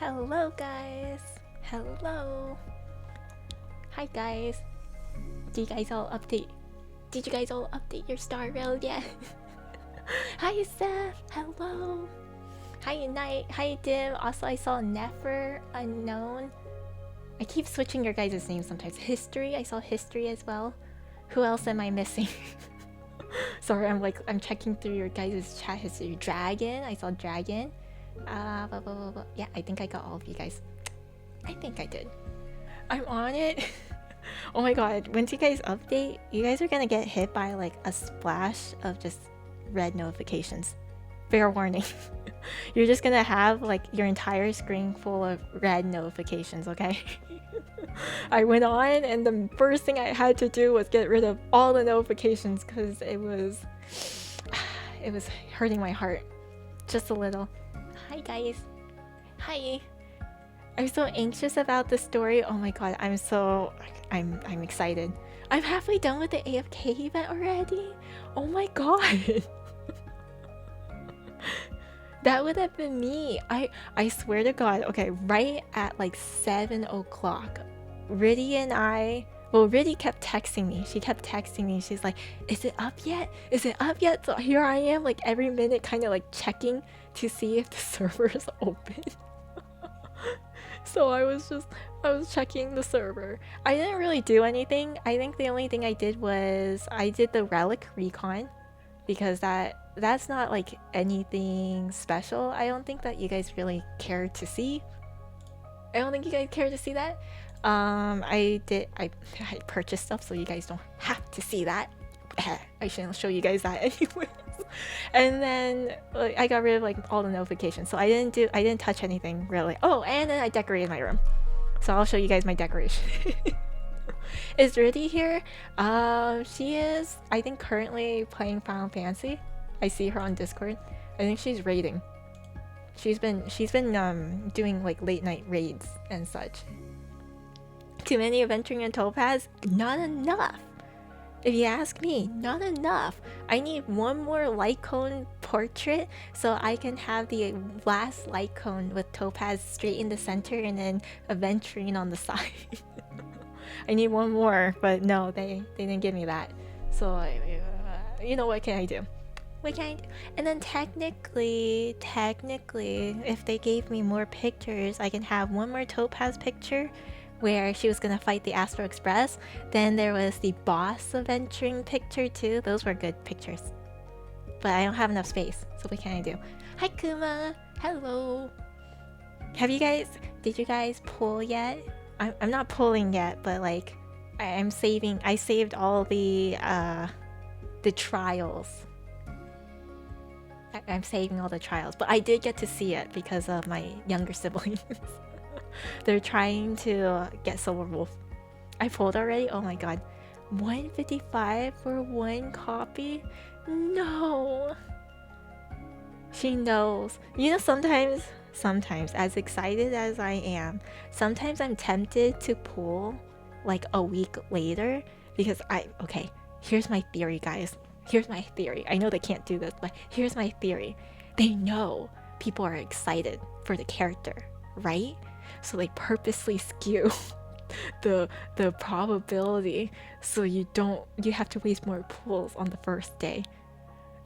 Hello guys! Hello! Hi guys! Did you guys all update? Did you guys all update your star rail yet? Hi Seth! Hello! Hi Night! Hi Dim! Also I saw Nefer, Unknown. I keep switching your guys' names sometimes. History, I saw History as well. Who else am I missing? Sorry, I'm checking through your guys' chat history. Dragon, I saw Dragon. Blah, blah, blah, blah. Yeah, I think I got all of you guys. I think I did. I'm on it. Oh my god, once you guys update, you guys are gonna get hit by like a splash of just red notifications. Fair warning. You're just gonna have like your entire screen full of red notifications, okay? I went on and the first thing I had to do was get rid of all the notifications because it was hurting my heart just a little. Hi guys. Hi. I'm so anxious about the story. Oh my god, I'm excited. I'm halfway done with the AFK event already. Oh my god. That would have been me. I swear to god. Okay, right at like 7 o'clock, Riddy and Riddy kept texting me. She kept texting me. She's like, is it up yet? Is it up yet? So here I am, like every minute kind of like checking to see if the server is open. So I was checking the server. I didn't really do anything. I think the only thing I did was I did the relic recon because that's not like anything special. I don't think that you guys really care to see. I don't think you guys care to see that. I purchased stuff so you guys don't have to see that. I shouldn't show you guys that anyways. And then like, I got rid of like all the notifications, so I didn't touch anything really. Oh, and then I decorated my room, so I'll show you guys my decoration. Is Riddy here? She is, I think, currently playing Final Fantasy. I see her on Discord. I think she's raiding. She's been doing like late night raids and such. Too many adventuring in Topaz? Not enough. If you ask me, not enough. I need one more light cone portrait so I can have the last light cone with Topaz straight in the center and then adventuring on the side. I need one more, but no, they didn't give me that. So, you know, what can I do? What can I do? And then technically, if they gave me more pictures, I can have one more Topaz picture where she was gonna fight the Astro Express. Then there was the boss adventuring picture too. Those were good pictures. But I don't have enough space, so what can I do? Hi Kuma! Hello! Did you guys pull yet? I'm not pulling yet, but like, I saved all the trials. I'm saving all the trials, but I did get to see it because of my younger siblings. They're trying to get Silver Wolf. I pulled already? Oh my god. 155 for one copy? No! She knows. You know, sometimes, as excited as I am, sometimes I'm tempted to pull like a week later because okay, here's my theory, guys. Here's my theory. I know they can't do this, but here's my theory. They know people are excited for the character, right? So they purposely skew the probability so you have to waste more pulls on the first day.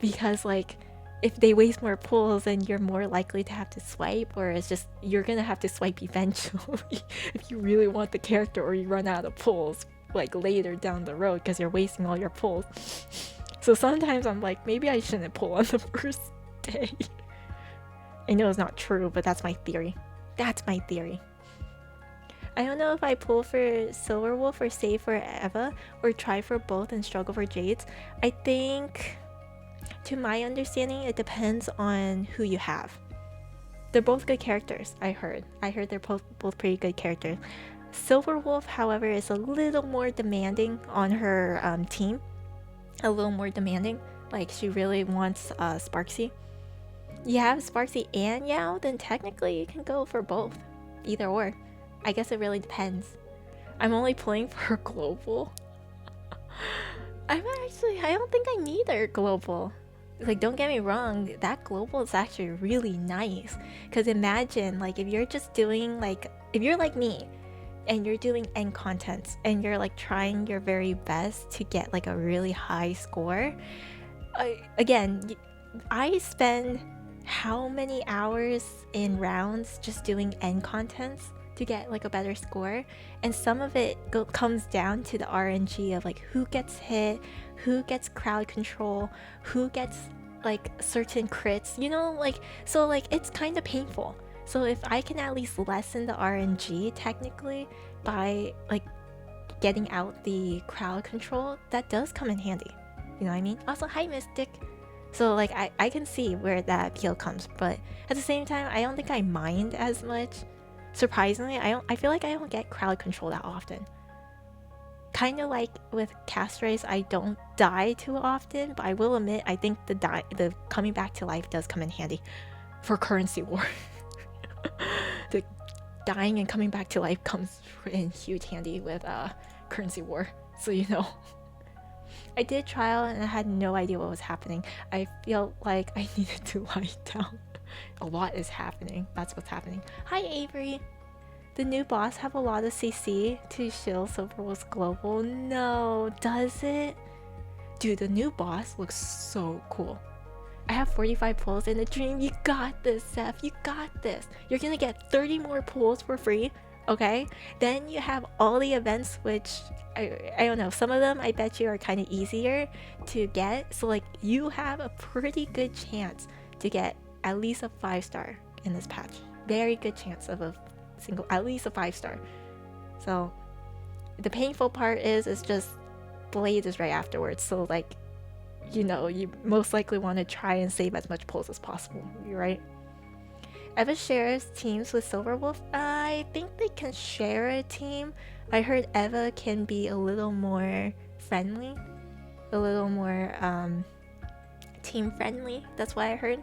Because like if they waste more pulls, then you're more likely to have to swipe, or it's just you're gonna have to swipe eventually if you really want the character, or you run out of pulls like later down the road because you're wasting all your pulls. So sometimes I'm like, maybe I shouldn't pull on the first day. I know it's not true, but that's my theory. That's my theory. I don't know if I pull for Silver Wolf or save for Eva, or try for both and struggle for Jades. I think, to my understanding, it depends on who you have. They're both good characters, I heard. They're both pretty good characters. Silver Wolf, however, is a little more demanding on her team. A little more demanding. Like, she really wants Sparksy. You have Sparksy and Yao, then technically you can go for both. Either or. I guess it really depends. I'm only pulling for global. I don't think I need her global. Like, don't get me wrong, that global is actually really nice. Because imagine, like, if you're just doing, like, if you're like me, and you're doing end contents, and you're, like, trying your very best to get, like, a really high score. Again, I spend how many hours in rounds just doing end contents to get, like, a better score? And some of it comes down to the RNG of, like, who gets hit, who gets crowd control, who gets like certain crits, you know, like, so like it's kind of painful. So if I can at least lessen the RNG technically by like getting out the crowd control, that does come in handy. You know what I mean? Also, hi Mystic. So like I can see where that appeal comes, but at the same time I don't think I mind as much. Surprisingly, I feel like I don't get crowd control that often. Kind of like with cast race, I don't die too often, but I will admit I think the coming back to life does come in handy for currency war. The dying and coming back to life comes in huge handy with currency war, so you know. I did trial and I had no idea what was happening. I feel like I needed to lie down. A lot is happening. That's what's happening. Hi Avery. The new boss have a lot of CC to shield Silverwolf's global? No, does it? Dude, the new boss looks so cool. I have 45 pulls in the dream. You got this, Seth. You got this. You're gonna get 30 more pulls for free, okay? Then you have all the events, which I don't know. Some of them I bet you are kind of easier to get. So like you have a pretty good chance to get at least a 5-star in this patch. Very good chance of at least a 5-star. So the painful part is just Blade is right afterwards, so like, you know, you most likely want to try and save as much pulls as possible. You're right. Eva shares teams with Silverwolf. I think they can share a team. I heard Eva can be a little more friendly, a little more team friendly. That's what I heard.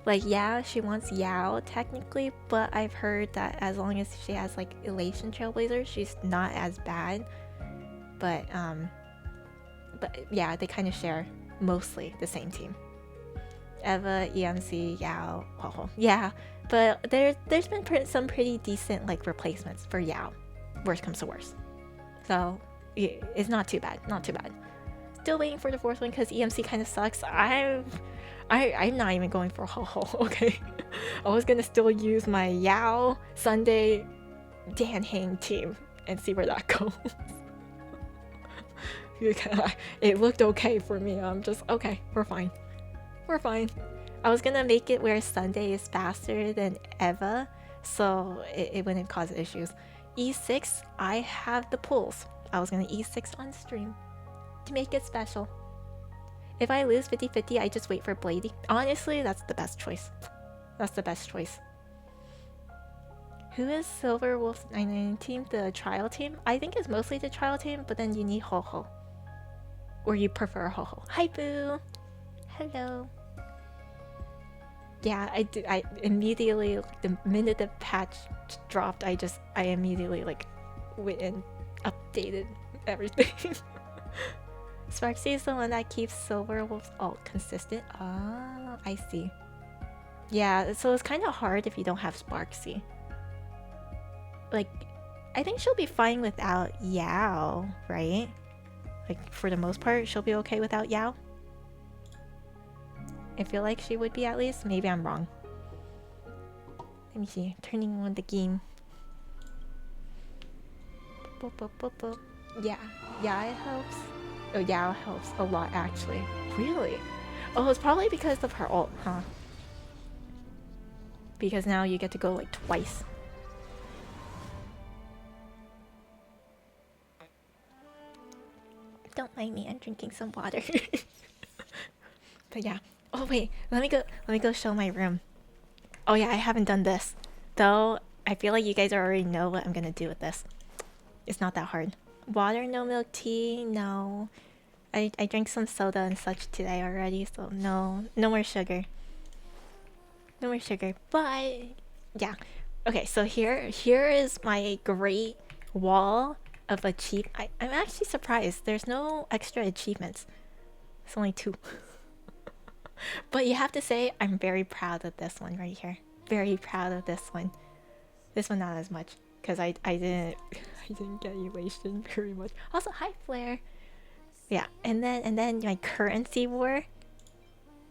Like, yeah, she wants Yao technically, but I've heard that as long as she has like Elation Trailblazer, she's not as bad. But yeah, they kind of share mostly the same team. Eva, EMC, Yao, Ho. Yeah, but there's been some pretty decent like replacements for Yao. Worst comes to worst, so yeah, it's not too bad. Not too bad. Still waiting for the 4th one because EMC kind of sucks. I'm not even going for Ho. Okay, I was gonna still use my Yao, Sunday, Dan Hang team and see where that goes. It looked okay for me. I'm just okay. We're fine. We're fine. I was gonna make it where Sunday is faster than Eva, so it wouldn't cause issues. E6, I have the pulls. I was gonna E6 on stream to make it special. If I lose 50-50, I just wait for Blady. Honestly, that's the best choice. That's the best choice. Who is Silverwolf's 99 team? The trial team? I think it's mostly the trial team, but then you need Ho. Or you prefer Ho. Hi, Boo! Hello. Yeah, I immediately, the minute the patch dropped, I immediately like went and updated everything. Sparksy is the one that keeps Silverwolf's ult consistent. Ah, I see. Yeah, so it's kind of hard if you don't have Sparksy. Like, I think she'll be fine without Yao, right? Like, for the most part, she'll be okay without Yao. I feel like she would be at least. Maybe I'm wrong. Let me see. Turning on the game. Yeah. Yeah, it helps. Oh, yeah, it helps a lot, actually. Really? Oh, it's probably because of her ult, huh? Because now you get to go, like, twice. Don't mind me, I'm drinking some water. But yeah. Oh wait, let me go show my room. Oh yeah, I haven't done this. Though I feel like you guys already know what I'm gonna do with this. It's not that hard. Water, no milk tea, no. I drank some soda and such today already, so no more sugar. No more sugar. But yeah. Okay, so here is my great wall of I'm actually surprised. There's no extra achievements. It's only 2. But you have to say, I'm very proud of this one right here. Very proud of this one. This one not as much, because I didn't I didn't get elation very much. Also, hi Flare. Yeah, and then my currency war.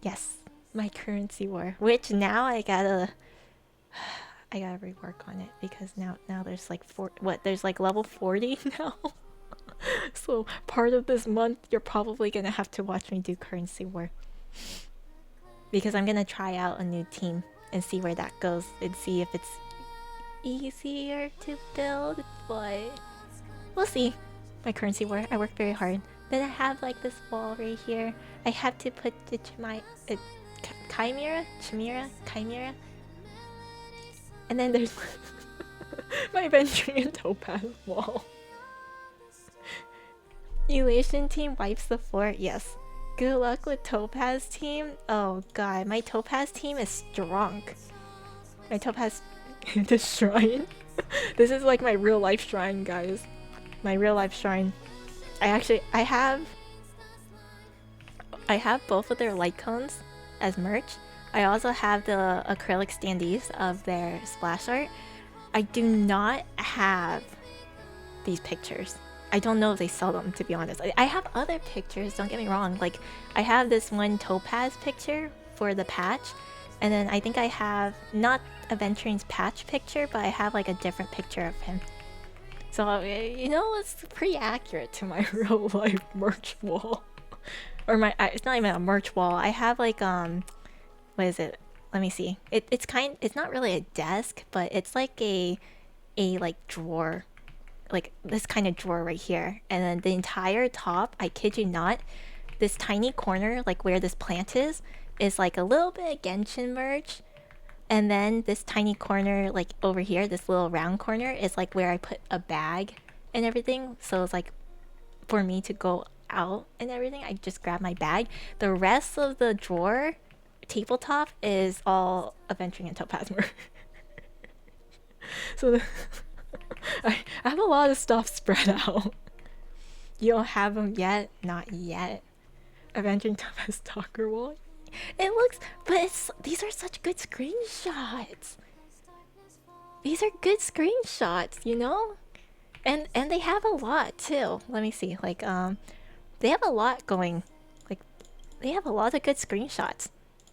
Yes, my currency war, which now I gotta rework on it because now there's like there's like level 40 now. So part of this month you're probably gonna have to watch me do currency war because I'm gonna try out a new team and see where that goes and see if it's easier to build, but we'll see. My currency war, I work very hard. Then I have like this wall right here. I have to put the chimera, and then there's my venturing and topaz wall. Elation team wipes the floor. Yes. Good luck with Topaz team. Oh god, my Topaz team is strong. My Topaz the shrine. This is like my real life shrine, guys. My real life shrine. I have both of their light cones as merch. I also have the acrylic standees of their splash art. I do not have these pictures. I don't know if they sell them, to be honest. I have other pictures, don't get me wrong. Like, I have this one Topaz picture for the patch. And then I think I have, not Aventuring's patch picture, but I have like a different picture of him. So, you know, it's pretty accurate to my real life merch wall. Or it's not even a merch wall. I have like, what is it? Let me see. It's not really a desk, but it's like a like drawer. Like this kind of drawer right here. And then the entire top, I kid you not, this tiny corner, like where this plant is like a little bit of Genshin merch. And then this tiny corner, like over here, this little round corner is like where I put a bag and everything. So it's like for me to go out and everything, I just grab my bag. The rest of the drawer, tabletop, is all Adventuring and Topaz merch. So I have a lot of stuff spread out. You don't have them yet? Not yet. Adventuring Topaz Stalker wall. It looks, but these are such good screenshots. These are good screenshots, you know? And they have a lot too. Let me see. Like they have a lot going. Like they have a lot of good screenshots.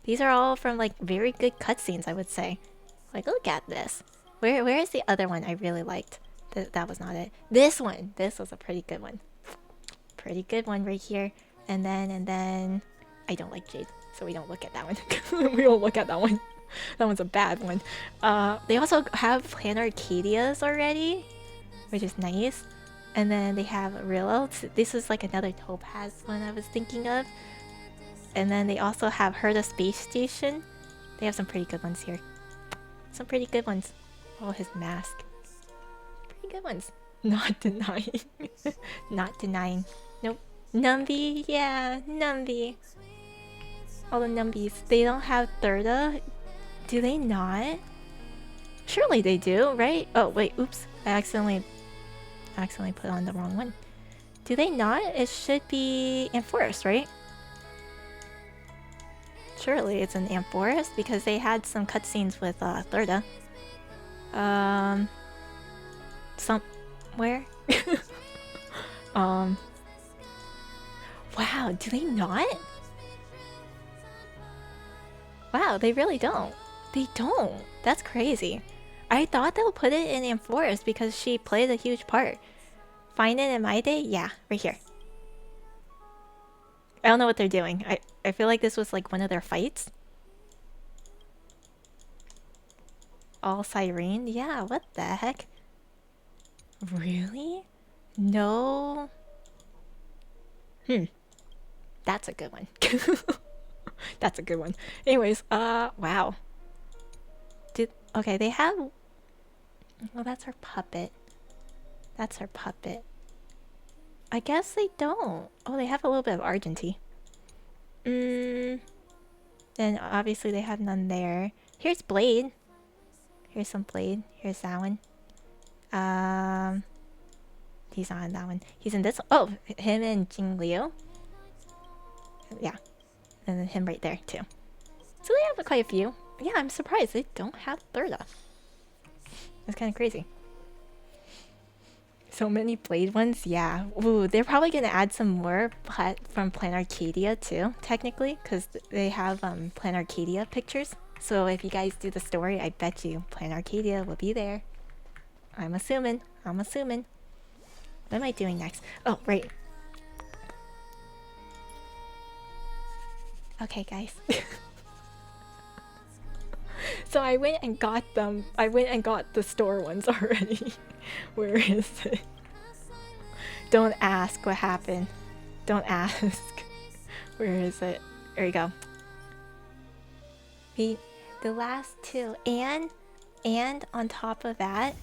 These are all from like very good cutscenes, I would say. Like look at this. Where is the other one I really liked? That was not it. This one. This was a pretty good one. Pretty good one right here. And then I don't like Jade, so we don't look at that one. We don't look at that one. That one's a bad one. They also have Planar Arcadias already, which is nice. And then they have Rillo. This is like another Topaz one I was thinking of. And then they also have Herda Space Station. They have some pretty good ones here. Some pretty good ones. Oh, his mask. Pretty good ones. Not denying. Not denying. Nope. Numby, yeah, Numby. All the Numbies. They don't have Thirda. Do they not? Surely they do, right? Oh wait, oops. I accidentally put on the wrong one. Do they not? It should be Amphoris, right? Surely it's an Amphoris because they had some cutscenes with Thirda. Somewhere? Wow, do they not? Wow, they really don't. They don't. That's crazy. I thought they'll put it in Amphoris because she played a huge part. Find it in my day? Yeah, right here. I don't know what they're doing. I feel like this was like one of their fights. All Cyrene? Yeah, what the heck? Really? No. That's a good one. That's a good one. Anyways, wow. Okay, they have... Well, that's her puppet. That's her puppet. I guess they don't. Oh, they have a little bit of Argenty. Then obviously they have none there. Here's Blade. Here's some Blade. Here's that one. He's not in that one. He's in this one. Oh, him and Jing Liu. Yeah. And then him right there too. So they have quite a few. Yeah, I'm surprised they don't have Thurda. It's kind of crazy. So many Blade ones, yeah. Ooh, they're probably gonna add some more from Plan Arcadia too, technically, because they have Plan Arcadia pictures. So if you guys do the story, I bet you Plan Arcadia will be there. I'm assuming. I'm assuming. What am I doing next? Oh, right. Okay, guys. So I went and got them. I went and got the store ones already. Where is it? Don't ask what happened. Don't ask. Where is it? There you go. The last two. And on top of that,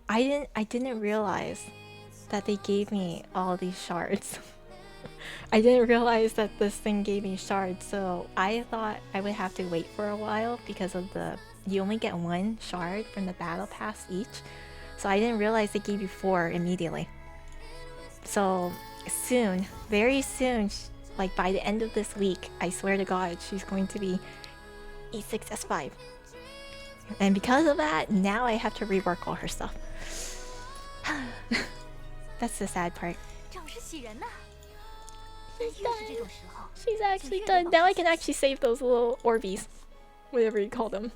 I didn't realize that they gave me all these shards. I didn't realize that this thing gave me shards, so I thought I would have to wait for a while because of you only get one shard from the battle pass each. So I didn't realize they gave you 4 immediately. So soon, very soon, like by the end of this week, I swear to God, she's going to be E6S5. And because of that, now I have to rework all her stuff. That's the sad part. She's done. She's actually done. Now I can actually save those little Orbeez. Whatever you call them.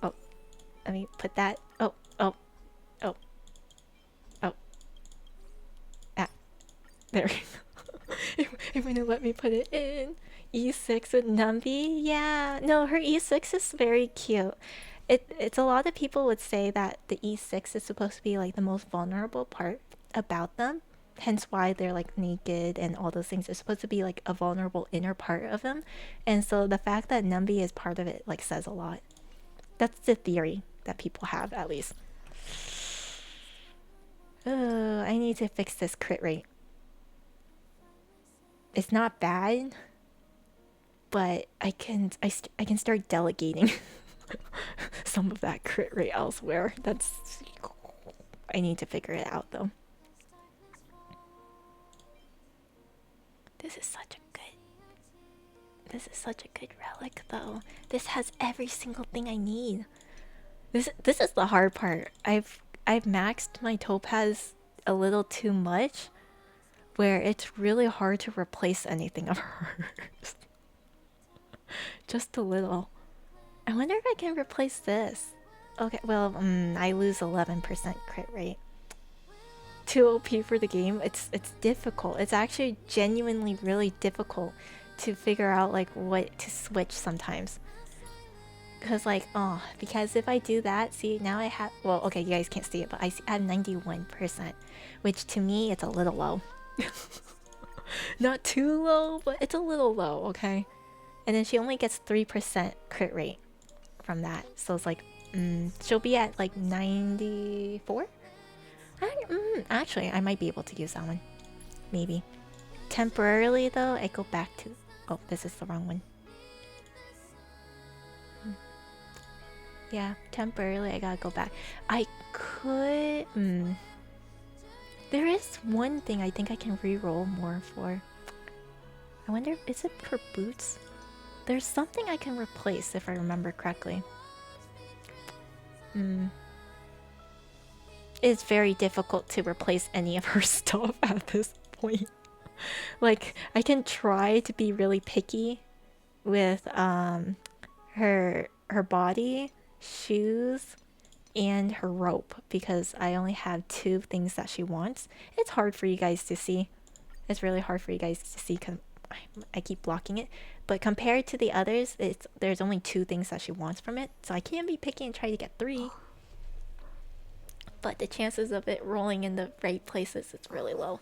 Oh. Let me put that. Oh. Ah. There. It wouldn't let me put it in. E6 with Numby? Yeah. No, her E6 is very cute. It's a lot of people would say that the E6 is supposed to be like the most vulnerable part about them. Hence why they're like naked and all those things. It's supposed to be like a vulnerable inner part of them. And so the fact that Numby is part of it like says a lot. That's the theory that people have, at least. Oh, I need to fix this crit rate. It's not bad, but I can start delegating some of that crit rate elsewhere. I need to figure it out though. This is such a good relic though. This has every single thing I need. This is the hard part. I've maxed my topaz a little too much, where it's really hard to replace anything of hers. Just a little. I wonder if I can replace this. Okay, well, I lose 11% crit rate. Too OP for the game. It's difficult. It's actually genuinely really difficult to figure out like what to switch sometimes. Because if I do that, see now I have, well, okay, you guys can't see it, but I have 91%, which to me it's a little low. Not too low, but it's a little low, okay? And then she only gets 3% crit rate from that, so it's like, she'll be at like 94. Actually, I might be able to use that one, maybe. Temporarily though, I go back to, oh, this is the wrong one. Yeah, temporarily I gotta go back. I could... There is one thing I think I can re-roll more for. I wonder, is it for boots? There's something I can replace if I remember correctly. It's very difficult to replace any of her stuff at this point. Like, I can try to be really picky with her body, shoes, and her rope, because I only have 2 things that she wants. It's hard for you guys to see. It's really hard for you guys to see because I keep blocking it. But compared to the others, there's only 2 things that she wants from it. So I can't be picky and try to get 3. But the chances of it rolling in the right places, it's really low.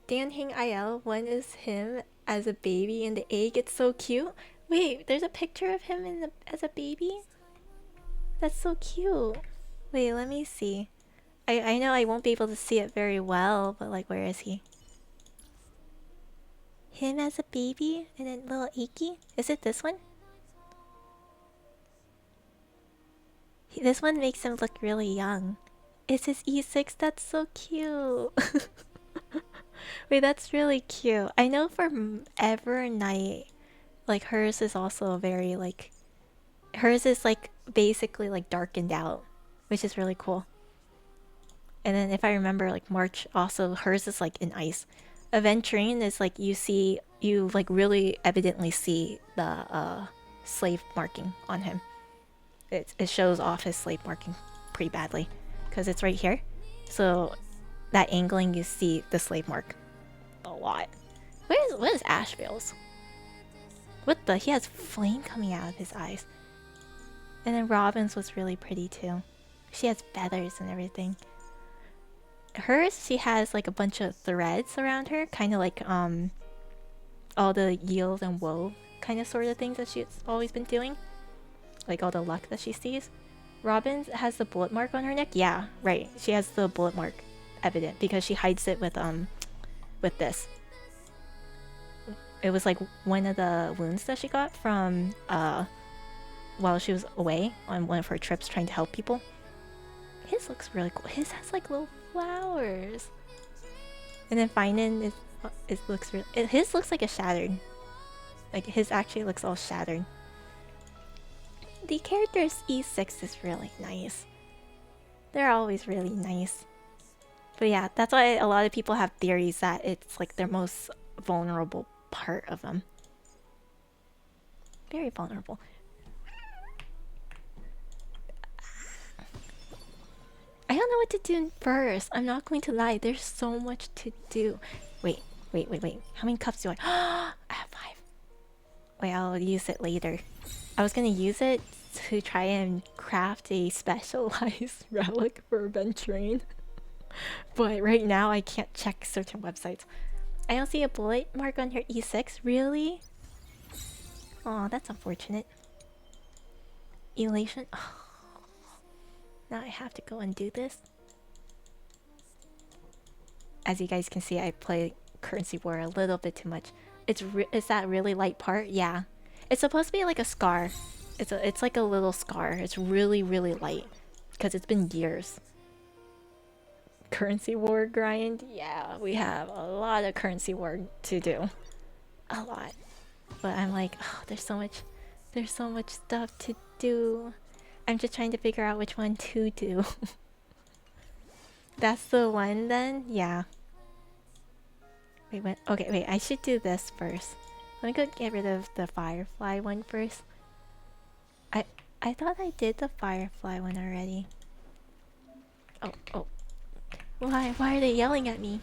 Dan Hing IL, one is him as a baby in the egg. It's so cute. Wait, there's a picture of him as a baby? That's so cute. Wait, let me see. I know I won't be able to see it very well, but like, where is he? Him as a baby and then little Iki? Is it this one? This one makes him look really young. It's his E6, that's so cute. Wait, that's really cute. I know for Evernight, like hers is also very like hers is like basically like darkened out, which is really cool. And then if I remember, like March also hers is like in ice. Aventurine is like you like really evidently see the slave marking on him. It shows off his slave marking pretty badly because it's right here. So that angling you see the slave mark a lot. What is Ashville's? What the? He has flame coming out of his eyes. And then Robin's was really pretty too. She has feathers and everything. Hers, she has like a bunch of threads around her, kind of like all the yield and woe kind of sort of things that she's always been doing. Like all the luck that she sees. Robin's has the bullet mark on her neck. Yeah, right. She has the bullet mark evident because she hides it with this. It was like one of the wounds that she got from while she was away on one of her trips trying to help people. His looks really cool. His has like little flowers. And then Finan his looks like a shattered. Like his actually looks all shattered. The character's E6 is really nice. They're always really nice. But yeah, that's why a lot of people have theories that it's like their most vulnerable part of them. Very vulnerable. I don't know what to do first. I'm not going to lie. There's so much to do. Wait. How many cups do I? I have 5. Wait, I'll use it later. I was gonna use it to try and craft a specialized relic for Ventrain. But right now I can't check certain websites. I don't see a bullet mark on her E6. Really? Oh, that's unfortunate. Elation. Oh. Now I have to go and do this. As you guys can see, I play Currency War a little bit too much. Is that really light part? Yeah. It's supposed to be like a scar. It's like a little scar. It's really light because it's been years. Currency War grind? Yeah, we have a lot of Currency War to do. A lot. But I'm like, oh, there's so much stuff to do. I'm just trying to figure out which one to do. That's the one then? Yeah. Wait, okay, wait, I should do this first. Let me go get rid of the Firefly one first. I thought I did the Firefly one already. Oh. Why are they yelling at me?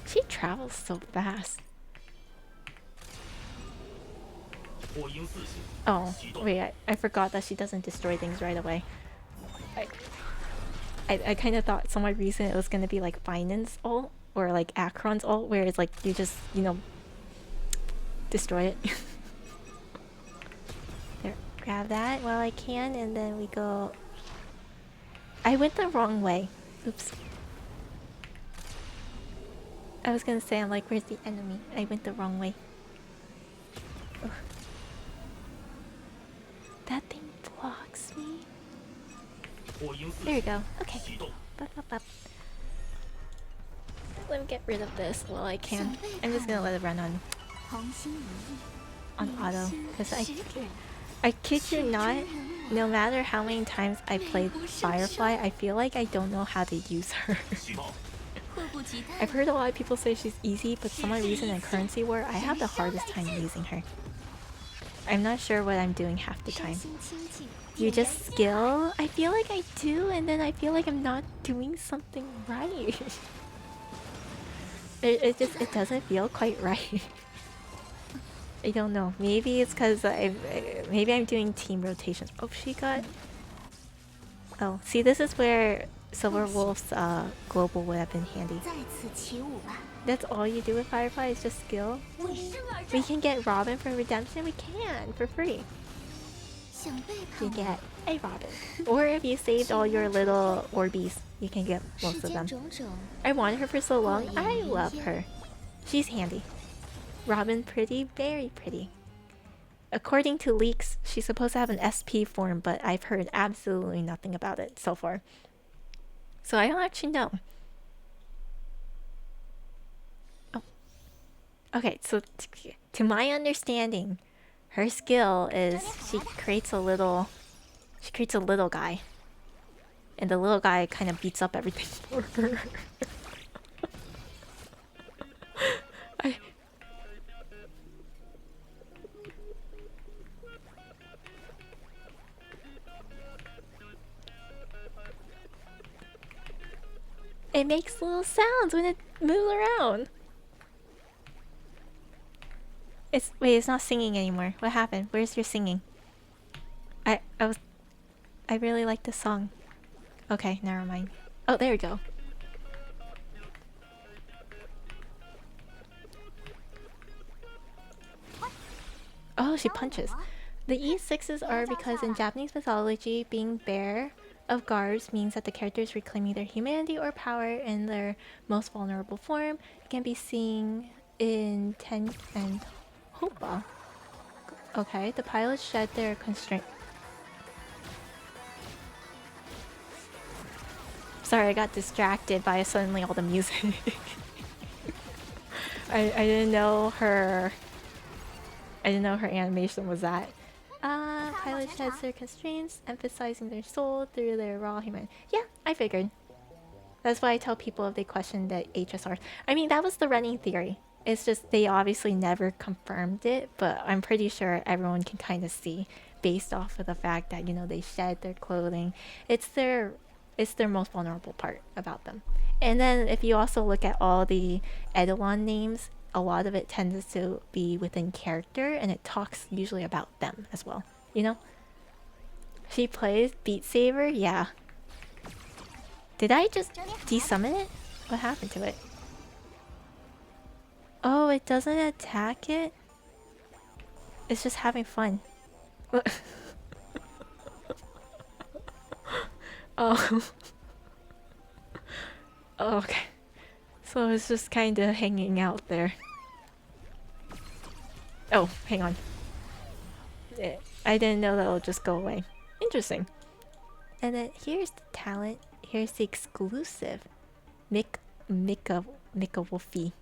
She travels so fast. Oh, wait, I forgot that she doesn't destroy things right away. I kind of thought some reason it was gonna be like Finance ult or like Akron's ult, where it's like you just, you know, destroy it. There, grab that while I can, and then we go. I went the wrong way. Oops. I was gonna say, I'm like, where's the enemy? I went the wrong way. Ugh. That thing blocks me. There you go. Okay. Up. Let me get rid of this while I can. I'm just gonna let it run on auto, because I kid you not, no matter how many times I played Firefly, I feel like I don't know how to use her. I've heard a lot of people say she's easy, but for some reason in Currency War, I have the hardest time using her. I'm not sure what I'm doing half the time. You just skill? I feel like I do, and then I feel like I'm not doing something right. It doesn't feel quite right. I don't know. Maybe it's because maybe I'm doing team rotations. Oh, she got. Oh, see, this is where Silver Wolf's global would have been handy. That's all you do with Firefly is just skill? We can get Robin for redemption? We can, for free. You get a Robin. Or if you saved all your little Orbeez, you can get most of them. I wanted her for so long. I love her. She's handy. Robin pretty? Very pretty. According to leaks, she's supposed to have an SP form, but I've heard absolutely nothing about it so far. So I don't actually know. Oh, okay. So to my understanding, her skill is she creates a little guy, and the little guy kind of beats up everything for her. I It makes little sounds when it moves around. It's not singing anymore. What happened? Where's your singing? I really like this song. Okay, never mind. Oh, there we go. Oh, she punches. The E6s are because in Japanese mythology, being bare of garbs means that the character is reclaiming their humanity or power in their most vulnerable form. It can be seen in Ten and Hopa. Okay, the pilots shed their constraint. Sorry, I got distracted by suddenly all the music. I didn't know her animation was that. Pilot sheds their constraints, emphasizing their soul through their raw human. Yeah, I figured. That's why I tell people if they question the HSR. I mean, that was the running theory. It's just they obviously never confirmed it, but I'm pretty sure everyone can kind of see based off of the fact that, you know, they shed their clothing. It's their most vulnerable part about them. And then if you also look at all the Eidolon names, a lot of it tends to be within character, and it talks usually about them as well. You know? She plays Beat Saber? Yeah. Did I just desummon it? What happened to it? Oh, it doesn't attack it? It's just having fun. Oh. Oh, okay. So it's just kind of hanging out there. Oh, hang on. I didn't know that it'll just go away. Interesting. And then here's the talent. Here's the exclusive. Mika Wolfie.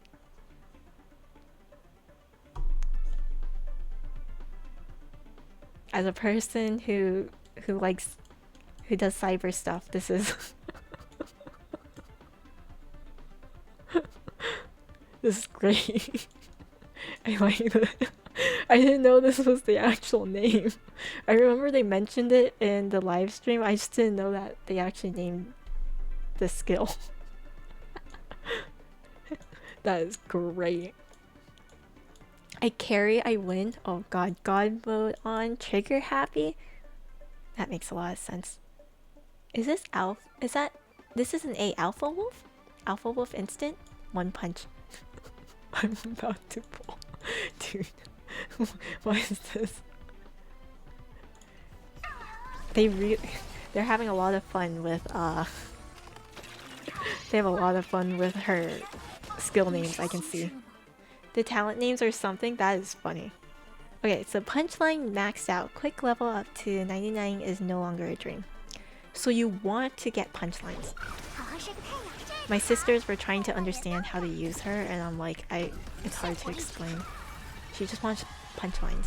As a person who does cyber stuff, this is this is great. I like it. I didn't know this was the actual name. I remember they mentioned it in the live stream. I just didn't know that they actually named the skill. That is great. I carry, I win. Oh god, god mode on, trigger happy. That makes a lot of sense. Is this alpha? Is that this is an A alpha wolf? Alpha wolf instant? One punch. I'm about to pull. Dude, what is this? They're having a lot of fun with they have a lot of fun with her skill names, I can see. The talent names or something? That is funny. Okay, so punchline maxed out. Quick level up to 99 is no longer a dream. So you want to get punchlines. My sisters were trying to understand how to use her, and I'm like, it's hard to explain. She just wants punchlines.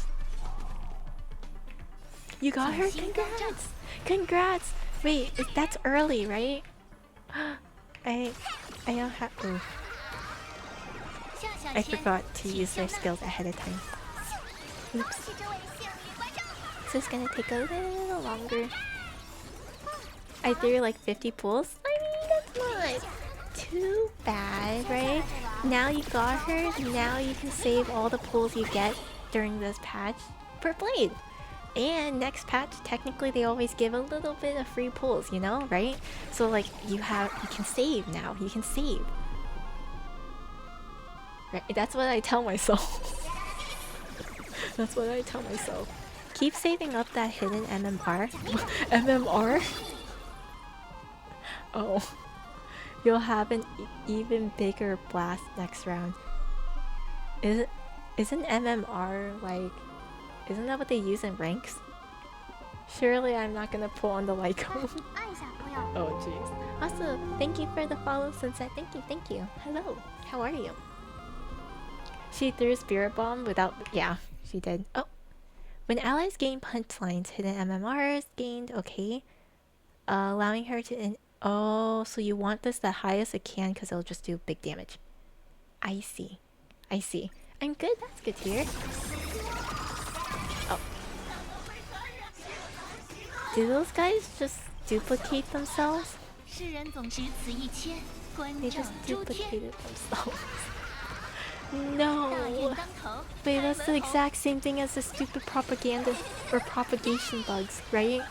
You got her? Congrats! Congrats! Wait, that's early, right? I don't have. Ooh. I forgot to use their skills ahead of time. Oops. So it's gonna take a little longer. I threw like 50 pulls. I mean, that's not too bad, right? Now you got her, now you can save all the pulls you get during this patch per blade. And next patch, technically they always give a little bit of free pulls, you know, right? So like you can save now. You can save. Right? That's what I tell myself. That's what I tell myself. Keep saving up that hidden MMR. MMR? Oh. You'll have an even bigger blast next round. Isn't MMR like... Isn't that what they use in ranks? Surely I'm not gonna pull on the Lyco. Oh jeez. Also, thank you for the follow, Sunset. Thank you. Hello, how are you? She threw Spirit Bomb without. Yeah, she did. Oh, when allies gain punchlines, hidden MMRs gained. Okay, allowing her to. Oh, so you want this the highest it can because it'll just do big damage. I see. I see. I'm good. That's good to hear. Oh. Do those guys just duplicate themselves? They just duplicated themselves. No! Wait, that's the exact same thing as the stupid propaganda or propagation bugs, right?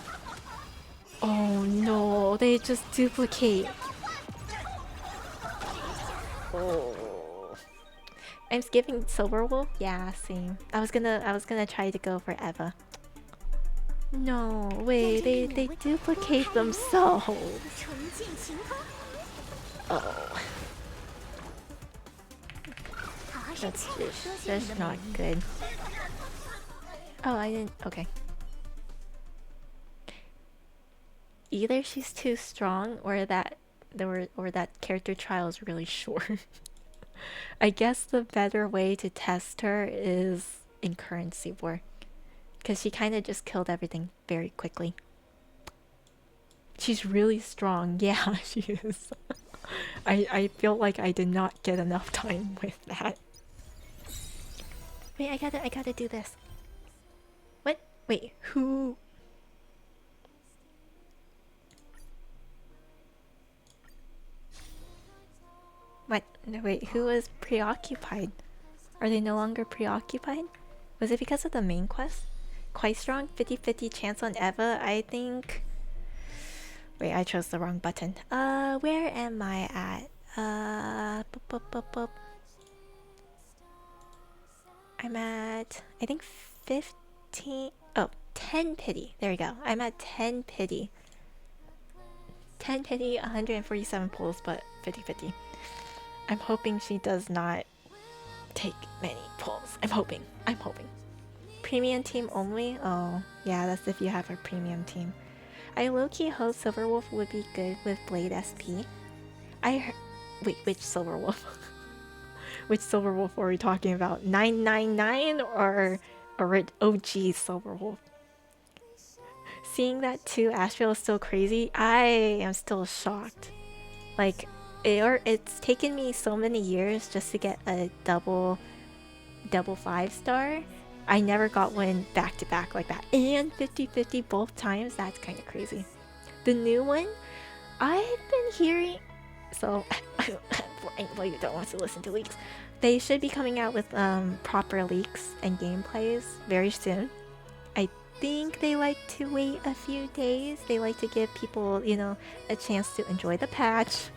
Oh no, they just duplicate. Oh. I'm skipping Silverwolf? Yeah, same. I was gonna try to go for Eva. No, wait, they duplicate themselves. Oh. That's not good. Oh, I didn't. Okay. Either she's too strong, or that character trial is really short. I guess the better way to test her is in currency war, because she kind of just killed everything very quickly. She's really strong. Yeah, she is. I feel like I did not get enough time with that. Wait, I gotta do this. What? Wait, who? What? No, wait, who was preoccupied? Are they no longer preoccupied? Was it because of the main quest? Quite strong, 50-50 chance on Eva, I think. Wait, I chose the wrong button. Where am I at? Boop, boop, boop, boop. I'm at, I think 15. Oh, 10 pity. There we go. I'm at 10 pity. 10 pity, 147 pulls, but 50-50. I'm hoping she does not take many pulls. I'm hoping. Premium team only? Oh, yeah, that's if you have a premium team. I low-key hope Silverwolf would be good with Blade SP. Wait, which Silverwolf? Which Silverwolf are we talking about? 999 or OG Silverwolf? Seeing that too, Asheville is still crazy. I am still shocked. Like, it's taken me so many years just to get a double 5-star. I never got one back to back like that, and 50-50 both times. That's kind of crazy. The new one, I've been hearing. So for anybody who don't want to listen to leaks, they should be coming out with proper leaks and gameplays very soon. I think they like to wait a few days. They like to give people, you know, a chance to enjoy the patch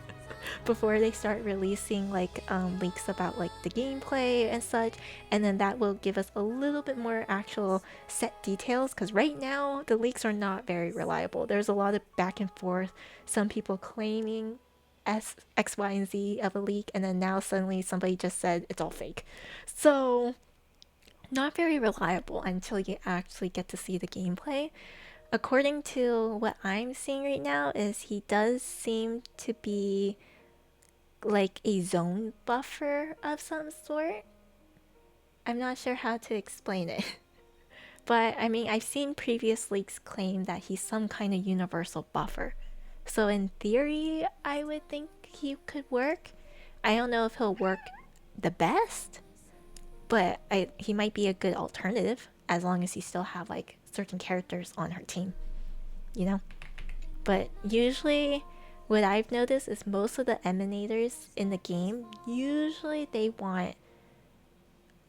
before they start releasing like leaks about like the gameplay and such, and then that will give us a little bit more actual set details, because right now the leaks are not very reliable. There's a lot of back and forth, some people claiming X, Y, and Z of a leak, and then now suddenly somebody just said it's all fake. So not very reliable until you actually get to see the gameplay. According to what I'm seeing right now, is he does seem to be like a zone buffer of some sort. I'm not sure how to explain it. But I mean, I've seen previous leaks claim that he's some kind of universal buffer. So in theory, I would think he could work. I don't know if he'll work the best, but he might be a good alternative as long as you still have like certain characters on her team, you know? But usually what I've noticed is most of the emanators in the game, usually they want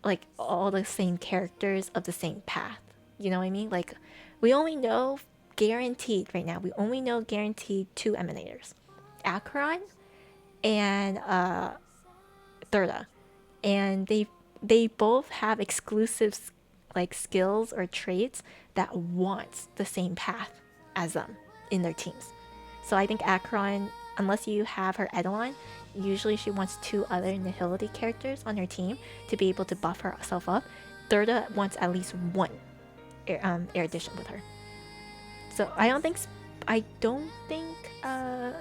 like all the same characters of the same path. You know what I mean? Like, we only know guaranteed right now, we only know guaranteed 2 emanators. Acheron and Thurda. And they both have exclusive like skills or traits that want the same path as them in their teams. So I think Acheron, unless you have her Eidolon, usually she wants 2 other Nihility characters on her team to be able to buff herself up. Thurda wants at least 1 erudition with her. So I don't think I don't think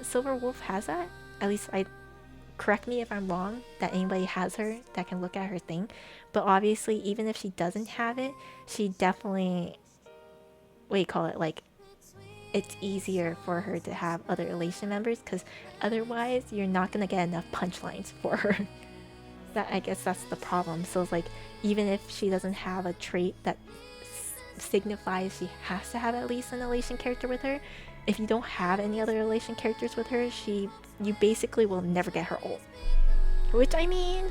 Silver Wolf has that. At least correct me if I'm wrong, that anybody has her that can look at her thing. But obviously, even if she doesn't have it, she definitely, what do you call it, like, it's easier for her to have other elation members, because otherwise you're not gonna get enough punchlines for her. That, I guess that's the problem. So it's like, even if she doesn't have a trait that signifies she has to have at least an elation character with her, if you don't have any other elation characters with her, you basically will never get her ult. Which, I mean,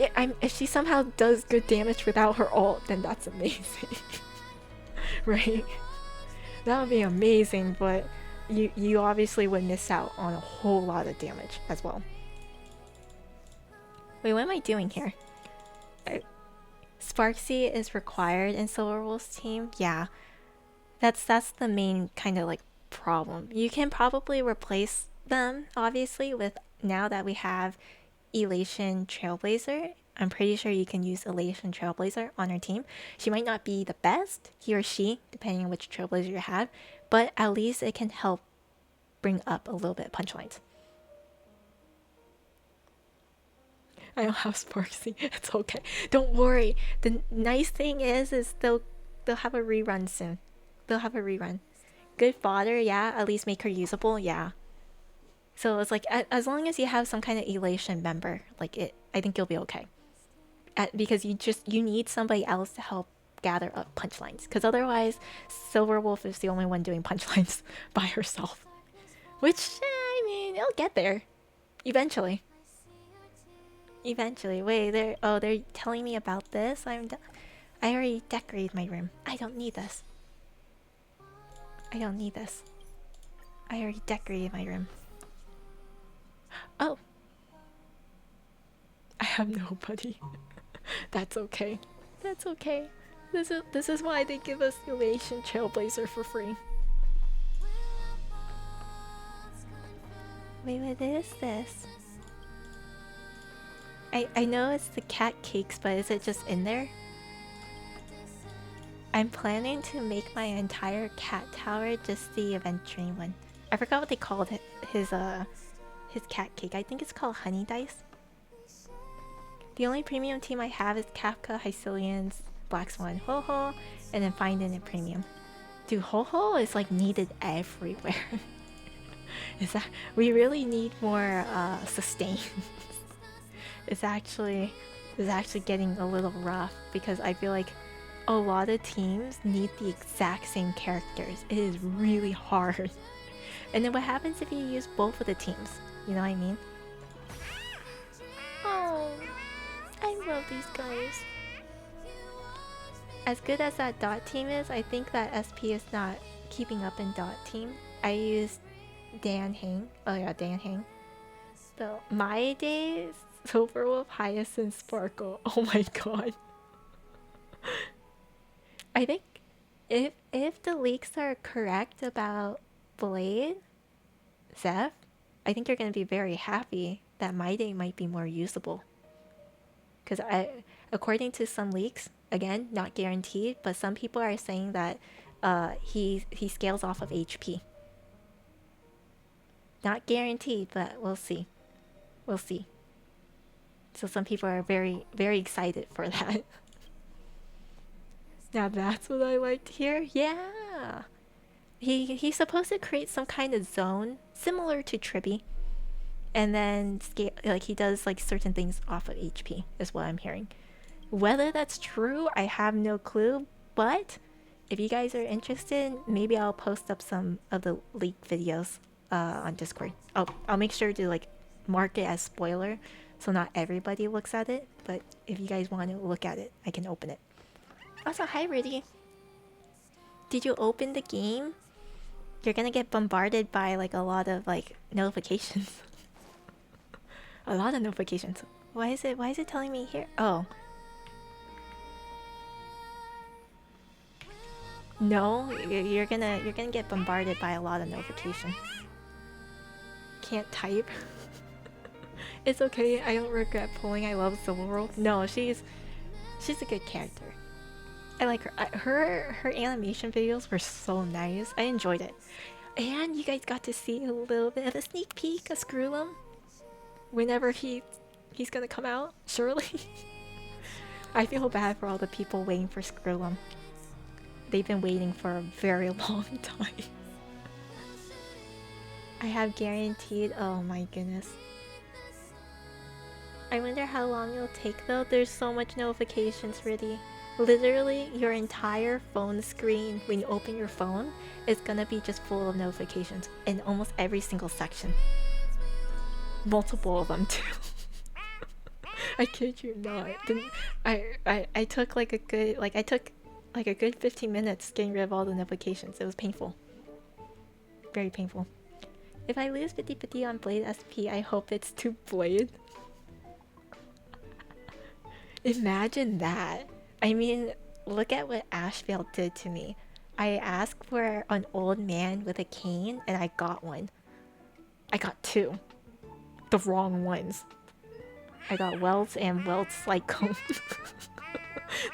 if she somehow does good damage without her ult, then that's amazing. Right? That would be amazing, but you obviously would miss out on a whole lot of damage as well. Wait, what am I doing here? Sparksy is required in Silver Wolf's team? Yeah. That's the main kind of like problem. You can probably replace them, obviously, with now that we have Elation Trailblazer. I'm pretty sure you can use Elation Trailblazer on her team. She might not be the best, he or she, depending on which Trailblazer you have, but at least it can help bring up a little bit of punchlines. I don't have Sparksy. It's okay. Don't worry. The nice thing is they'll have a rerun soon. They'll have a rerun. Good fodder, yeah. At least make her usable, yeah. So it's like, as long as you have some kind of elation member, like I think you'll be okay. Because you need somebody else to help gather up punchlines. Because otherwise, Silver Wolf is the only one doing punchlines by herself. Which, I mean, it'll get there. Eventually. Eventually. Wait, they're telling me about this? I already decorated my room. I don't need this. I don't need this. I already decorated my room. Oh. I have nobody. That's okay. That's okay. This is why they give us Elation Trailblazer for free. Wait, what is this? I know it's the cat cakes, but is it just in there? I'm planning to make my entire cat tower just the adventuring one. I forgot what they called his cat cake. I think it's called Honey Dice. The only premium team I have is Kafka, Hycilians, Black Swan, Ho-Ho, and then Finding It Premium. Dude, Ho-Ho is like needed everywhere. We really need more sustain. It's actually getting a little rough because I feel like a lot of teams need the exact same characters. It is really hard. And then what happens if you use both of the teams? You know what I mean? Oh, I love these guys. As good as that dot team is, I think that SP is not keeping up in dot team. I used Dan Hang. Oh yeah, Dan Hang. So my days, Silver Wolf, Hyacinth, Sparkle. Oh my god. I think if the leaks are correct about Blade, Zeph, I think you're gonna be very happy that my day might be more usable. Because according to some leaks, again, not guaranteed, but some people are saying that he scales off of HP. Not guaranteed, but we'll see. We'll see. So some people are very, very excited for that. Now that's what I like to hear. Yeah. He's supposed to create some kind of zone similar to Tribby. And then scale, like he does like certain things off of HP is what I'm hearing. Whether that's true, I have no clue, but if you guys are interested, maybe I'll post up some of the leaked videos on Discord. I'll make sure to like mark it as spoiler so not everybody looks at it, but if you guys want to look at it, I can open it. Also, hi Rudy. Did you open the game? You're gonna get bombarded by like a lot of like notifications. A lot of notifications. Why is it telling me here? Oh. No, you're gonna get bombarded by a lot of notifications. Can't type. It's okay, I don't regret pulling. I love Silver World. No, she's a good character. I like her. Her animation videos were so nice. I enjoyed it. And you guys got to see a little bit of a sneak peek of Screwlum whenever he's gonna come out. Surely. I feel bad for all the people waiting for Screwlum. They've been waiting for a very long time. I have guaranteed. Oh my goodness. I wonder how long it'll take though. There's so much notifications, really. Literally, your entire phone screen when you open your phone is gonna be just full of notifications in almost every single section. Multiple of them too. I kid you not. I took like a good 15 minutes getting rid of all the notifications. It was painful. Very painful. If I lose 50-50 on Blade SP, I hope it's to Blade. Imagine that. I mean, look at what Ashvale did to me. I asked for an old man with a cane and I got one. I got two. The wrong ones. I got Welts and Welts Psycho.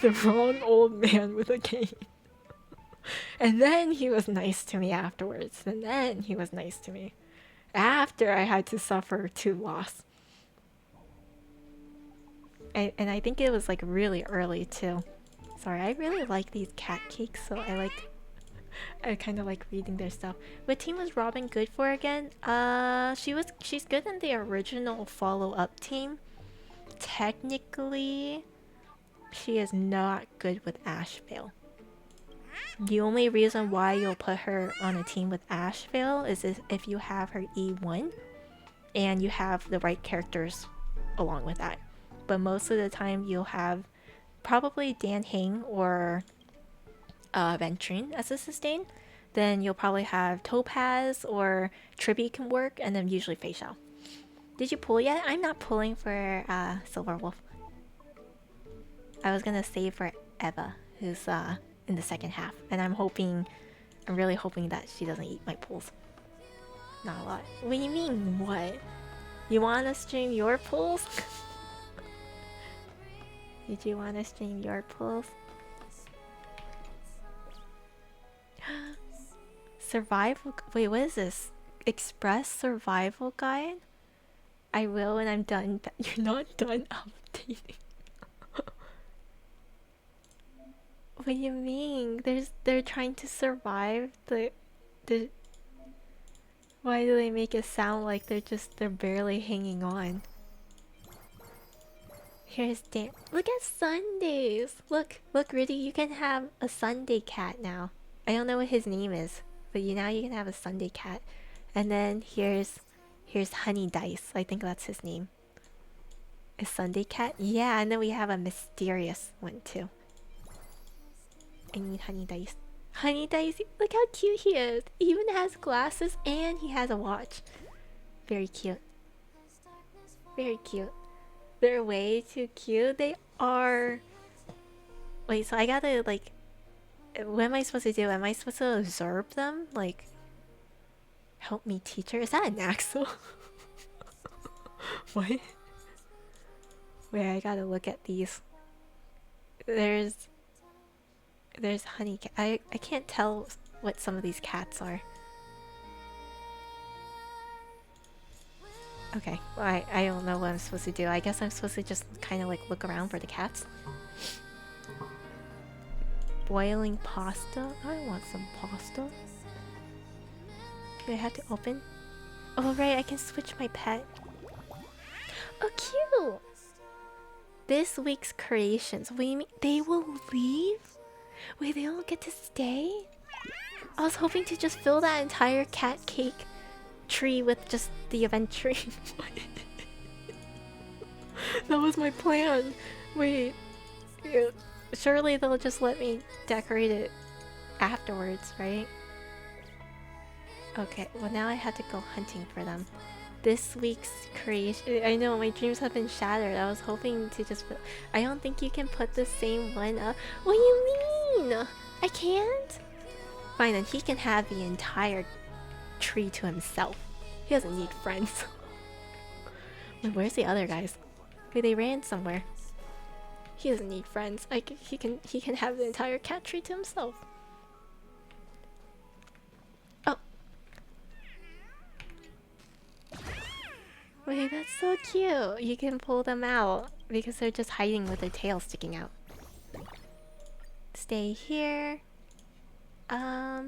The wrong old man with a cane. And then he was nice to me afterwards. And then he was nice to me. After I had to suffer 2 loss. And I think it was like really early too. Sorry, I really like these cat cakes, so I kind of like reading their stuff. What team was Robin good for again? She's good in the original follow-up team. Technically, she is not good with Ashvale. The only reason why you'll put her on a team with Ashvale is if you have her E1 and you have the right characters along with that. But most of the time you'll have probably Dan Heng or Ventrine as a sustain. Then you'll probably have Topaz or Tribby can work, and then usually Fei Xiao. Did you pull yet? I'm not pulling for Silver Wolf. I was gonna save for Eva, who's in the second half, and I'm really hoping that she doesn't eat my pulls. Not a lot. What do you mean, what? You wanna stream your pulls? Did you wanna stream your pulls? Survival. Wait, what is this? Express survival guide? I will when I'm done. You're not done updating. What do you mean? They're trying to survive the. Why do they make it sound like they're barely hanging on? Here's Dan. Look at Sundays. Look, Riddy. You can have a Sunday cat now. I don't know what his name is, but now you can have a Sunday cat. And then here's Honey Dice. I think that's his name. A Sunday cat? Yeah, and then we have a mysterious one too. I need Honey Dice. Honey Dice, look how cute he is. He even has glasses and he has a watch. Very cute. Very cute. They're way too cute. They are. Wait, so I gotta like. What am I supposed to do? Am I supposed to observe them? Like. Help me, teacher? Is that an Axel? What? Wait, I gotta look at these. There's Honey Cat. I can't tell what some of these cats are. Okay, well, I don't know what I'm supposed to do. I guess I'm supposed to just kind of like look around for the cats. Boiling pasta? I want some pasta. Do I have to open? Oh right, I can switch my pet. Oh cute! This week's creations. What do you mean? They will leave? Wait, they don't get to stay? I was hoping to just fill that entire cat cake tree with just the event tree. That was my plan. Wait. Yeah. Surely they'll just let me decorate it afterwards, right? Okay, well now I have to go hunting for them. This week's creation. I know, my dreams have been shattered. I was hoping to just... I don't think you can put the same one up. What do you mean? I can't? Fine, then he can have the entire tree to himself. He doesn't need friends. Wait, where's the other guys? Wait, they ran somewhere. He doesn't need friends. He can have the entire cat tree to himself. Oh. Wait, that's so cute. You can pull them out because they're just hiding with their tail sticking out. Stay here. Oh,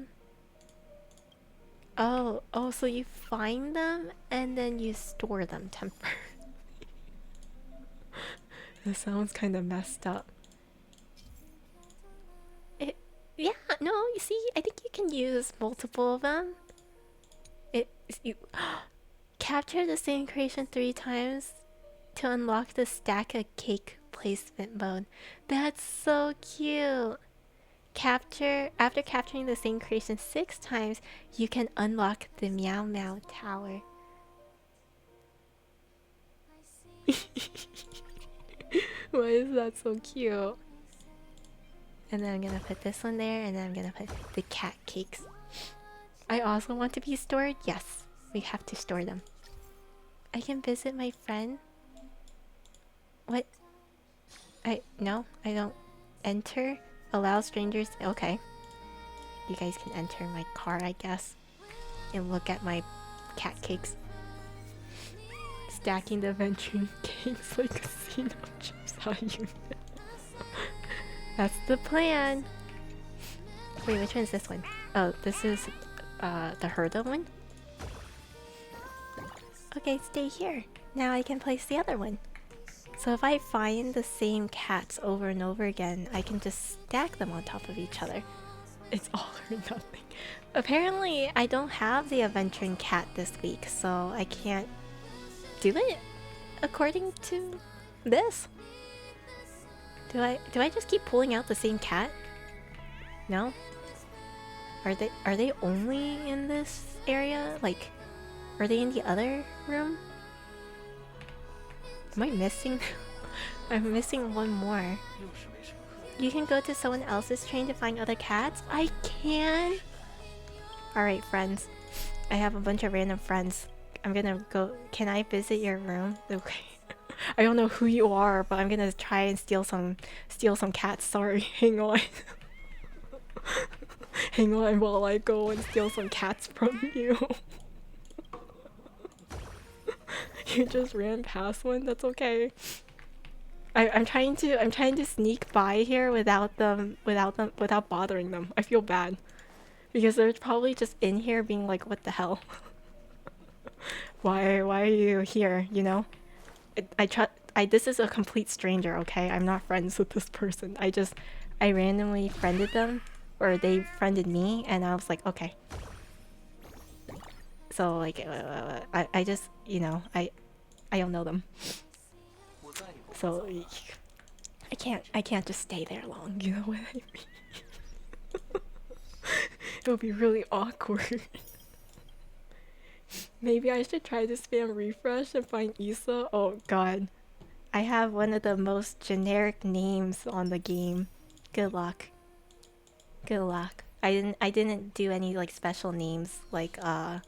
so you find them and then you store them temporarily. This sounds kind of messed up. Yeah, no, you see, I think you can use multiple of them. You capture the same creation 3 times to unlock the stack of cake placement mode. That's so cute. After capturing the same creation 6 times, you can unlock the Meow Meow Tower. Why is that so cute? And then I'm gonna put this one there, and then I'm gonna put the cat cakes. I also want to be stored. Yes, we have to store them. I can visit my friend. What? No, I don't. Enter. Allow strangers. Okay. You guys can enter my car, I guess. And look at my cat cakes. Stacking the venturing cakes like casino chips. How you know? That's the plan. Wait, which one is this one? Oh, this is the Herda one? Okay, stay here. Now I can place the other one. So if I find the same cats over and over again, I can just stack them on top of each other. It's all or nothing. Apparently, I don't have the adventuring cat this week, so I can't do it according to this. Do I just keep pulling out the same cat? No? Are they only in this area? Like, are they in the other room? Am I missing? I'm missing one more. You can go to someone else's train to find other cats? I can? Alright, friends. I have a bunch of random friends. I'm gonna go. Can I visit your room? Okay. I don't know who you are, but I'm gonna try and steal some cats. Sorry, hang on. Hang on while I go and steal some cats from you. You just ran past one. That's okay. I'm trying to sneak by here without bothering them. I feel bad because they're probably just in here being like, what the hell? Why are you here? You know? This is a complete stranger, okay? I'm not friends with this person. I randomly friended them, or they friended me, and I was like, okay. So like, I just, you know, I don't know them. So I can't just stay there long. You know what I mean? It would be really awkward. Maybe I should try to spam refresh and find Issa. Oh god. I have one of the most generic names on the game. Good luck. Good luck. I didn't do any like special names like I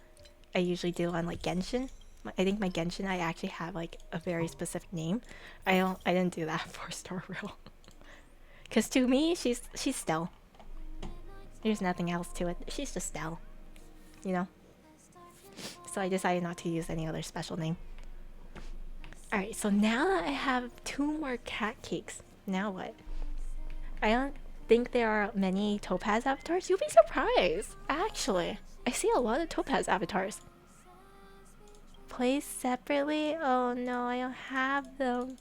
usually do on like Genshin. I think my Genshin I actually have like a very specific name. I didn't do that for Star Rail. Cause to me she's Stell. There's nothing else to it. She's just Stell. You know? So I decided not to use any other special name. Alright, so now that I have 2 more cat cakes, now what? I don't think there are many Topaz avatars. You'll be surprised, actually. I see a lot of Topaz avatars. Placed separately? Oh no, I don't have them.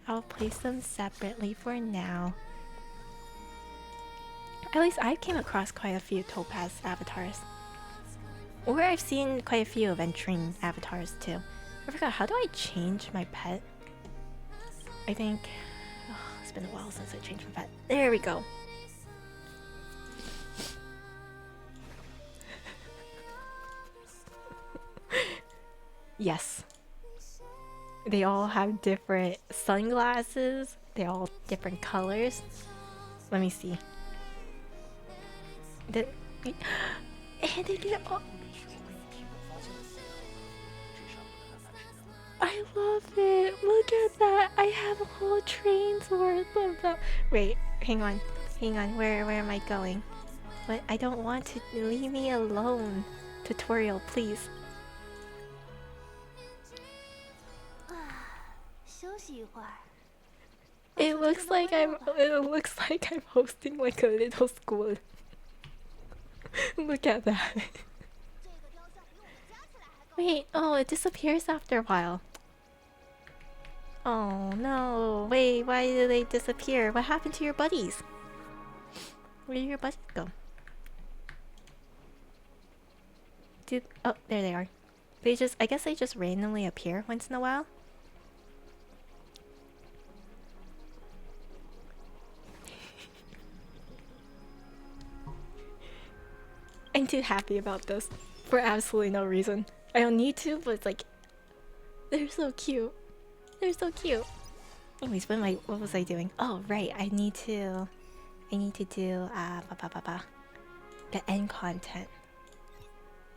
I'll place them separately for now. At least I came across quite a few Topaz avatars. Or I've seen quite a few adventuring avatars too. I forgot, how do I change my pet? I think... Oh, it's been a while since I changed my pet. There we go. Yes. They all have different sunglasses. They're all different colors. Let me see. And they get all... I love it. Look at that. I have a whole train's worth of them. Wait, hang on. Hang on. Where am I going? What? I don't want to. Leave me alone. Tutorial, please. It looks like I'm hosting like a little school. Look at that. Wait, oh, it disappears after a while. Oh no, wait, why did they disappear? What happened to your buddies? Where did your buddies go? Oh, there they are. I guess they just randomly appear once in a while. I'm too happy about this for absolutely no reason. I don't need to, but it's like, they're so cute. They're so cute. Anyways, what was I doing? Oh right, I need to do the end content.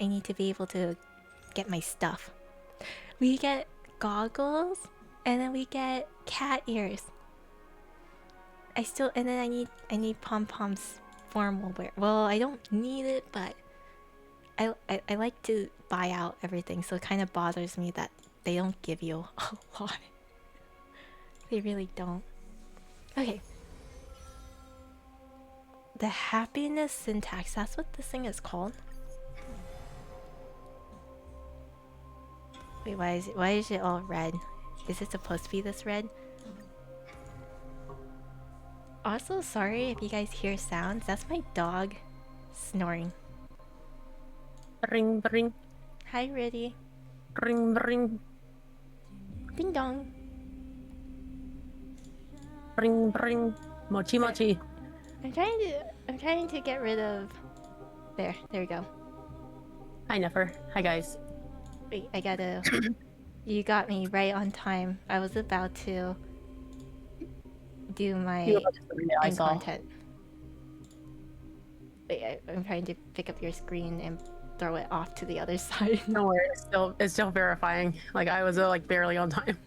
I need to be able to get my stuff. We get goggles and then we get cat ears. And then I need pom-poms formal wear. Well, I don't need it, but I like to buy out everything, so it kind of bothers me that they don't give you a lot. They really don't. Okay. The happiness syntax, that's what this thing is called. Wait, why is it all red? Is it supposed to be this red? Also, sorry if you guys hear sounds. That's my dog snoring. Ring ring. Hi, Riddy. Ring ring. Ding dong. Ring ring. Mochi mochi. I'm trying to get rid of. There we go. Hi Nefer. Hi guys. Wait, I gotta. You got me right on time. I was about to do my end content. Wait, I'm trying to pick up your screen and throw it off to the other side. No worry, it's still verifying. Like I was like barely on time.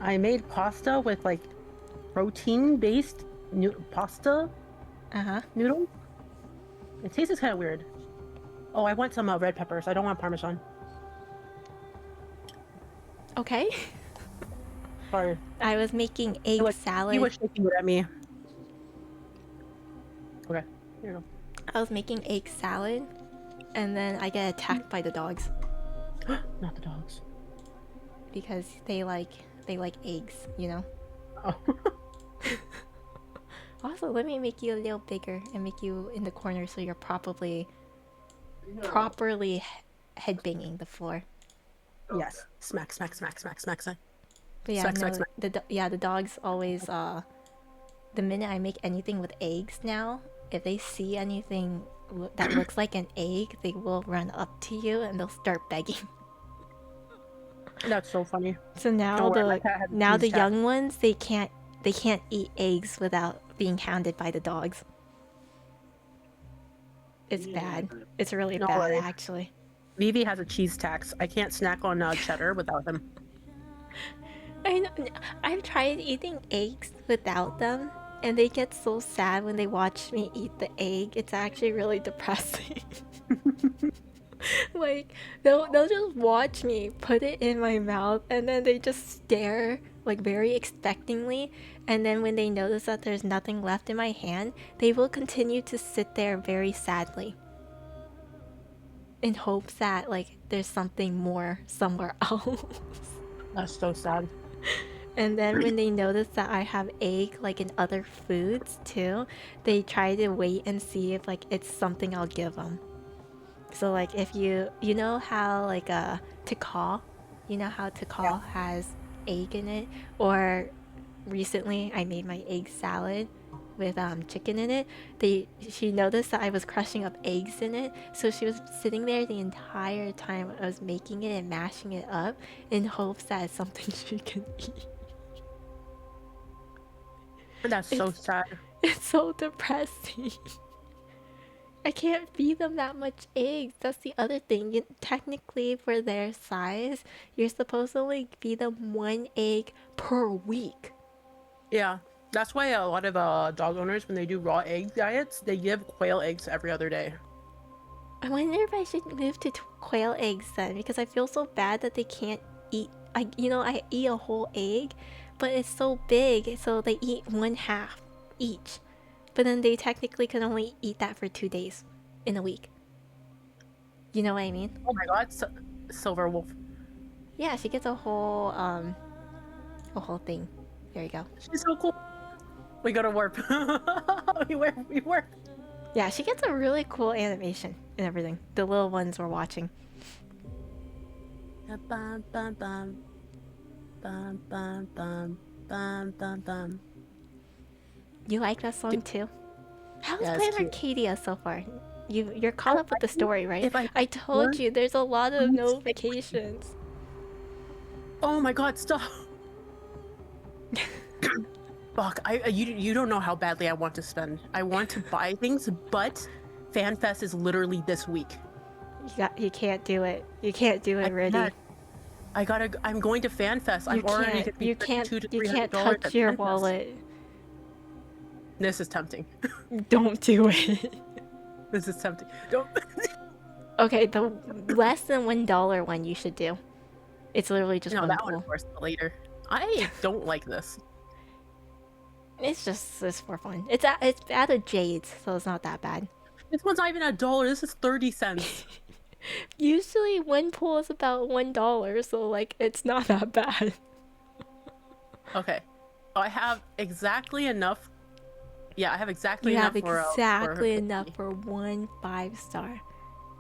I made pasta with like protein-based pasta. Noodle. It tastes kind of weird. Oh, I want some red peppers. I don't want Parmesan. Okay. Sorry. I was making egg salad. You were shaking it at me. Okay, here you go. I was making egg salad, and then I get attacked by the dogs. Not the dogs. Because they like eggs, you know. Oh. Also, let me make you a little bigger and make you in the corner so you're properly headbanging the floor. Yes. Smack, smack, smack, smack, smack, smack. But yeah, smack, no, smack. The dogs always the minute I make anything with eggs now, if they see anything that looks like an egg, they will run up to you and they'll start begging. That's so funny. So now the young ones, they can't eat eggs without being hounded by the dogs. It's bad. It's really bad, actually. Vivi has a cheese tax. I can't snack on cheddar without them. I know. I've tried eating eggs without them, and they get so sad when they watch me eat the egg. It's actually really depressing. Like they'll just watch me put it in my mouth, and then they just stare like very expectingly, and then when they notice that there's nothing left in my hand, they will continue to sit there very sadly in hopes that like there's something more somewhere else. That's so sad. And then when they notice that I have egg like in other foods too, they try to wait and see if like it's something I'll give them. So like if you know how like tikal, you know how tikal has egg in it, or recently I made my egg salad with chicken in it. She noticed that I was crushing up eggs in it, so she was sitting there the entire time I was making it and mashing it up in hopes that it's something she can eat. That's so sad. It's so depressing. I can't feed them that much eggs. That's the other thing. Technically, for their size, you're supposed to only feed them one egg per week. Yeah, that's why a lot of dog owners, when they do raw egg diets, they give quail eggs every other day. I wonder if I should move to quail eggs then, because I feel so bad that they can't eat. I eat a whole egg, but it's so big, so they eat one half each. But then they technically can only eat that for 2 days in a week. You know what I mean? Oh my god, silver wolf. Yeah, she gets a whole thing. There you go. She's so cool. We go to warp. we warp. Yeah, she gets a really cool animation and everything. The little ones were watching. Bum, bum, bum. Bum, bum, bum. Bum, bum, bum. You like that song too? How's Yeah, Planet it's cute. Arcadia so far? You're caught up with the story, right? If I told you there's a lot of Please. notifications. Oh my god, stop. Fuck, you don't know how badly I want to spend. I want to buy things, but FanFest is literally this week. You can't do it. You can't do it, Riddy. I'm going to FanFest. I'm already gonna be You can't $200 touch at your FanFest. wallet. This is tempting. Don't do it. This is tempting. Don't. Okay, the less than $1 one you should do. It's literally just No, one that one pool. of course later. I don't like this. It's for fun. It's out of jades, so it's not that bad. This one's not even $1. This is 30 cents. Usually one pool is about $1, so like it's not that bad. Okay, so I have exactly enough. Yeah, I have exactly You enough have for exactly her enough 50. for one 5-star.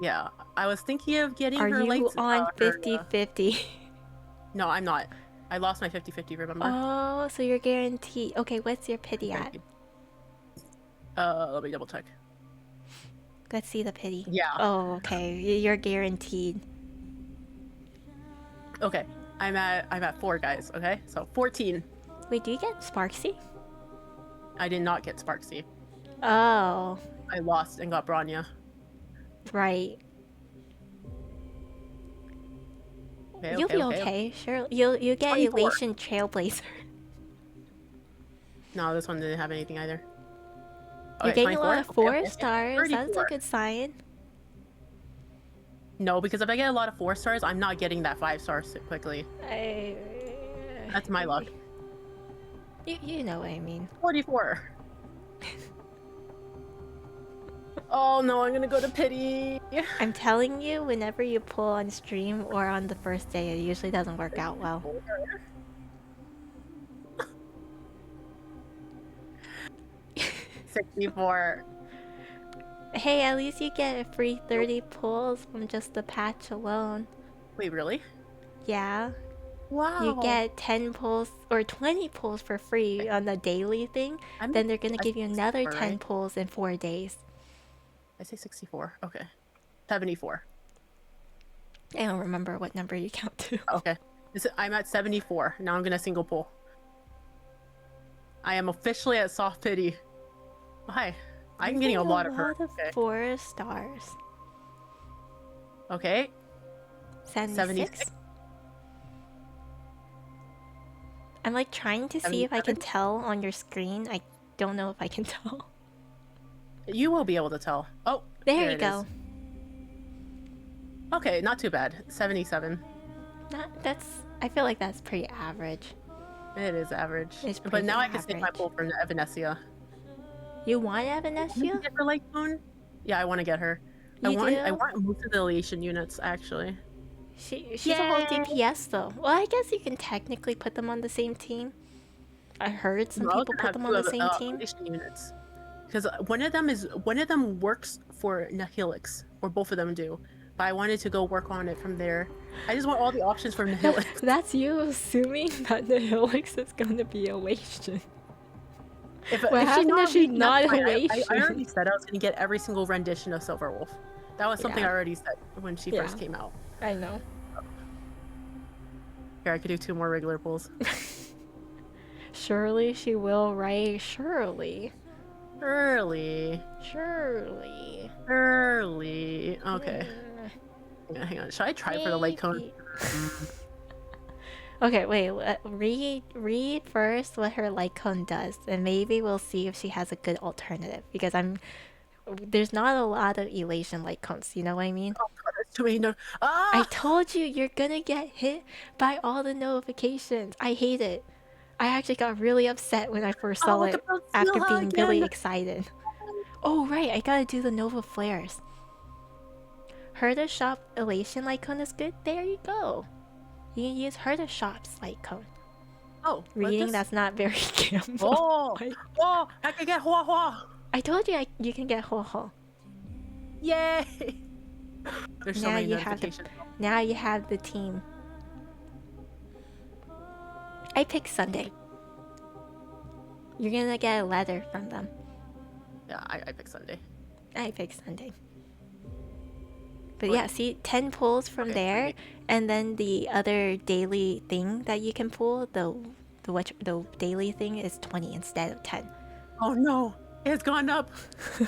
Yeah, I was thinking of getting Are her you lights. on 50-50? No, I'm not. I lost my 50-50, remember? Oh, so you're guaranteed. Okay, what's your pity at? Guaranteed. Let me double check. Let's see the pity. Yeah. Oh, okay. You're guaranteed. Okay, I'm at 4, guys. Okay, so 14. Wait, do you get Sparksy? I did not get Sparksy. Oh, I lost and got Branya. right. Okay, You'll be okay. Sure, you'll get 24. Elation Trailblazer. No, this one didn't have anything either. You're Okay, getting a lot of 4 okay. stars. That's a 34. good sign. No, because if I get a lot of 4 stars, I'm not getting that 5 stars so quickly. That's my luck. You know what I mean. 44. Oh no, I'm gonna go to pity. I'm telling you, whenever you pull on stream or on the first day, it usually doesn't work out well. 64. Hey, at least you get a free 30 pulls from just the patch alone. Wait, really? Yeah. Wow. You get 10 pulls or 20 pulls for free on the daily thing. Then they're gonna give you another 10 right? pulls in 4 days. I say 64. Okay. 74. I don't remember what number you count to. Okay. I'm at 74. Now I'm gonna single pull. I am officially at soft pity. Oh, hi. I'm getting a lot of her. A lot of 4 stars. Okay. 76? I'm like trying to see if I can 77? tell on your screen. I don't know if I can tell. You will be able to tell. Oh, There you it go. is. Okay, not too bad. 77. I feel like that's pretty average. It is average. It's But pretty now I can save my average. pull from Evanescia. You want Can Evanescia? you get her light moon? Yeah, I want to get her. I You want do? most of the elation units actually. She's a whole DPS though. Well, I guess you can technically put them on the same team. I heard some No, I was people gonna put have them 2 on the of, same team. elation units. Because one of them works for Nihilix, or both of them do. But I wanted to go work on it from there. I just want all the options for Nihilix. That's you assuming that the Helix is going to be Elation. What If happened if she's Elation, not that's fine. I Elation? already said I was gonna get every single rendition of Silver Wolf. That was something Yeah. I already said when she first came out. I know. Here, I could do 2 more regular pulls. Surely she will, right? Surely. Early. Surely. Early. Okay. Hang on. Should I try for the light cone? Maybe. Okay, wait. Read first what her light cone does, and maybe we'll see if she has a good alternative. Because there's not a lot of elation light cones. You know what I mean? Oh, God, there's too many no. I Ah! told you you're gonna get hit by all the notifications. I hate it. I actually got really upset when I first I saw want to it build after Silha being really again. excited. Oh right, I gotta do the Nova Flares. Herda Shop Elation light cone is good. There you go. You can use Herda Shop's light cone. Oh, Reading that's not very gamble. Oh, oh! I can get Hua Hua. I told you you can get Ho Ho. Yay! There's so Now many you have notifications. now you have the team. I picked Sunday. You're gonna get a letter from them. Yeah, I picked Sunday. I picked Sunday. But yeah, see, 10 pulls from there, and then the other daily thing that you can pull, the daily thing is 20 instead of 10. Oh no, it's gone up.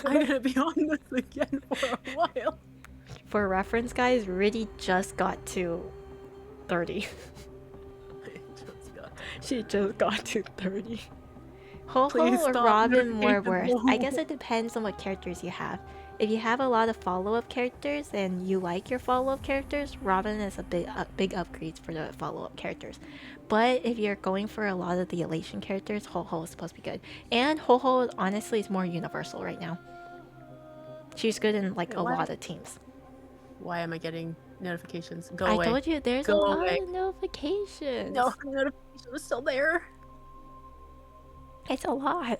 I'm gonna be on this again for a while. For reference, guys, Riddy just got to 30. She just got to 30. Ho-Ho or Robin more worth? I guess it depends on what characters you have. If you have a lot of follow-up characters and you like your follow-up characters, Robin is a big upgrade for the follow-up characters. But if you're going for a lot of the elation characters, Ho-Ho is supposed to be good. And Ho-Ho honestly is more universal right now. She's good in like a lot of teams. Why am I getting notifications? Go I away. told you there's a lot of notifications. No, the notification is still there. It's a lot.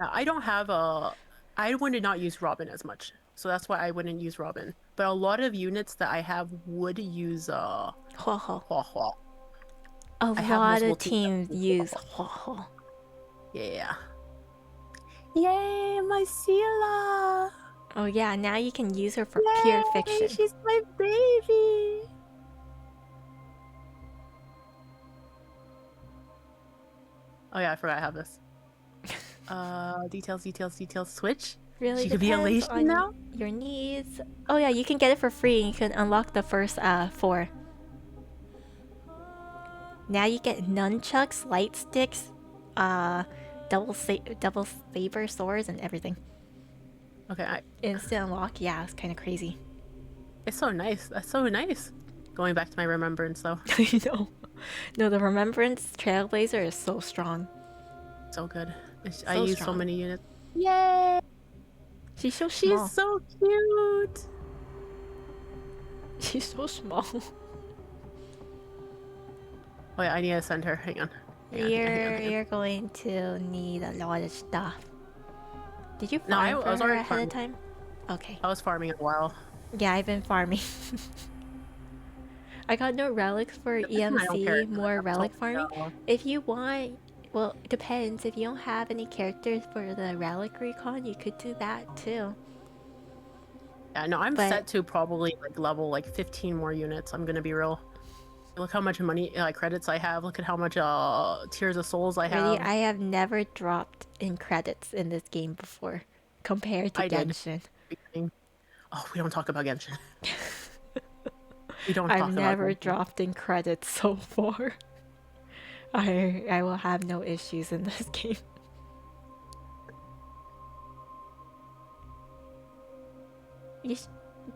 I don't have a... I would not use Robin as much. So that's why I wouldn't use Robin. But a lot of units that I have would use Ho-Ho. Hua. A lot of teams use Ho-Ho. Yeah. Yay, my Sela! Oh yeah, now you can use her for pure fiction. She's my baby! Oh yeah, I forgot I have this. Details. Switch? Really she could be elation now? Your needs. Oh yeah, you can get it for free and you can unlock the first 4. Now you get nunchucks, light sticks, double saber swords and everything. Okay, instant unlock. Yeah, it's kind of crazy. It's so nice. That's so nice. Going back to my remembrance though. I know. No, the remembrance trailblazer is so strong. So good. So I use strong. so many units. Yay! She's so small. She's so cute. She's so small. Oh yeah, I need to send her. Hang on. You're going to need a lot of stuff. Did you farm for her ahead of time? Okay. I was farming a while. Yeah, I've been farming. I got no relics for EMC, more relic farming. If you want, well, it depends. If you don't have any characters for the relic recon, you could do that too. Yeah, no, I'm set to probably like level like 15 more units. I'm gonna be real. Look how much money, credits I have. Look at how much Tears of Souls I have. Really, I have never dropped in credits in this game before, compared to Genshin. Oh, we don't talk about Genshin. I've never dropped in credits so far. I will have no issues in this game.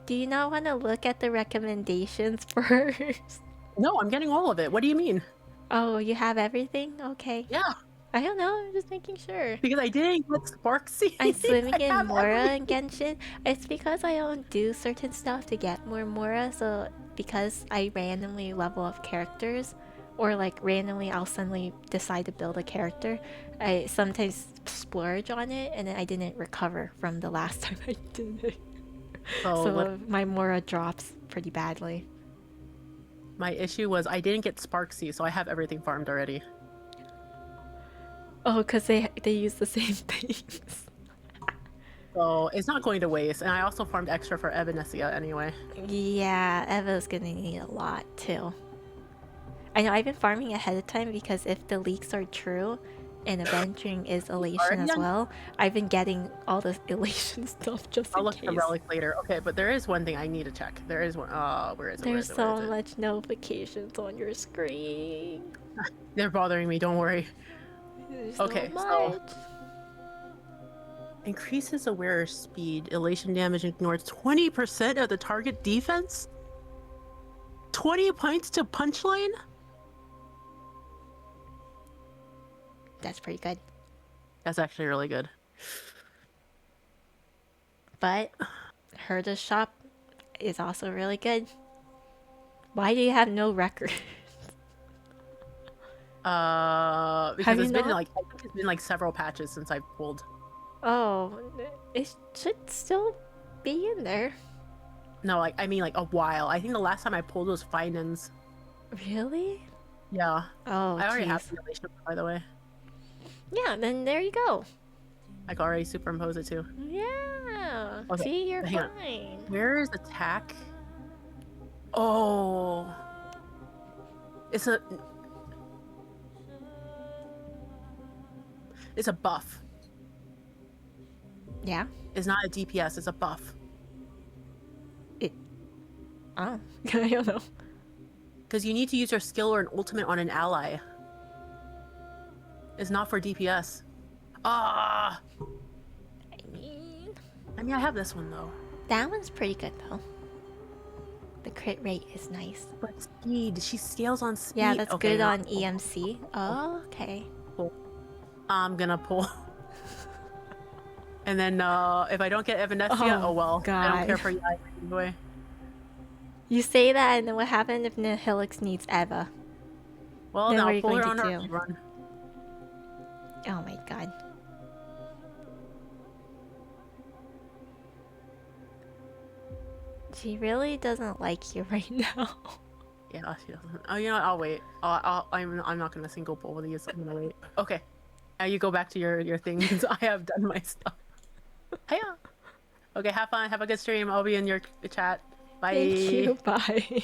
Do you not want to look at the recommendations first? No, I'm getting all of it. What do you mean? Oh, you have everything? Okay. Yeah. I don't know, I'm just making sure. Because I didn't get Sparksy. I'm swimming in Mora and Genshin. It's because I don't do certain stuff to get more Mora, so because I randomly level up characters, or like randomly I'll suddenly decide to build a character, I sometimes splurge on it and then I didn't recover from the last time I did it. So my Mora drops pretty badly. My issue was I didn't get Sparksy, so I have everything farmed already. Oh, because they use the same things. So it's not going to waste. And I also farmed extra for Evanescia anyway. Yeah, Eva's gonna need a lot too. I know I've been farming ahead of time because if the leaks are true, and adventuring is elation Already as on- well. I've been getting all the elation stuff just I'll in look at the case. relic later. Okay, but there is one thing I need to check. There is one. Oh, where is it? There's so much notifications on your screen. They're bothering me. Don't worry. There's Okay, so so much. increases the wearer's speed. Elation damage ignores 20% of the target defense. 20 points to punchline. That's pretty good. That's actually really good. But Herda's shop is also really good. Why do you have no record? Because Have you it's been not? like I think it's been like several patches since I've pulled. Oh, it should still be in there. No, like I mean like a while. I think the last time I pulled was finance. Really? Yeah. Oh, I already have jeez. the relation, by the way. Yeah, then there you go. I can already superimpose it too. Yeah. Okay, See, you're hang on. fine. Where is attack? Oh. It's a buff. Yeah. It's not a DPS, it's a buff. Oh, I don't know. Because you need to use your skill or an ultimate on an ally. It's not for DPS. Ah! I mean, I have this one though. That one's pretty good though. The crit rate is nice. But speed, she scales on speed. Yeah, that's Okay, good no, on EMC. Oh, okay. I'm gonna pull. And then if I don't get Evanescence, oh well. God. I don't care for you anyway. You say that, and then what happened if Nihilix needs Eva? Well, Then now what are you pull her going on to her do? run. Oh my god. She really doesn't like you right now. Yeah, she doesn't. Oh, you know what? I'll wait. I'm not gonna single pull these. I'm gonna wait. Okay. Now you go back to your things. I have done my stuff. Hiya. Okay, have fun. Have a good stream. I'll be in your chat. Bye. Thank you. Bye.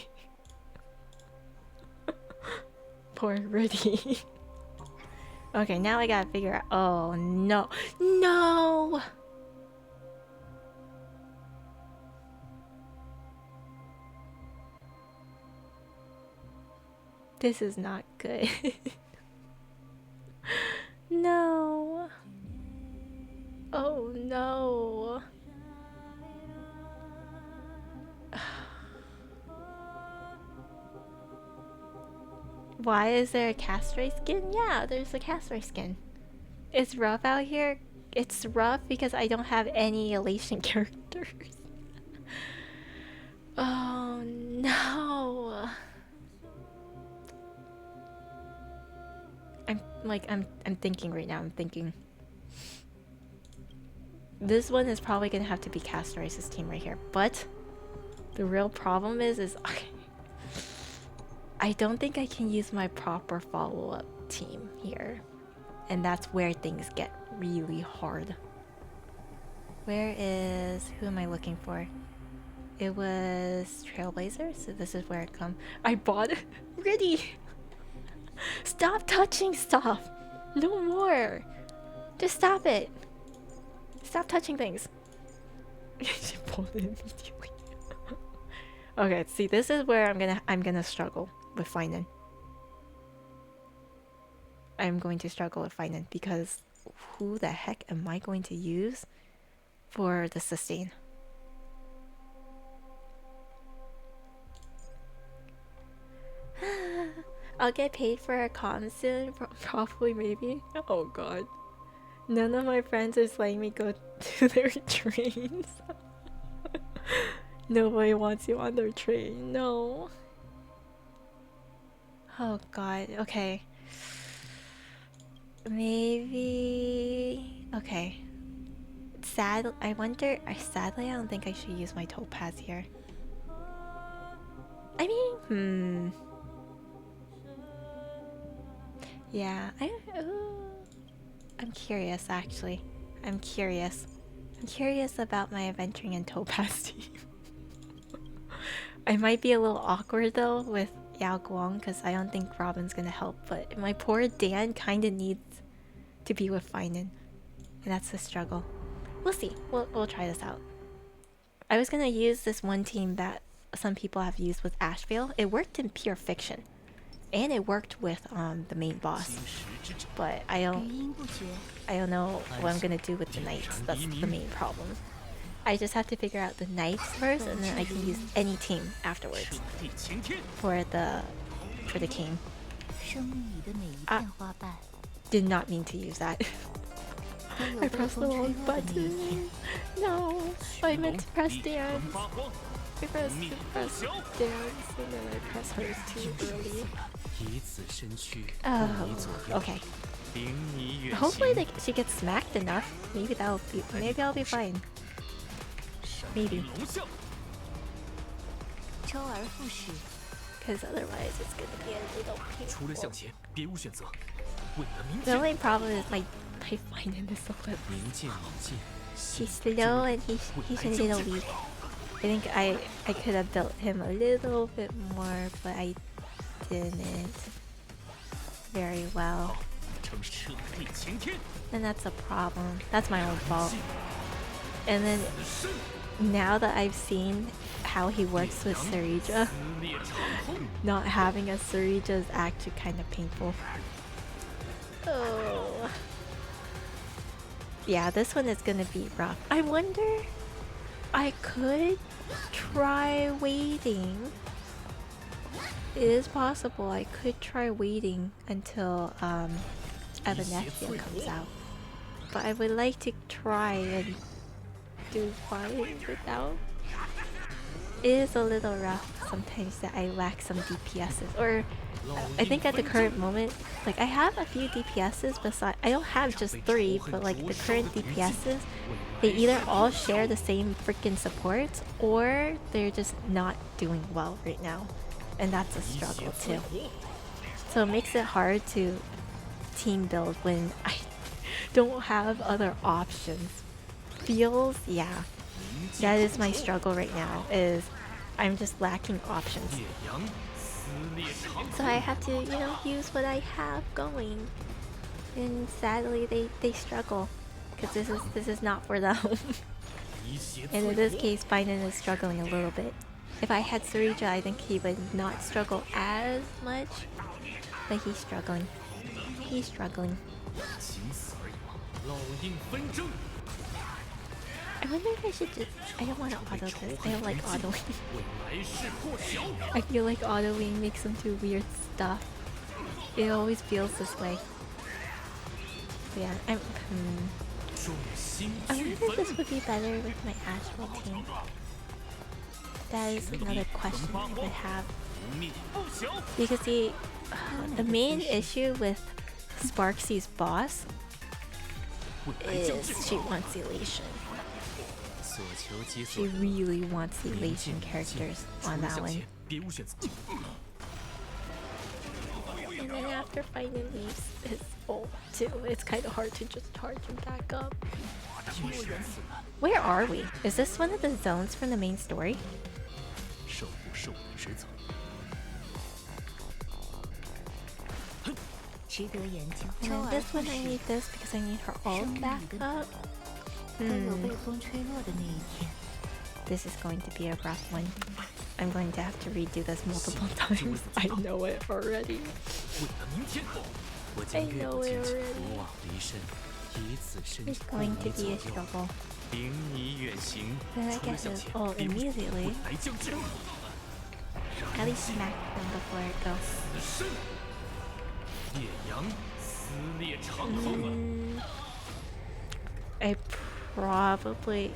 Poor Rudy. Okay, now I gotta figure out. Oh no. No! This is not good. No. Oh no. Why is there a Castray skin? Yeah, there's a Castray skin. It's rough out here. It's rough because I don't have any elation characters. Oh no. I'm thinking right now. I'm thinking. This one is probably gonna have to be Castray's team right here. But the real problem is okay. I don't think I can use my proper follow-up team here. And that's where things get really hard. Where is... Who am I looking for? It was Trailblazers, so this is where it comes. I bought it! Ready! Stop touching stuff! No more! Just stop it! Stop touching things! She pulled it immediately. Okay, see, this is where I'm gonna struggle with finding. I'm going to struggle with finding because who the heck am I going to use for the sustain? I'll get paid for a comm soon, probably, maybe. Oh god. None of my friends are letting me go to their trains. Nobody wants you on their train, no. Oh god, okay. Maybe... Okay. Sadly, I don't think I should use my topaz here. I mean, yeah, I'm curious, actually. I'm curious. I'm curious about my adventuring in topaz team. I might be a little awkward, though, with Yao Guang, because I don't think Robin's gonna help, but my poor Dan kinda needs to be with Finan. And that's the struggle. We'll see. We'll try this out. I was gonna use this one team that some people have used with Ashvale. It worked in Pure Fiction. And it worked with the main boss. But I don't know what I'm gonna do with the knights. That's the main problem. I just have to figure out the knights first, and then I can use any team afterwards for the king. Did not mean to use that. I pressed the wrong button. No, I meant to press dance. I pressed dance and then I pressed hers too early. Oh, okay. Hopefully she gets smacked enough. Maybe I'll be fine. Maybe. Because otherwise it's gonna be a little painful. The only problem is my Finan is so good. He's slow and he's a little weak. I think I could have built him a little bit more, but I didn't very well. And that's a problem. That's my own fault. And then now that I've seen how he works with Sarija, not having a Sarija is actually kind of painful. Oh. Yeah, this one is gonna be rough. I wonder, I could try waiting. It is possible I could try waiting until Evanescence comes out. But I would like to try and do fine without. It is a little rough sometimes that I lack some DPSs, or I think at the current moment, like I have a few DPSs besides, I don't have just 3, but like the current DPSs, they either all share the same freaking supports or they're just not doing well right now. And that's a struggle too. So it makes it hard to team build when I don't have other options. Feels, yeah. That is my struggle right now, is I'm just lacking options. So I have to, you know, use what I have going. And sadly they struggle. Because this is not for them. And in this case, Finan is struggling a little bit. If I had Sarija, I think he would not struggle as much. But he's struggling. He's struggling. I wonder if I should just... I don't want to auto this. I don't like autoing. I feel like autoing makes them do weird stuff. It always feels this way. Yeah, I wonder if this would be better with my actual team. That is another question I would have. Because the main issue with Sparksy's boss is she wants elation. She really wants the elation characters on that one. And then after Finan leaves his ult too, it's kind of hard to just charge him back up. Where are we? Is this one of the zones from the main story? And then this one I need this because I need her ult back up. This is going to be a rough one. I'm going to have to redo this multiple times. I know it already. I know it already. It's going to be a struggle. Then I get this ult immediately. At least smack them before it goes. I probably,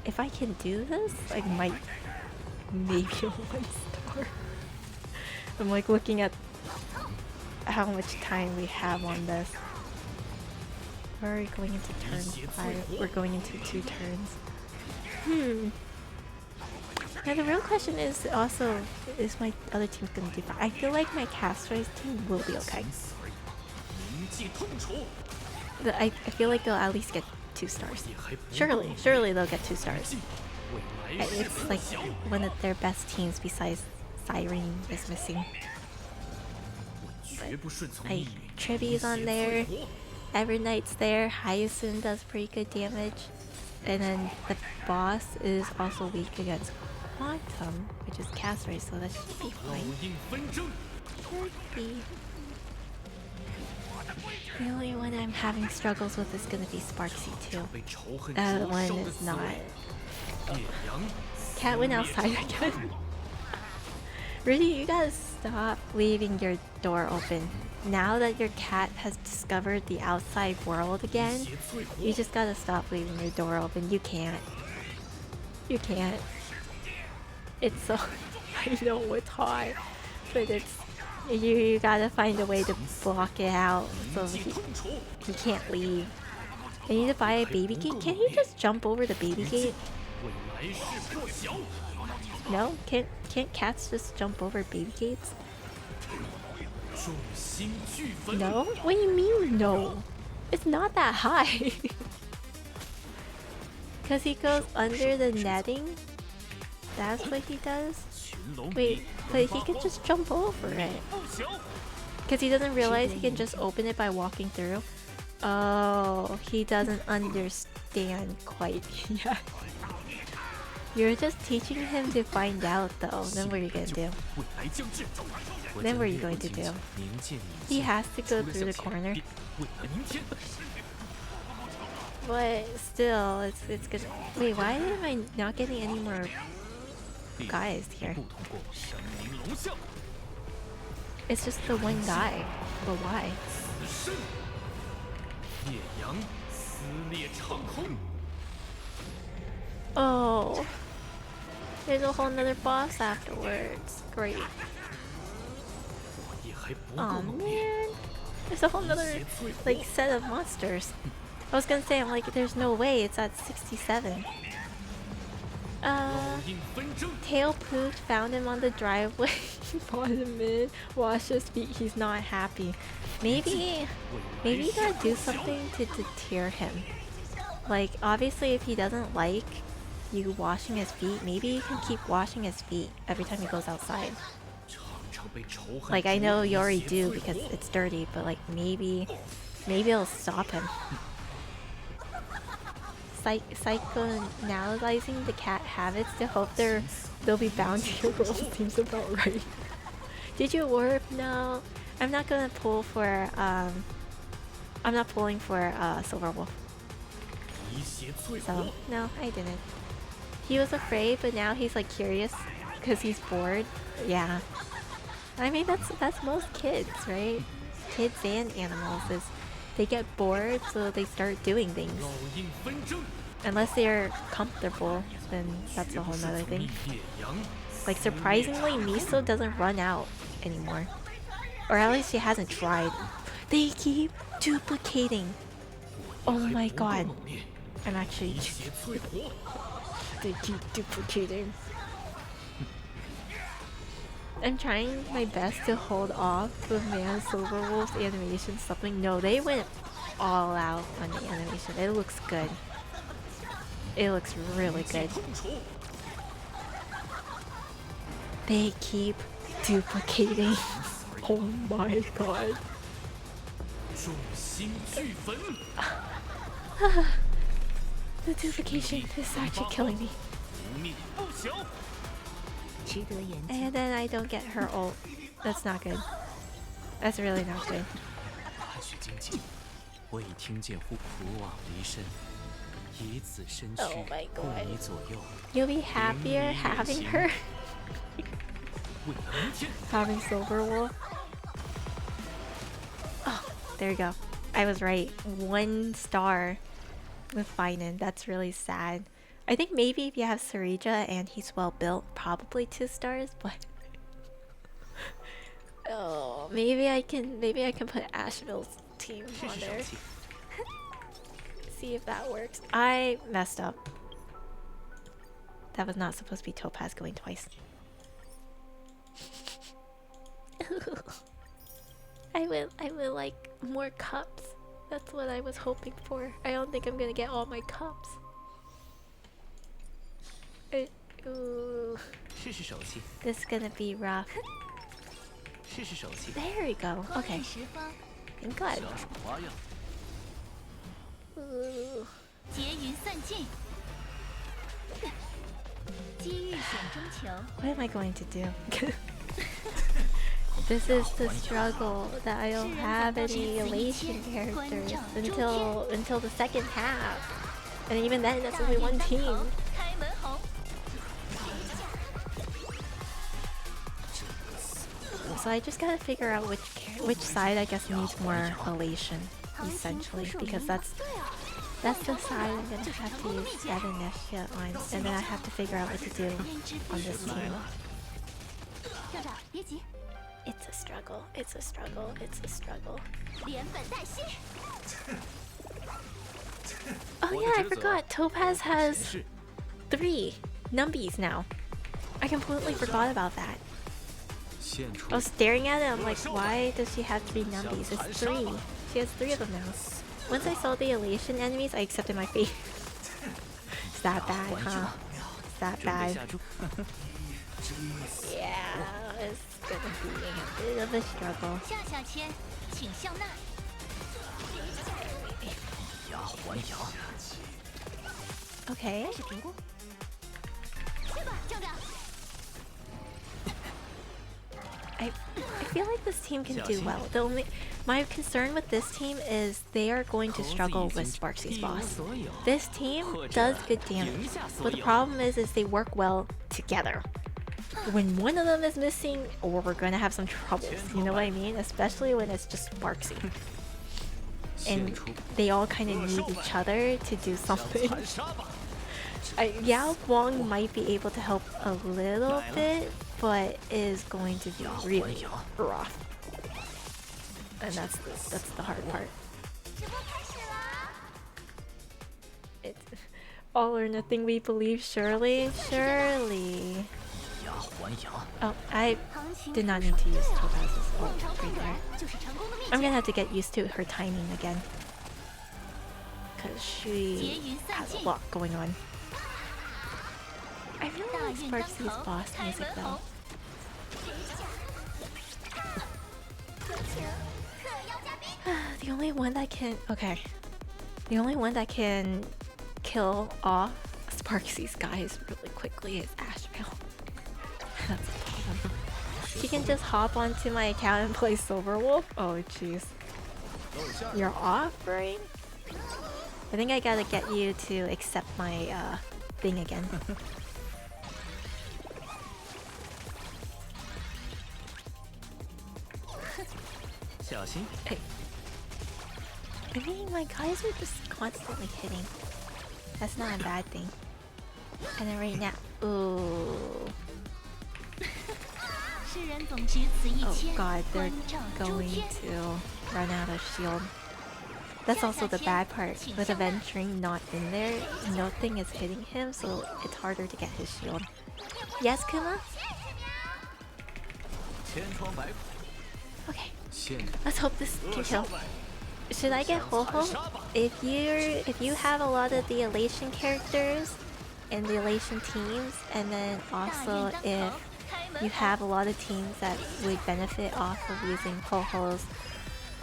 if I can do this, I might maybe 1 star. I'm like looking at how much time we have on this. We're already going into turn 5. We're going into 2 turns. Now the real question is also, is my other team gonna do fine? I feel like my Castro's team will be okay. I feel like they'll at least get 2 stars. Surely they'll get 2 stars. It's like one of their best teams besides Siren is missing. But Trivi's on there. Evernight's there. Hyacinth does pretty good damage. And then the boss is also weak against Quantum, which is cast rate, so that should be fine. Should be. The only one I'm having struggles with is gonna be Sparksy too. That one is not. Cat went outside again. Really, you gotta stop leaving your door open. Now that your cat has discovered the outside world again, you just gotta stop leaving your door open. You can't. You can't. It's so... I know it's hard, but it's... You gotta find a way to block it out so he can't leave. I need to buy a baby gate. Can't he just jump over the baby gate? No? Can't cats just jump over baby gates? No? What do you mean no? It's not that high. Cause he goes under the netting? That's what he does? Wait, but he can just jump over it. Cause he doesn't realize he can just open it by walking through. Oh, he doesn't understand quite yet. You're just teaching him to find out though. Then what are you gonna do? Then what are you going to do? He has to go through the corner. But still, it's gonna... Wait, why am I not getting any more guys here? It's just the one guy. But why? Oh. There's a whole nother boss afterwards. Great. Oh man. There's a whole nother like set of monsters. I was gonna say, I'm like, there's no way it's at 67. Tail Pooch found him on the driveway. Brought him in, washed his feet. He's not happy. Maybe you gotta do something to deter him. Like, obviously, if he doesn't like you washing his feet, maybe you can keep washing his feet every time he goes outside. Like, I know you already do because it's dirty, but like maybe it'll stop him. Psychoanalyzing the cat habits to hope they'll be bound to your role seems about right. Did you warp? No. I'm not gonna pull for I'm not pulling for Silver Wolf. So no, I didn't. He was afraid, but now he's like curious because he's bored. Yeah. I mean that's most kids, right? Kids and animals is they get bored, so they start doing things. Unless they're comfortable, then that's a whole nother thing. Like surprisingly, Miso doesn't run out anymore. Or at least she hasn't tried. They keep duplicating. Oh my god. I'm actually... They keep duplicating. I'm trying my best to hold off the Man Silverwolf's animation something. No, they went all out on the animation. It looks good. It looks really good. They keep duplicating. Oh my god. The duplication is actually killing me. And then I don't get her ult. That's not good. That's really not good. Oh my god. You'll be happier having her? Having Silver Wolf? Oh, there you go. I was right. 1 star with Finan. That's really sad. I think maybe if you have Sarija and he's well built, probably 2 stars, but oh, maybe I can put Asheville's team on there. See if that works. I messed up. That was not supposed to be Topaz going twice. I will like more cups. That's what I was hoping for. I don't think I'm gonna get all my cups. This is gonna be rough. There we go. Okay. Thank God. Ooh. What am I going to do? This is the struggle that I don't have any elation characters until the second half, and even then, that's only one team. So I just gotta figure out which side I guess needs more elation, essentially, because that's the side I'm gonna have to use 7 Neshia on, and then I have to figure out what to do on this team. It's a struggle, it's a struggle, it's a struggle. Oh yeah, I forgot, Topaz has 3 numbies now. I completely forgot about that. I was staring at it, I'm like, why does she have 3 numbies? It's 3. She has 3 of them now. Once I saw the elation enemies, I accepted my fate. It's that bad, huh? It's that bad. Yeah, it's gonna be a bit of a struggle. Okay. I feel like this team can do well. My concern with this team is they are going to struggle with Sparksy's boss. This team does good damage, but the problem is they work well together. When one of them is missing, or we're gonna have some troubles, you know what I mean? Especially when it's just Sparksy. And they all kind of need each other to do something. Yao Guang might be able to help a little bit, but is going to be really rough. And that's the hard part. It's all or nothing, we believe, surely. Oh, I did not need to use Topaz's ult right there. I'm gonna have to get used to her timing again, because she has a lot going on. I really like Sparksy's boss music though. The only one that can... Okay. The only one that can kill off Sparksy's guys really quickly is Ashvale. That's the problem. She can just hop onto my account and play Silverwolf? Oh jeez. You're offering? I think I gotta get you to accept my thing again. Hey. I mean, my guys are just constantly hitting. That's not a bad thing. And then right now... Ooh. Oh god, they're going to run out of shield. That's also the bad part. With Avenging not in there, nothing is hitting him, so it's harder to get his shield. Yes, Kuma? Okay. Let's hope this can kill. Should I get Ho-Ho? If you have a lot of the elation characters and the elation teams, and then also if you have a lot of teams that would benefit off of using Ho-Ho's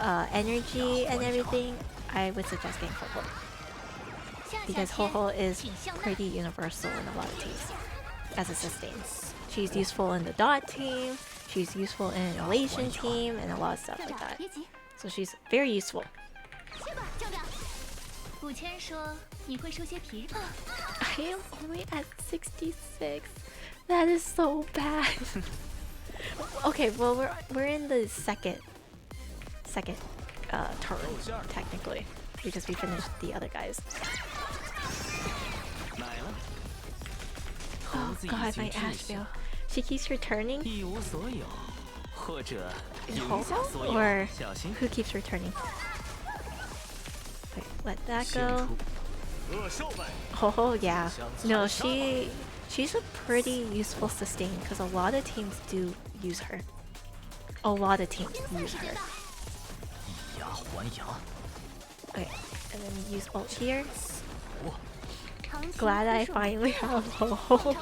energy and everything, I would suggest getting Ho-Ho. Because Ho-Ho is pretty universal in a lot of teams as a sustain. She's useful in the dot team, she's useful in an elation team, and a lot of stuff like that. So she's very useful. I am only at 66. That is so bad. Okay, well we're in the second turn technically, because we finished the other guys. Oh god, my Ashvale. She keeps returning? Ho-Ho? Or who keeps returning? Wait, let that go. Ho-Ho, yeah. No, she's a pretty useful sustain, because a lot of teams do use her. A lot of teams use her. Okay, and then use ult here. Glad I finally have Ho-Ho.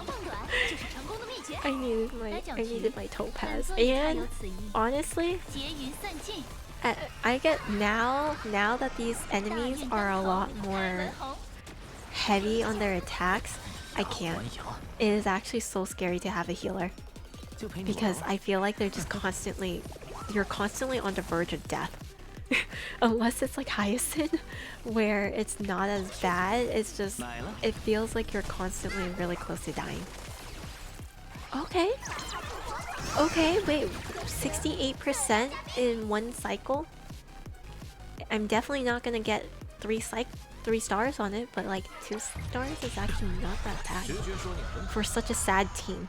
I needed my Topaz. And honestly, I get now that these enemies are a lot more heavy on their attacks, I can't. It is actually so scary to have a healer because I feel like they're just you're constantly on the verge of death. Unless it's like Hyacinth, where it's not as bad, it's just, it feels like you're constantly really close to dying. Okay. Okay, wait, 68% in one cycle? I'm definitely not gonna get 3 stars on it, but like 2 stars is actually not that bad for such a sad team.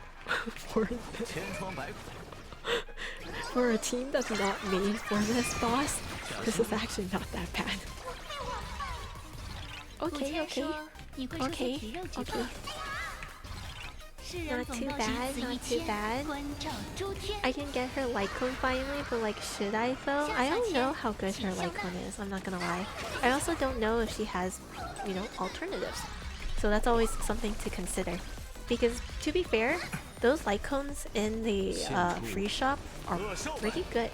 For a team that's not made for this boss, this is actually not that bad. Okay, okay. Okay, okay. Not too bad, not too bad. I can get her Lycone finally, but like, should I though? I don't know how good her Lycone is, I'm not gonna lie. I also don't know if she has, you know, alternatives. So that's always something to consider. Because, to be fair, those Lycones in the free shop are pretty good.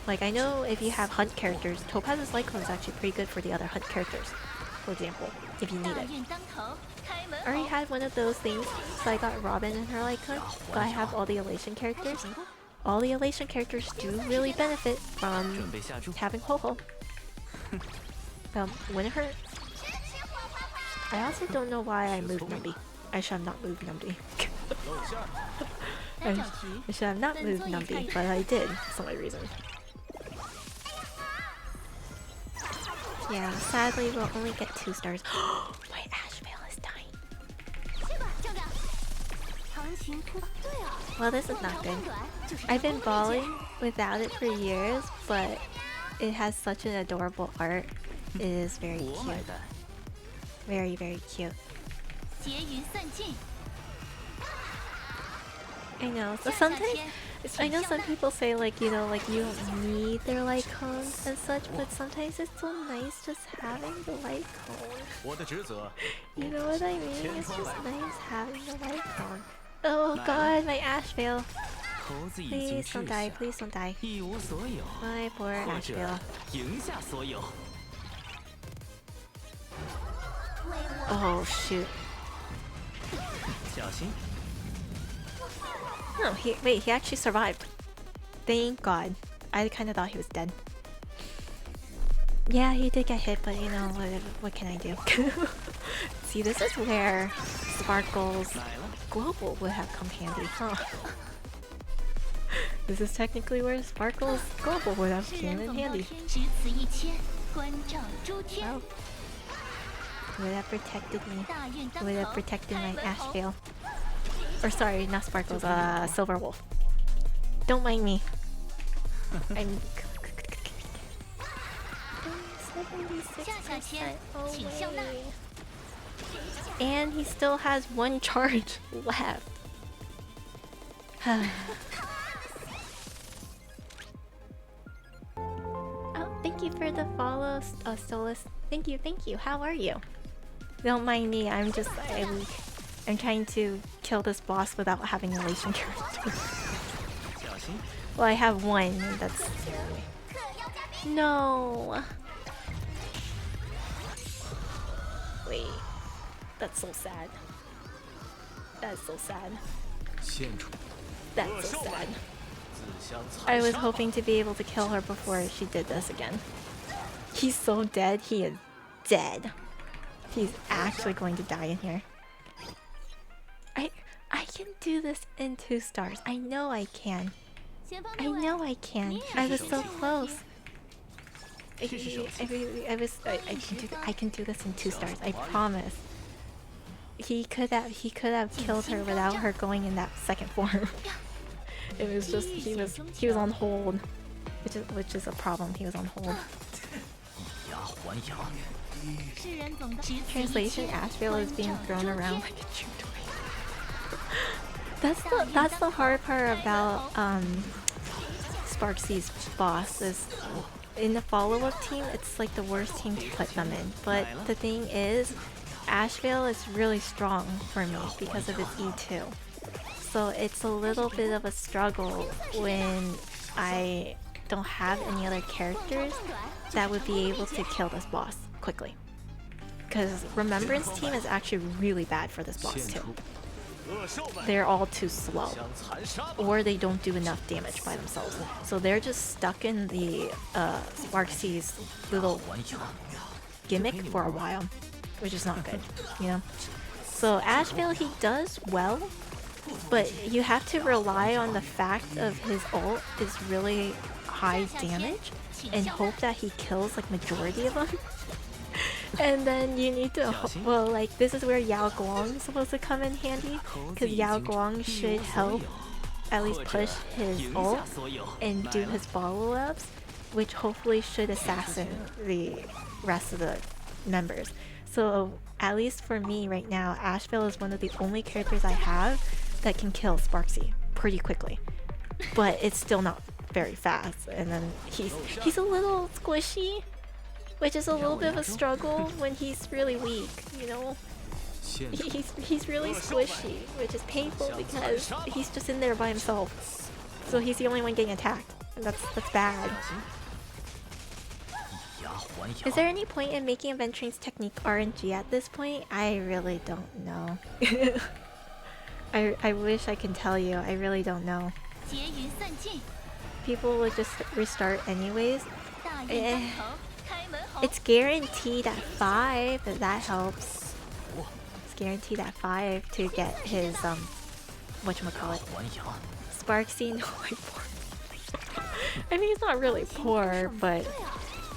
Like, I know if you have hunt characters, Topaz's Lycone is actually pretty good for the other hunt characters, for example, if you need it. I already had one of those things, so I got Robin and her Lycone, but I have all the Elation characters. All the Elation characters do really benefit from having Ho-Ho. Wouldn't hurt. I also don't know why I moved Numby. I should have not moved Numby. I should have not moved Numby, but I did for some reason. Yeah, sadly we'll only get 2 stars. My Ash Veil is dying. Well, this is not good. I've been balling without it for years, but it has such an adorable art. It is very cute. Very, very cute. I know, so sometimes I know some people say like, you know, like you don't need their Lycones and such, but sometimes it's so nice just having the Lycone. You know what I mean? It's just nice having the Lycone. Oh god, my Ash Veil. Please don't die, please don't die. My poor Ash Veil. Oh shoot. No, wait, he actually survived. Thank god. I kinda thought he was dead. Yeah, he did get hit, but you know, what can I do? See, this is where Sparkle's Global would have come handy, huh? This is technically where Sparkle's Global would have came in handy. Oh. Would have protected me. Would have protected my Ash Veil. Or sorry, not Sparkles, Silver Wolf. Don't mind me. I'm 76% away. And he still has 1 charge left. Oh, thank you for the follow, Solus. Thank you, thank you. How are you? Don't mind me, I'm trying to kill this boss without having Elation character. Well, I have one, and that's... No! Wait. That's so sad. That's so sad. That's so sad. I was hoping to be able to kill her before she did this again. He's so dead, he is dead. He's actually going to die in here. I can do this in 2 stars. I know I can. I know I can. I was so close. I can do this in 2 stars. I promise. He could have killed her without her going in that second form. It was just he was on hold, which is a problem. He was on hold. Translation: Ash Veil is being thrown around like a chew toy. That's the hard part about Sparksy's boss is in the follow-up team. It's like the worst team to put them in. But the thing is, Ash Veil is really strong for me because of its E2. So it's a little bit of a struggle when I don't have any other characters that would be able to kill this boss quickly. Because Remembrance team is actually really bad for this boss too. They're all too slow, or they don't do enough damage by themselves. So they're just stuck in the Starry-Sea's little gimmick for a while, which is not good, you know? So Ashvale, he does well, but you have to rely on the fact of his ult is really high damage and hope that he kills like majority of them. And then you need to, well, like this is where Yao Guang is supposed to come in handy, because Yao Guang should help at least push his ult and do his follow-ups, which hopefully should assassin the rest of the members. So at least for me right now, Ashvale is one of the only characters I have that can kill Starry-Sea pretty quickly, but it's still not very fast. And then he's a little squishy, which is a little bit of a struggle when he's really weak, you know? He's really squishy, which is painful because he's just in there by himself. So he's the only one getting attacked, and that's bad. Is there any point in making Adventuring's technique RNG at this point? I really don't know. I wish I can tell you, I really don't know. People would just restart anyways. It's guaranteed at 5, if that helps. It's guaranteed at 5 to get his, whatchamacallit. Starry-Sea, no, like poor. I mean, it's not really poor, but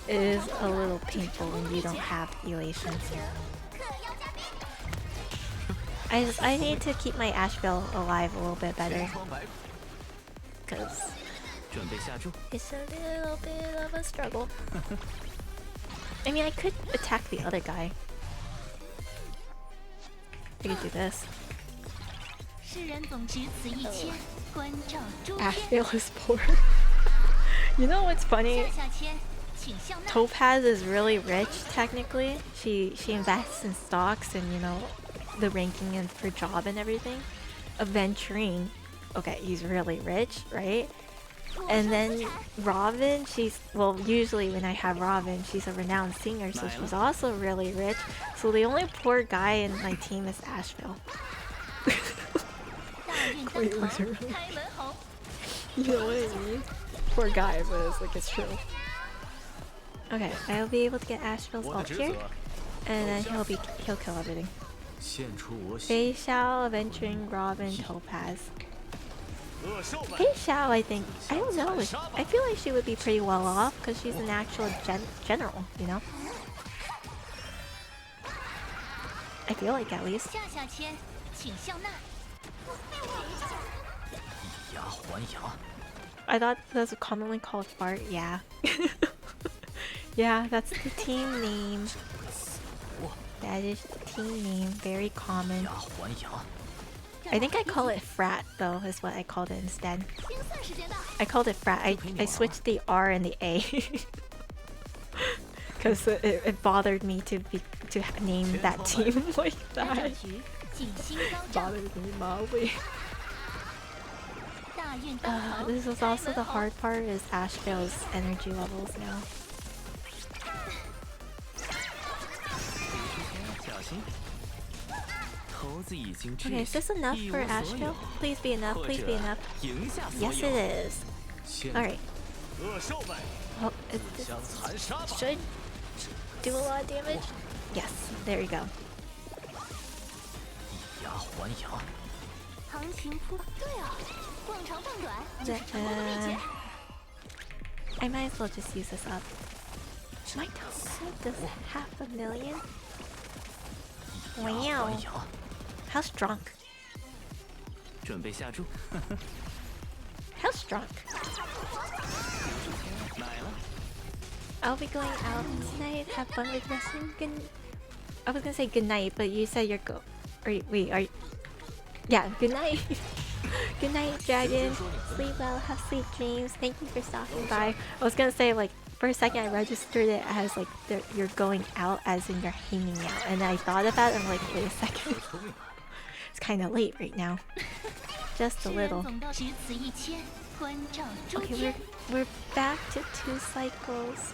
it is a little painful when you don't have elation. I need to keep my Ashvale alive a little bit better. Because it's a little bit of a struggle. I mean, I could attack the other guy. I could do this. Ashvale is poor. You know what's funny? Topaz is really rich, technically. She invests in stocks and, you know, the ranking and her job and everything. Aventuring, okay, he's really rich, right? And then Robin, she's, well, usually when I have Robin, she's a renowned singer, so she's also really rich. So the only poor guy in my team is Ashvale. Wait, was it really? You know what I mean? Poor guy, but it's like, it's true. Okay, I'll be able to get Ashvale's ult here, and then he'll kill everything. Fei Xiao, Aventuring, Robin, Topaz. Fei Xiao, I think, I don't know, I feel like she would be pretty well off because she's an actual general, you know? I feel like, at least. I thought that's commonly called fart, yeah. Yeah, that's the team name. That is the team name, very common. I think I call it frat though, is what I called it instead. I called it frat. I switched the R and the A. Because it bothered me to name that team like that. Bothered me mildly. This is also the hard part, is Ashvale's energy levels now. Okay, is this enough for Ashvale? Please be enough, please be enough. Yes it is. Alright. Oh, this should do a lot of damage. Yes, there you go. I might as well just use this up. My total does 500,000. Wow. How's drunk? How's drunk? I'll be going out tonight. Have fun with wrestling. I was gonna say good night, but you said you're yeah, good night. Good night, Dragon. Sleep well, have sweet dreams. Thank you for stopping by. I was gonna say, like, for a second I registered it as like you're going out, as in you're hanging out, and I thought of that and I'm like, wait a second. It's kind of late right now. Just a little. Okay, we're back to 2 cycles.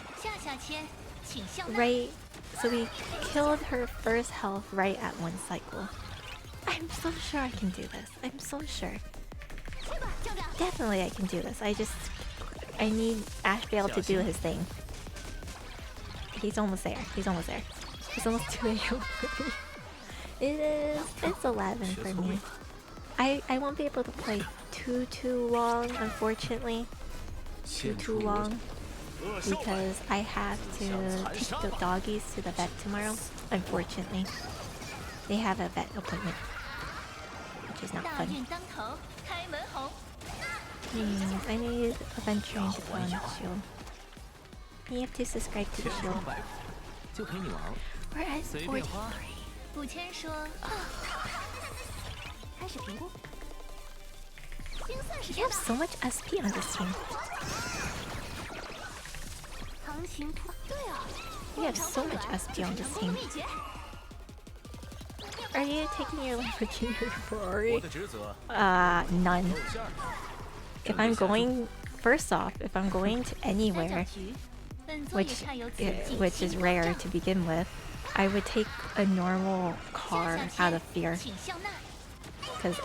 Right, so we killed her first health right at 1 cycle. I'm so sure I can do this. I'm so sure. Definitely I can do this. I need Ashbale to do his thing. He's almost there. He's almost there. It's almost 2 a.m. It's 11 for me. I won't be able to play too long, unfortunately. Too long. Because I have to take the doggies to the vet tomorrow. Unfortunately. They have a vet appointment. Which is not fun. I need Adventuring to go on the shield. You have to subscribe to the shield. We're at 43. You have so much SP on this team. You have so much SP on this team. Are you taking your Lamborghini or Ferrari? None. If I'm going, first off, if I'm going to anywhere, which is rare to begin with, I would take a normal car out of fear. Because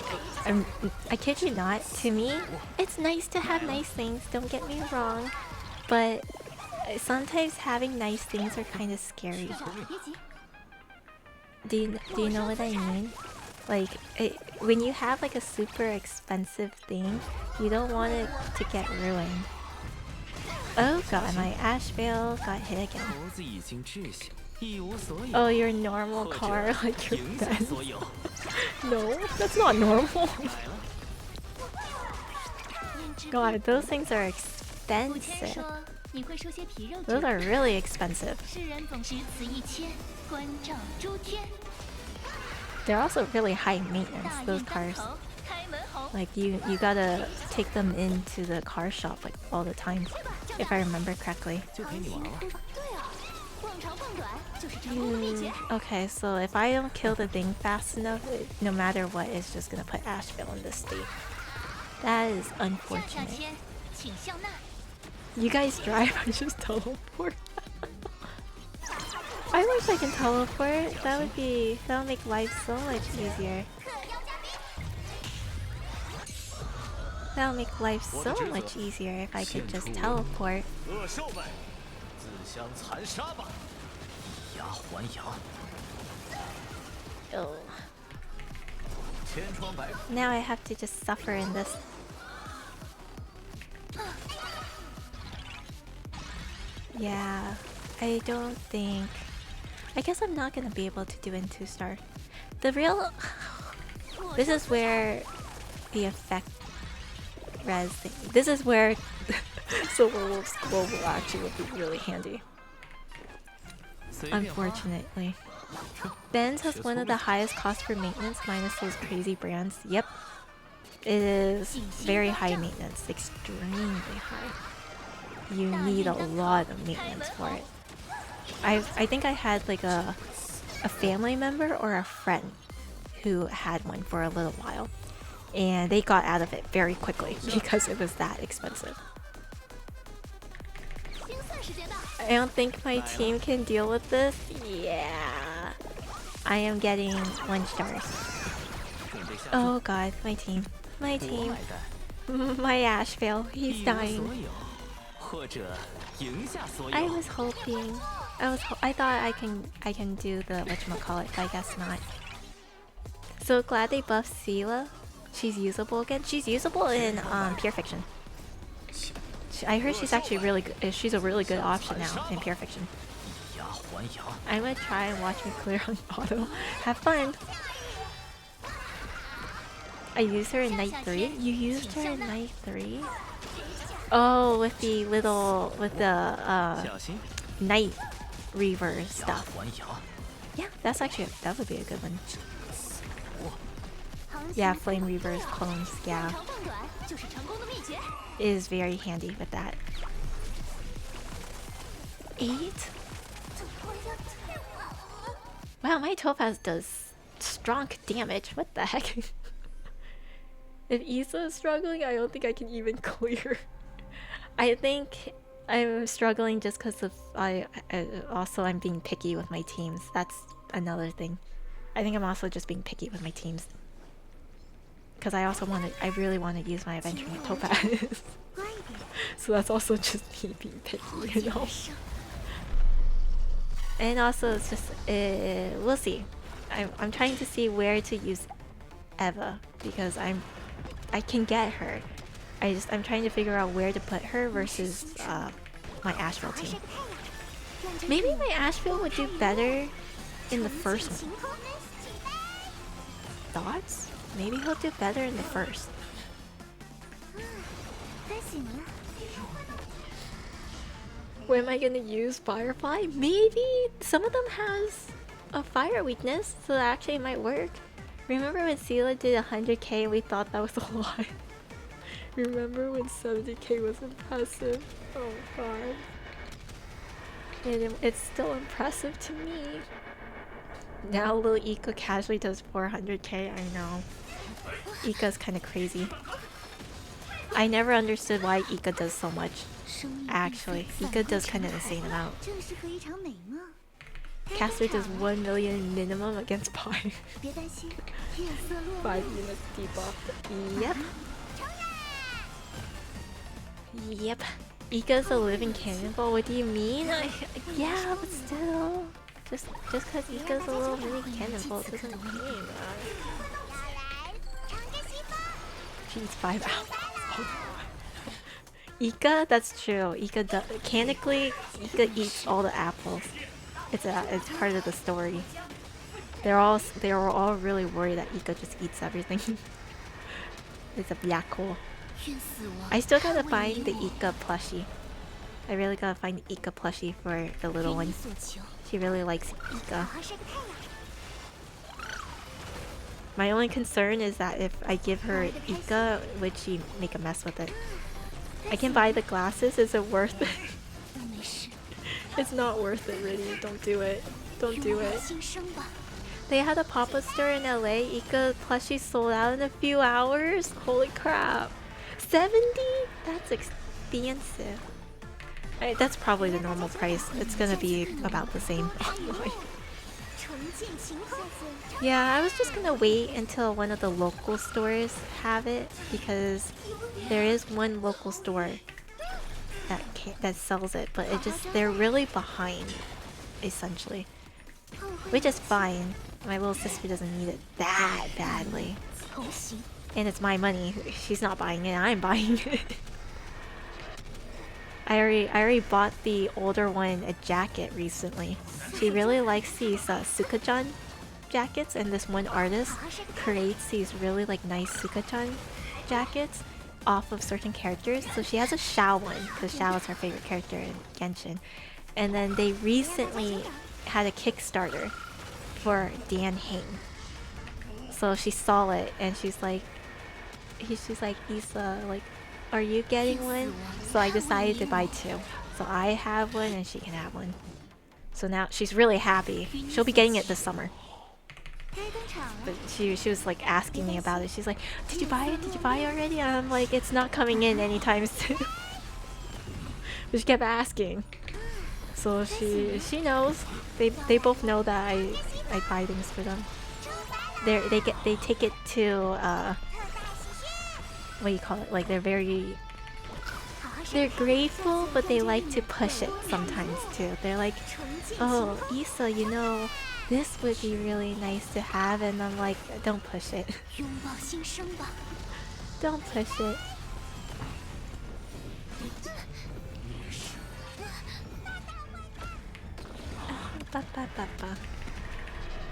I kid you not, to me, it's nice to have nice things, don't get me wrong, but sometimes having nice things are kind of scary. Do you know what I mean? Like, when you have like a super expensive thing, you don't want it to get ruined. Oh god, my Ashbale got hit again. Oh, your normal car, like your Benz. No, that's not normal. God, those things are expensive. Those are really expensive. They're also really high maintenance, those cars. Like you gotta take them into the car shop like all the time, if I remember correctly. Okay, so if I don't kill the thing fast enough, no matter what, it's just gonna put Ashville in this state. That is unfortunate. You guys drive, I just teleport. I wish I can teleport. That would make life so much easier. That would make life so much easier if I could just teleport. Oh. Now I have to just suffer in this. Yeah, I don't think... I guess I'm not gonna be able to do in 2-star. The real... This is where the effect res thing... This is where Silver Wolf's Global actually would be really handy. Unfortunately. Benz has one of the highest cost for maintenance minus those crazy brands. Yep. It is very high maintenance. Extremely high. You need a lot of maintenance for it. I think I had like a family member or a friend who had one for a little while. And they got out of it very quickly because it was that expensive. I don't think my team can deal with this. Yeah. I am getting 1 stars. Oh god, my team. My team. My Ashvale, he's dying. I was hoping. I thought I can do the whatchamacallit, but I guess not. So glad they buffed Sela. She's usable again. She's usable in Pure Fiction. I heard she's actually really good. She's a really good option now in Pure Fiction. I'm gonna try and watch me clear on auto. Have fun. I used her in night 3. You used her in night 3? Oh, with the night reaver stuff. Yeah, that would be a good one. Yeah, Flame Reaver's clones, yeah. It is very handy with that. 8? Wow, my Topaz does strong damage. What the heck? If Issa is struggling, I don't think I can even clear. I think I'm struggling just because of also I'm being picky with my teams. That's another thing. I think I'm also just being picky with my teams. Because I also I really want to use my adventuring at Topaz. So that's also just me being picky, you know? And also it's just, we'll see. I'm trying to see where to use Eva because I can get her. I'm trying to figure out where to put her versus my Asheville team. Maybe my Asheville would do better in the first one. Thoughts? Maybe he'll do better in the first. Where am I gonna use Firefly? Maybe some of them has a fire weakness, so that actually might work. Remember when Sela did 100k and we thought that was a lot? Remember when 70k was impressive? Oh god. And it's still impressive to me. Now little Ika casually does 400k, I know. Ika's kinda crazy. I never understood why Ika does so much. Actually, Ika does kinda an insane amount. Caster does 1 million minimum against 5. 5 units debuffed. Yep. Yep. Ika's a living cannonball, what do you mean? Yeah, but still. Just cause Ika's a little mini cannonball doesn't mean she eats 5 apples. Ika? That's true. Ika mechanically, Ika eats all the apples. It's part of the story. They were all really worried that Ika just eats everything. It's a black hole. I still gotta find the Ika plushie. I really gotta find the Ika plushie for the little one. She really likes Ika. My only concern is that if I give her Ika, would she make a mess with it? I can buy the glasses, is it worth it? It's not worth it, really. Don't do it. Don't do it. They had a pop-up store in LA. Ika plushie sold out in a few hours. Holy crap. 70? That's expensive. That's probably the normal price. It's gonna be about the same online. Yeah, I was just gonna wait until one of the local stores have it because there is one local store that sells it, but they're really behind, essentially. Which is fine. My little sister doesn't need it that badly. And it's my money. She's not buying it, I'm buying it. I already bought the older one a jacket recently. She really likes these Sukachan jackets, and this one artist creates these really like nice Sukachan jackets off of certain characters. So she has a Xiao one, because Xiao is her favorite character in Genshin. And then they recently had a Kickstarter for Dan Heng. So she saw it and she's like, Issa, like, are you getting one? So I decided to buy 2. So I have one and she can have one. So now she's really happy. She'll be getting it this summer. But she was like asking me about it. She's like, did you buy it? Did you buy it already? And I'm like, it's not coming in anytime soon. But she kept asking. So she knows. They both know that I buy things for them. They take it to what do you call it? Like they're grateful, but they like to push it sometimes too. They're like, oh, Issa, you know, this would be really nice to have, and I'm like, don't push it. Don't push it.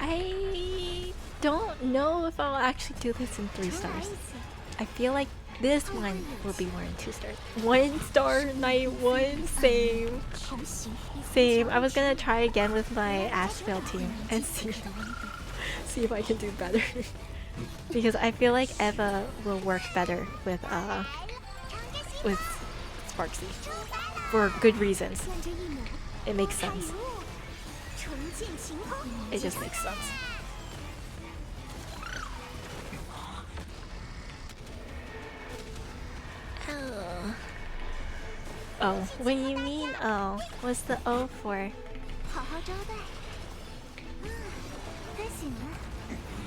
I don't know if I'll actually do this in 3 stars. I feel like this one will be more in 2 stars. 1 star, night 1, same. Same. I was gonna try again with my Asheville team and see if I can do better. Because I feel like Eva will work better with Sparksy. For good reasons. It makes sense. It just makes sense. Oh, what do you mean O? What's the O for?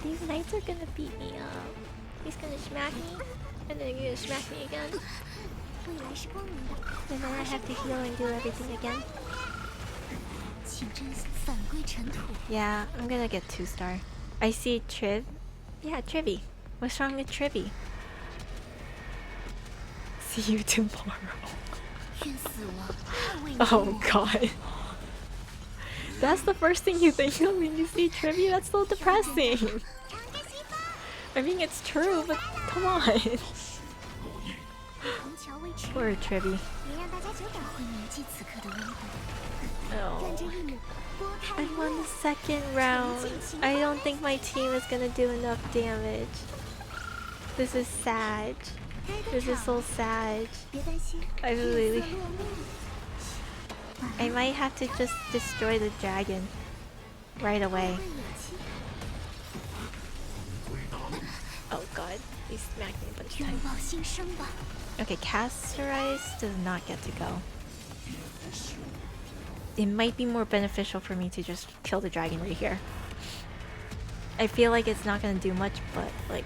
These knights are gonna beat me up. He's gonna smack me, and then you're gonna smack me again. And then I have to heal and do everything again. Yeah, I'm gonna get 2-star. I see Triv. Yeah, Trivy. What's wrong with Trivy? See you tomorrow. Oh god. That's the first thing you think of when you see Trivy? That's so depressing. I mean, it's true, but come on. Poor Trivy. Oh. I'm on the second round. I don't think my team is gonna do enough damage. This is sad. This is so sad. I might have to just destroy the dragon right away. Oh god, he smacked me a bunch of times. Okay, Castorize does not get to go. It might be more beneficial for me to just kill the dragon right here. I feel like it's not gonna do much, but like...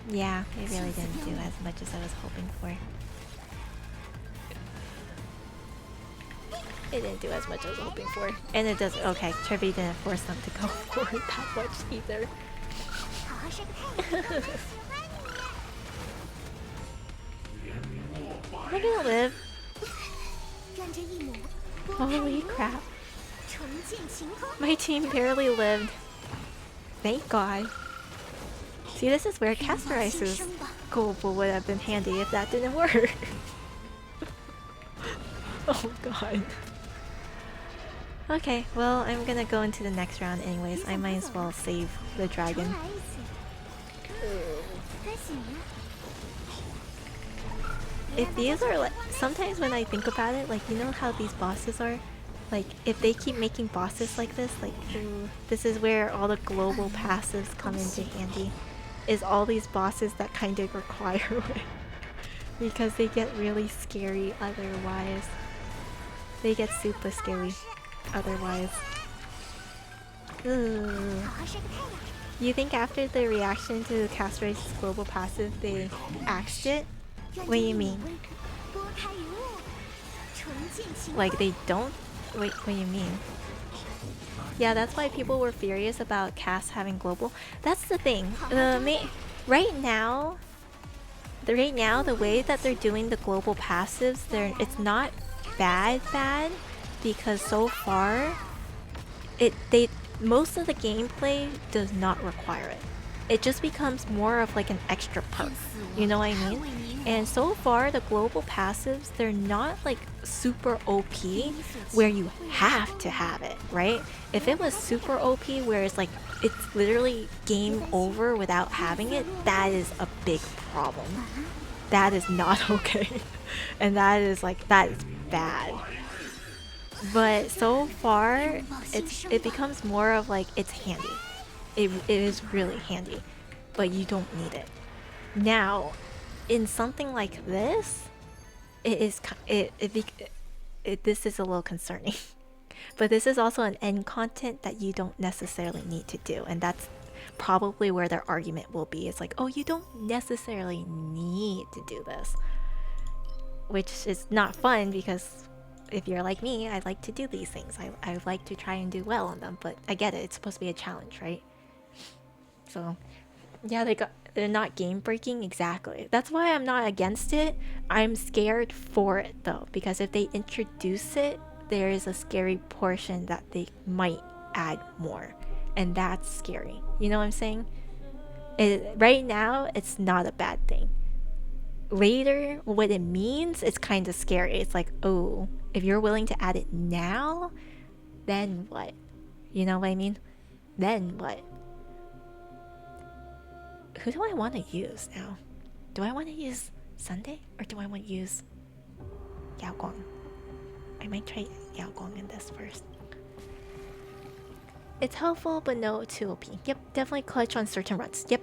yeah, it really didn't do as much as I was hoping for. It didn't do as much as I was hoping for. And it does... okay, Trevi didn't force them to go for it that much either. Am I gonna live? Holy crap. My team barely lived. Thank god. See, this is where Castorice's global would have been handy if that didn't work. Oh god. Okay, well, I'm gonna go into the next round anyways. I might as well save the dragon. If these are like... sometimes when I think about it, like, you know how these bosses are? Like, if they keep making bosses like this, like, ooh, this is where all the global passives come into handy. Is all these bosses that kind of require it. Because they get really scary otherwise. They get super scary otherwise. Ooh. You think after the reaction to Castorice's global passive they axed it? What do you mean? Like they don't? Wait, what do you mean? Yeah, that's why people were furious about Cass having global. That's the thing. Right now, the way that they're doing the global passives, it's not bad because so far, most of the gameplay does not require it. It just becomes more of like an extra perk. You know what I mean? And so far, the global passives, they're not like super OP where you have to have it, right? If it was super OP where it's like, it's literally game over without having it, that is a big problem. That is not okay. And that is bad. But so far, it becomes more of like, it's handy. It is really handy, but you don't need it. Now, in something like this, this is a little concerning. But this is also an end content that you don't necessarily need to do, and that's probably where their argument will be. It's like, oh, you don't necessarily need to do this, which is not fun because if you're like me, I like to do these things. I like to try and do well on them, but I get it. It's supposed to be a challenge, right? So, yeah, they're not game breaking exactly. That's why I'm not against it. I'm scared for it though, because if they introduce it, there is a scary portion that they might add more, and that's scary. You know what I'm saying? Right now, it's not a bad thing. Later, what it means, it's kind of scary. It's like, oh, if you're willing to add it now, then what? You know what I mean? Then what? Who do I want to use now? Do I want to use Sunday or do I want to use Yao Guang? I might try Yao Guang in this first. It's helpful, but no too OP. Yep, definitely clutch on certain runs. Yep.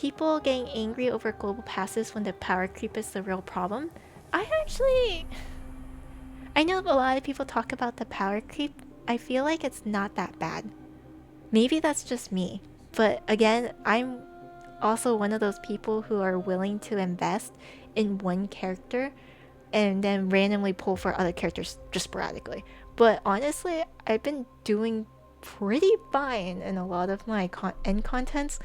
people getting angry over global passes when the power creep is the real problem. I know a lot of people talk about the power creep. I feel like it's not that bad. Maybe that's just me. But again, I'm also one of those people who are willing to invest in one character and then randomly pull for other characters just sporadically. But honestly, I've been doing pretty fine in a lot of my end contents,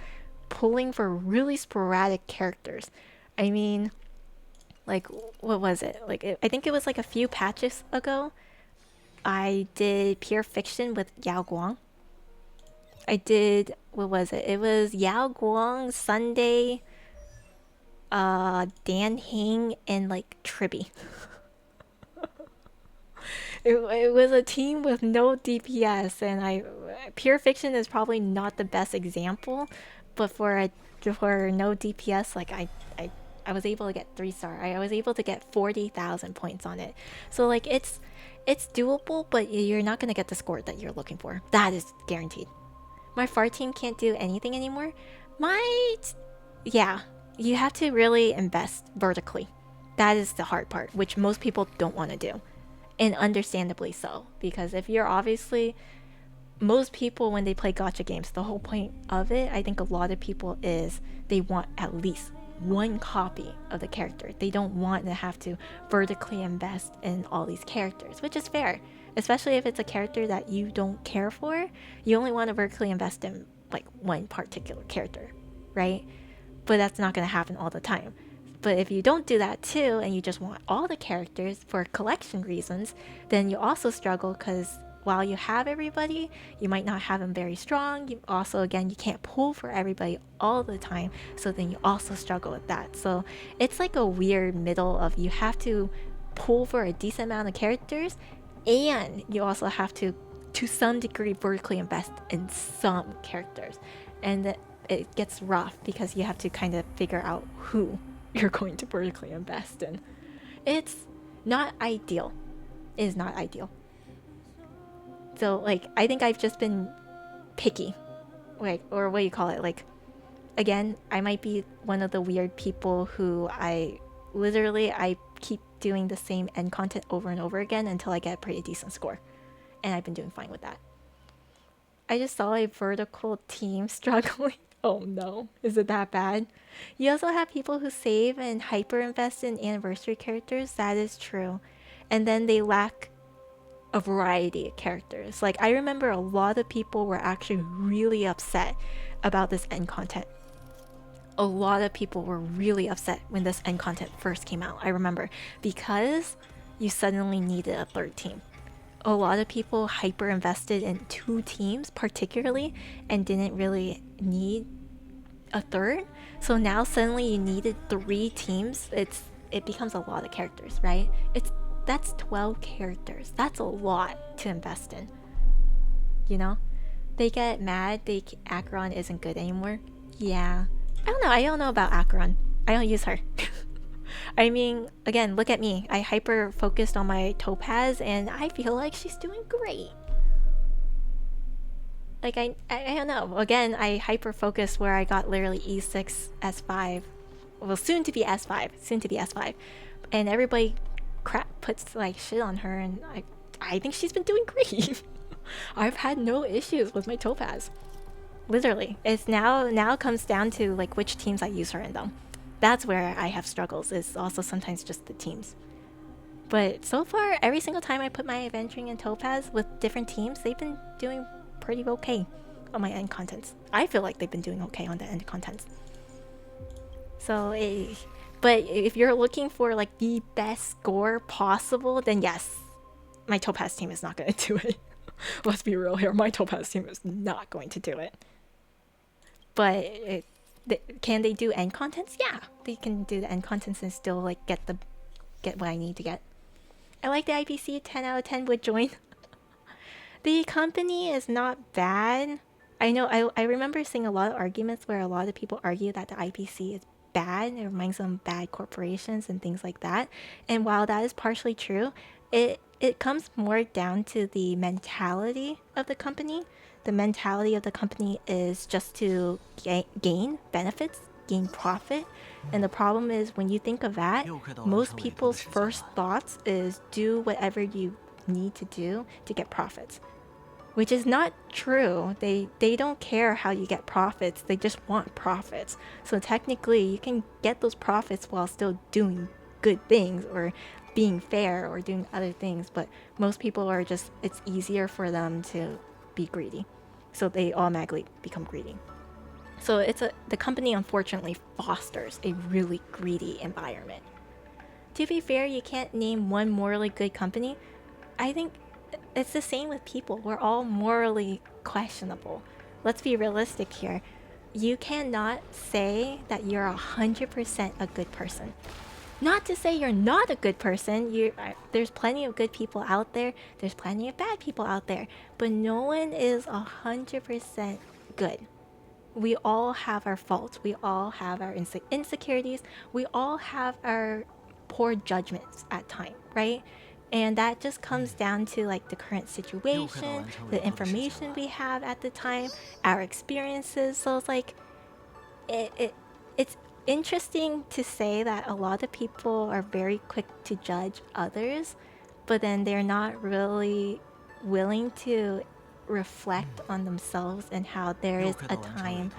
pulling for really sporadic characters. I mean, like, what was it? I think it was like a few patches ago. I did Pure Fiction with Yao Guang. I did, what was it? It was Yao Guang, Sunday, Dan Hing, and like Tribby. It was a team with no DPS, and Pure Fiction is probably not the best example, but for no DPS, I was able to get 3-star. I was able to get 40,000 points on it. So like it's doable, but you're not gonna get the score that you're looking for. That is guaranteed. My far team can't do anything anymore. Yeah, you have to really invest vertically. That is the hard part, which most people don't want to do. And understandably so, because if you're obviously, most people when they play gacha games, the whole point of it, I think a lot of people is they want at least one copy of the character. They don't want to have to vertically invest in all these characters, which is fair. Especially if it's a character that you don't care for, you only want to vertically invest in like one particular character, right? But that's not going to happen all the time. But if you don't do that too, and you just want all the characters for collection reasons, then you also struggle because while you have everybody, you might not have them very strong. You also, again, you can't pull for everybody all the time. So then you also struggle with that. So it's like a weird middle of you have to pull for a decent amount of characters, and you also have to some degree, vertically invest in some characters. And it gets rough because you have to kind of figure out who you're going to vertically invest in. It's not ideal. It is not ideal. So like I think I've just been picky. Like, or what do you call it? Like, again, I might be one of the weird people who I keep doing the same end content over and over again until I get a pretty decent score. And I've been doing fine with that. I just saw a vertical team struggling. Oh no, is it that bad? You also have people who save and hyper invest in anniversary characters. That is true. And then they lack a variety of characters. Like, I remember a lot of people were actually really upset about this end content. A lot of people were really upset when this end content first came out. I remember, because you suddenly needed a third team. A lot of people hyper invested in 2 teams particularly and didn't really need a third. So now suddenly you needed 3 teams. It becomes a lot of characters, right? That's 12 characters. That's a lot to invest in. You know? They get mad Acheron isn't good anymore. Yeah. I don't know about Acheron. I don't use her. I mean, again, look at me. I hyper focused on my Topaz and I feel like she's doing great. Like, I don't know. Again, I hyper focused where I got literally E6, S5. Well, soon to be S5. Soon to be S5. And everybody puts like shit on her, and I think she's been doing great. I've had no issues with my Topaz. Literally. It's now comes down to like which teams I use her in though. That's where I have struggles. It's also sometimes just the teams. But so far, every single time I put my Adventuring and Topaz with different teams, they've been doing pretty okay on my end contents. I feel like they've been doing okay on the end contents. So, but if you're looking for like the best score possible, then yes, my Topaz team is not going to do it. Let's be real here. My Topaz team is not going to do it. But can they do end contents? Yeah, they can do the end contents and still like get what I need to get. I like the IPC. 10 out of 10 would join. The company is not bad. I know. I remember seeing a lot of arguments where a lot of people argue that the IPC is bad. It reminds them of bad corporations and things like that. And while that is partially true, it comes more down to the mentality of the company. The mentality of the company is just to gain benefits gain profit. And the problem is when you think of that, most people's first thoughts is do whatever you need to do to get profits. Which is not true. They don't care how you get profits. They just want profits. So technically, you can get those profits while still doing good things or being fair or doing other things. But most people are just, it's easier for them to be greedy. So they automatically become greedy. So the company unfortunately fosters a really greedy environment. To be fair, you can't name one morally good company. I think it's the same with people. We're all morally questionable. Let's be realistic here. You cannot say that you're 100% a good person. Not to say you're not a good person. There's plenty of good people out there. There's plenty of bad people out there. But no one is 100% good. We all have our faults. We all have our insecurities. We all have our poor judgments at times, right? And that just comes down to like the current situation, the information we have at the time, our experiences. So it's like, it's interesting to say that a lot of people are very quick to judge others, but then they're not really willing to reflect on themselves and how there is a time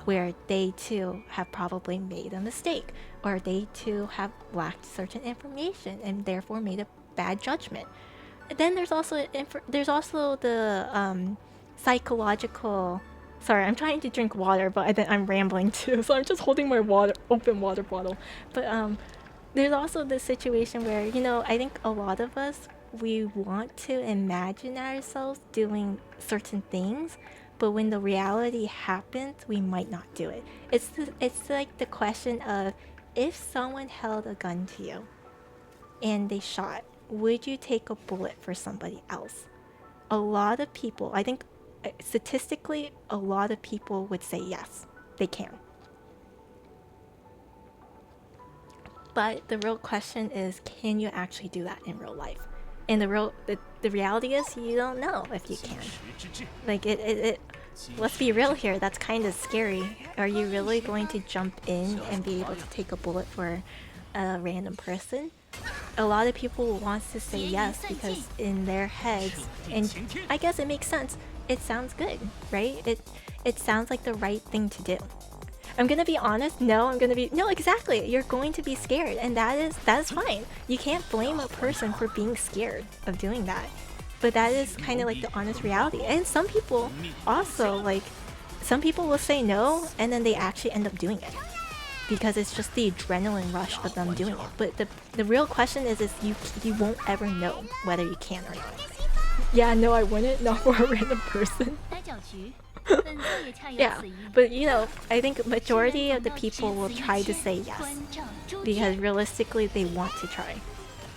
where they too have probably made a mistake, or they too have lacked certain information and therefore made a bad judgment. Then there's also the psychological. Sorry, I'm trying to drink water, but I'm rambling too, so I'm just holding my open water bottle. But there's also this situation where, you know, I think a lot of us, we want to imagine ourselves doing certain things, but when the reality happens, we might not do it. It's like the question of, if someone held a gun to you and they shot, would you take a bullet for somebody else? A lot of people, I think statistically, a lot of people would say yes, they can. But the real question is, can you actually do that in real life? And the reality is, you don't know if you can. Like let's be real here, that's kind of scary. Are you really going to jump in and be able to take a bullet for a random person? A lot of people want to say yes because in their heads, and I guess it makes sense, it sounds good, right? It sounds like the right thing to do. I'm gonna be honest, no, exactly, you're going to be scared, and that is fine. You can't blame a person for being scared of doing that. But that is kind of like the honest reality. And some people also, like, some people will say no, and then they actually end up doing it. Because it's just the adrenaline rush of them doing it. But the real question is you won't ever know whether you can or not. Yeah, no, I wouldn't, not for a random person. Yeah, but you know, I think majority of the people will try to say yes. Because realistically, they want to try.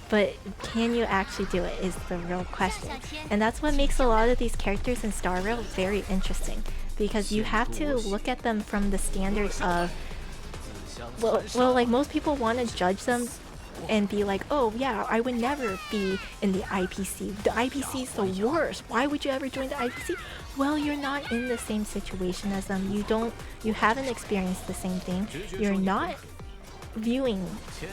But can you actually do it is the real question. And that's what makes a lot of these characters in Star Rail very interesting. Because you have to look at them from the standard of, well, like most people want to judge them and be like, oh yeah, I would never be in the IPC. The IPC is the worst. Why would you ever join the IPC? Well, you're not in the same situation as them. You haven't experienced the same thing. You're not viewing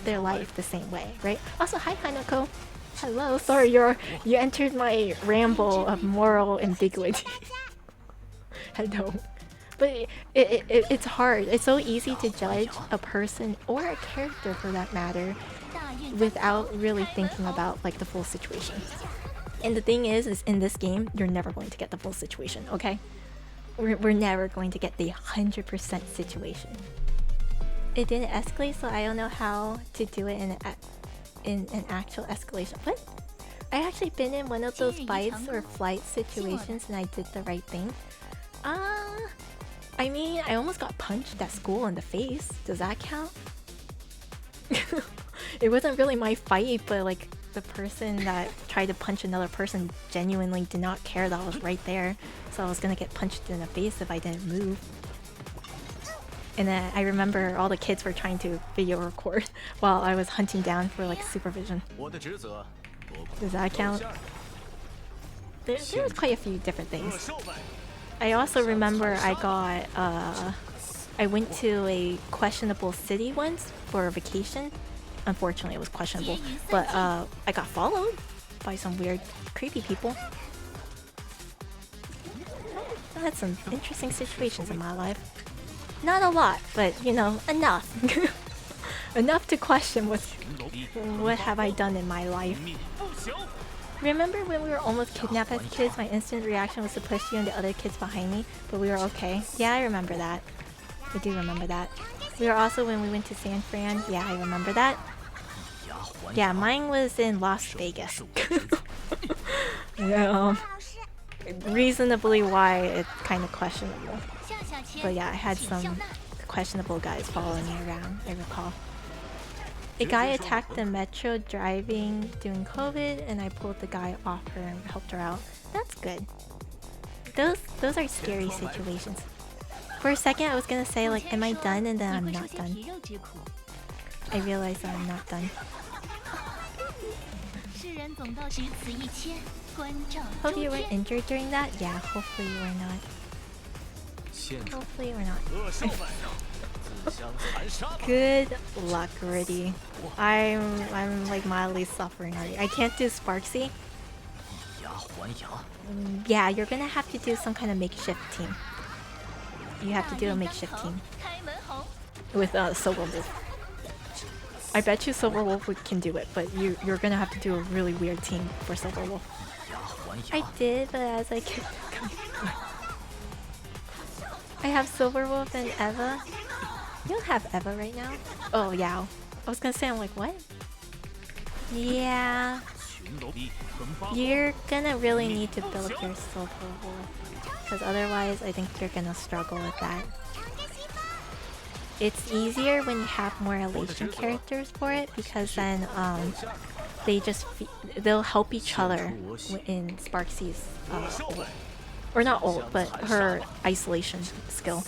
their life the same way, right? Also, hi Hanako. Hello, sorry, you entered my ramble of moral ambiguity. Hello. But it's hard. It's so easy to judge a person or a character for that matter without really thinking about like the full situation. And the thing is in this game, you're never going to get the full situation, okay? We're never going to get the 100% situation. It didn't escalate, so I don't know how to do it in an actual escalation. What? I actually been in one of those fights or flight situations and I did the right thing. I mean, I almost got punched at school in the face. Does that count? It wasn't really my fight, but like the person that tried to punch another person genuinely did not care that I was right there. So I was gonna get punched in the face if I didn't move. And then I remember all the kids were trying to video record while I was hunting down for like supervision. Does that count? There was quite a few different things. I also remember I got I went to a questionable city once for a vacation. Unfortunately, it was questionable, but I got followed by some weird, creepy people. I had some interesting situations in my life. Not a lot, but you know, enough. Enough to question what have I done in my life. Remember when we were almost kidnapped as kids? My instant reaction was to push you and the other kids behind me, but we were okay. Yeah, I remember that. I do remember that. We were also when we went to San Fran. Yeah, I remember that. Yeah, mine was in Las Vegas. Yeah, reasonably why it's kind of questionable. But yeah, I had some questionable guys following me around, I recall. A guy attacked the metro driving during COVID and I pulled the guy off her and helped her out. That's good. Those are scary situations. For a second I was gonna say like, am I done? And then I'm not done. I realized that I'm not done. Hope you weren't injured during that? Yeah, hopefully you were not. Hopefully we're not. Good luck, Riddy. I'm like mildly suffering already. I can't do Sparksy. Yeah, you're gonna have to do some kind of makeshift team. You have to do a makeshift team with Silver Wolf. I bet you Silver Wolf can do it, but you're gonna have to do a really weird team for Silver Wolf. I did, but as I kept coming, I have Silver Wolf and Eva. You don't have Eva right now? Oh, yeah. I was gonna say, I'm like, what? Yeah. You're gonna really need to build your Silver Wolf. Because otherwise, I think you're gonna struggle with that. It's easier when you have more elation characters for it, because then, they'll help each other in Sparksy's, ult. Or not ult, but her isolation skill.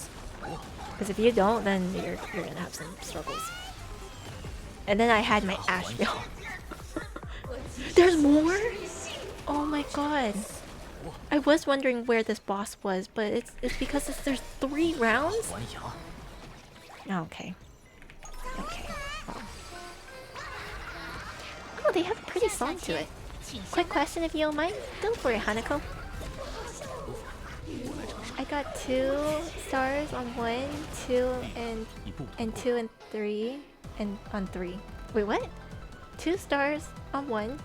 Because if you don't, then you're gonna have some struggles. And then I had my Asheville. There's more? Oh my god. I was wondering where this boss was, but it's because there's 3 rounds? Okay. Okay. Oh, they have a pretty song to it. Quick question if you don't mind. Go for it, Hanako. I got 2 stars on 1, 2 and 2 and 3 and on 3. Wait, what? 2 stars on 1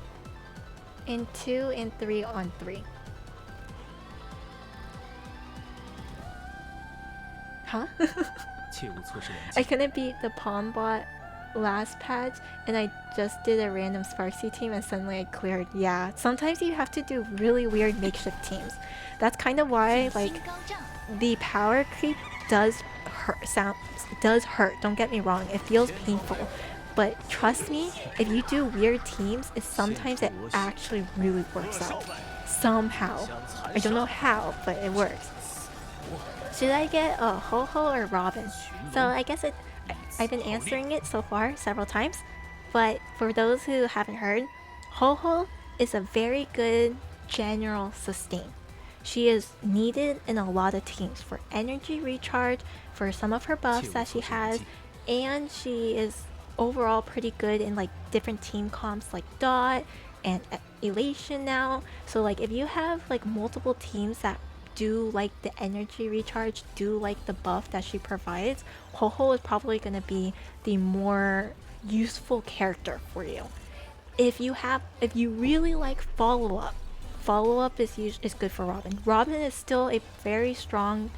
and 2 and 3 on 3. Huh? I couldn't beat the Palm bot last patch and I just did a random Sparksy team and suddenly I cleared. Yeah, sometimes you have to do really weird makeshift teams. That's kind of why like the power creep does hurt. Don't get me wrong, it feels painful. But trust me, if you do weird teams, sometimes it actually really works out. Somehow. I don't know how, but it works. Should I get a Ho-Ho or Robin? So I guess I've been answering it so far several times, but for those who haven't heard, Ho-Ho is a very good general sustain. She is needed in a lot of teams for energy recharge, for some of her buffs that she has, and she is overall pretty good in like different team comps like Dot and Elation now. So like if you have like multiple teams that do like the energy recharge, do like the buff that she provides, Ho-Ho is probably going to be the more useful character for you. If you really like follow-up is good for Robin. Robin is still a very strong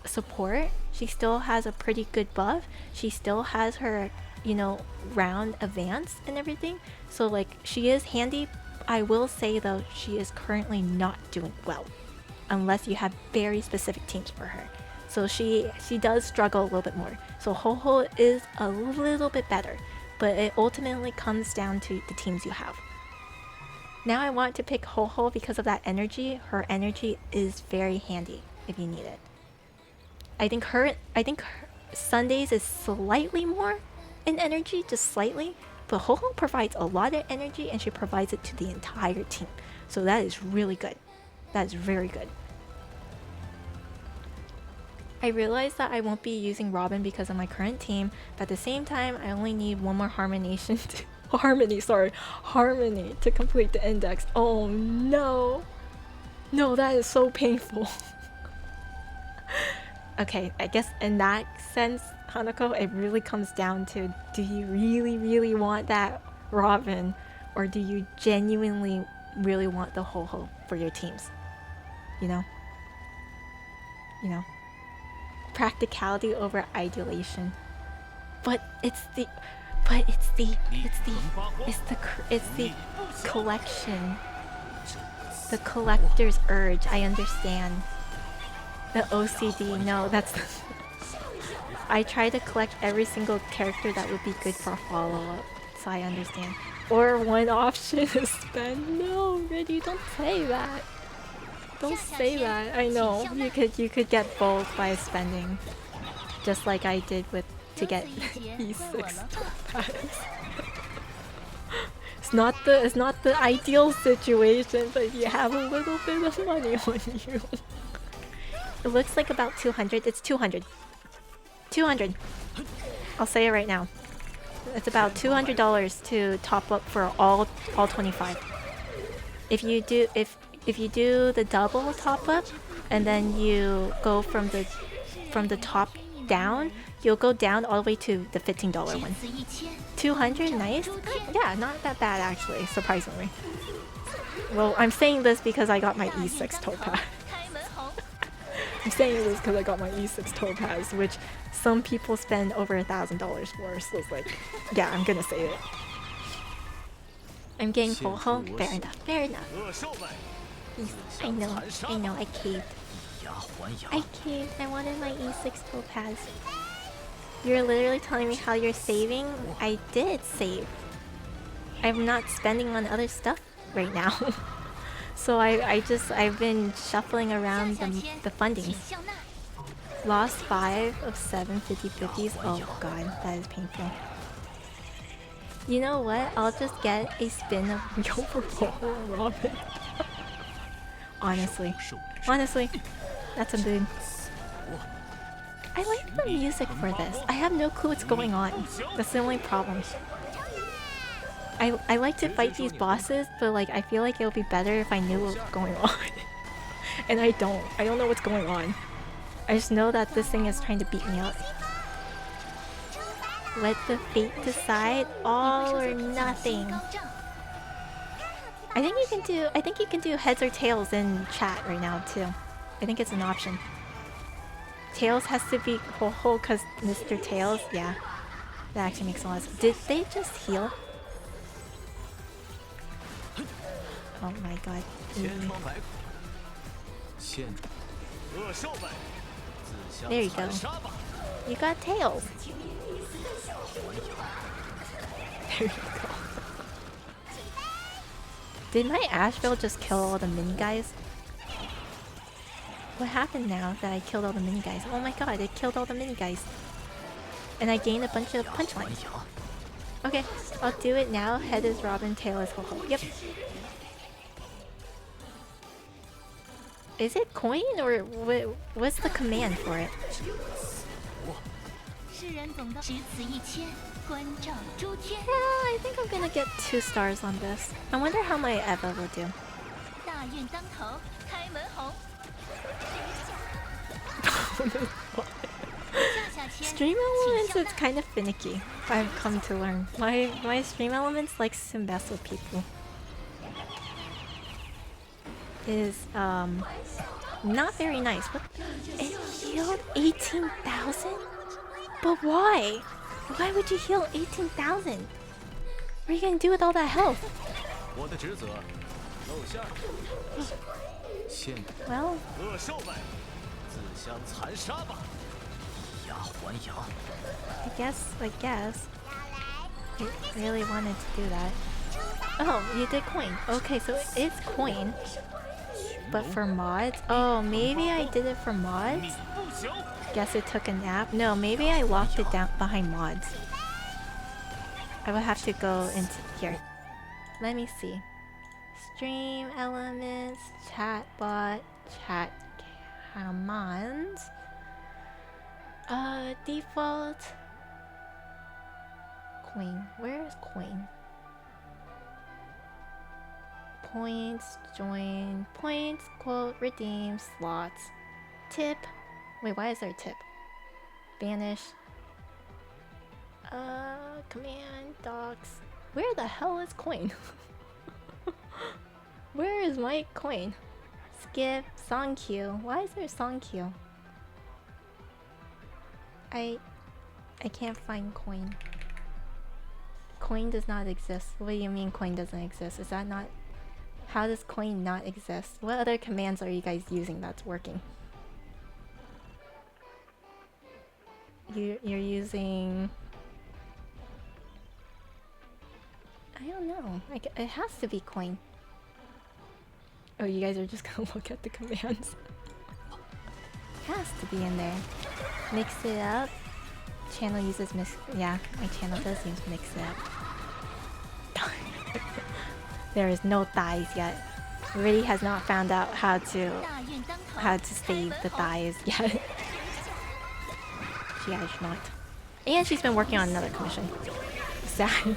support. She still has a pretty good buff. She still has her, you know, round advance and everything. So like she is handy. I will say though, she is currently not doing well unless you have very specific teams for her. So she does struggle a little bit more. So Ho-Ho is a little bit better, but it ultimately comes down to the teams you have. Now I want to pick Ho-Ho because of that energy. Her energy is very handy if you need it. I think her Sundays is slightly more in energy, just slightly, but Ho-Ho provides a lot of energy and she provides it to the entire team. So that is really good. That is very good. I realized that I won't be using Robin because of my current team, but at the same time, I only need one more harmonation to harmony to complete the index. Oh no! No, that is so painful. Okay, I guess in that sense, Hanako, it really comes down to, do you really, really want that Robin, or do you genuinely really want the Ho-Ho for your teams? You know? You know? Practicality over ideation. But it's the collection. The collector's urge, I understand. The OCD, no, that's... I try to collect every single character that would be good for a follow-up, so I understand. Or one option is spend. No, Riddy, don't say that. Don't say that. I know you could get both by spending, just like I did with to get E6 pass. It's not the ideal situation, but you have a little bit of money on you. It looks like about 200. It's 200. 200. I'll say it right now. It's about $200 to top up for all 25. If you do the double top up and then you go from the top down, you'll go down all the way to the $15 one. 200, nice. Yeah, not that bad actually, surprisingly. Well, I'm saying this because I got my E6 topaz. I'm saying this because I got my E6 topaz, which some people spend over $1,000 for, so it's like, yeah, I'm gonna say it. I'm getting Ho-Ho? Fair enough, fair enough. I know, I caved. I wanted my E6 topaz. You're literally telling me how you're saving? I did save. I'm not spending on other stuff right now. So I've been shuffling around the fundings. Lost 5 of 7 50/50s. Oh god, that is painful. You know what? I'll just get a spin of Real Purple Robin. Honestly, that's a mood. I like the music for this. I have no clue what's going on. That's the only problem. I like to fight these bosses, but like I feel like it would be better if I knew what was going on. And I don't. I don't know what's going on. I just know that this thing is trying to beat me up. Let the fate decide, all or nothing. I think you can do heads or tails in chat right now too. I think it's an option. Tails has to be Ho-Ho because Mr. Tails, yeah. That actually makes a lot of sense. Did they just heal? Oh my god. There you go. You got Tails. There you go. Did my Asheville just kill all the mini guys? What happened now that I killed all the mini guys? Oh my god, it killed all the mini guys. And I gained a bunch of punchlines. Okay, I'll do it now. Head is Robin, tail is Ho-Ho. Yep. Is it coin or what's the command for it? Yeah, I think I'm gonna get 2 stars on this. I wonder how my Eva will do. Stream elements is kind of finicky. I've come to learn. My stream elements likes to mess with people. Is not very nice. But it healed 18,000? But why? Why would you heal 18,000? What are you gonna do with all that health? Well, I guess I really wanted to do that. Oh, you did coin. Okay, so it's coin. But for mods? Oh, maybe I did it for mods? Guess it took a nap? No, maybe I locked it down behind mods. I would have to go into here. Let me see. Stream elements, chatbot, chat commands. Default coin. Where is coin? Points, join, points, quote, redeem, slots, tip. Wait, why is there a tip? Banish. Command, docs. Where the hell is coin? Where is my coin? Skip, song queue. Why is there a song queue? I can't find coin. Coin does not exist. What do you mean coin doesn't exist? Is that not... How does coin not exist? What other commands are you guys using that's working? You're using... I don't know. It has to be coin. Oh, you guys are just gonna look at the commands. Has to be in there. Mix it up. Channel uses mix. Yeah, my channel does use mix it up. There is no thighs yet. Really has not found out how to save the thighs yet. She has not. And she's been working on another commission. Sad.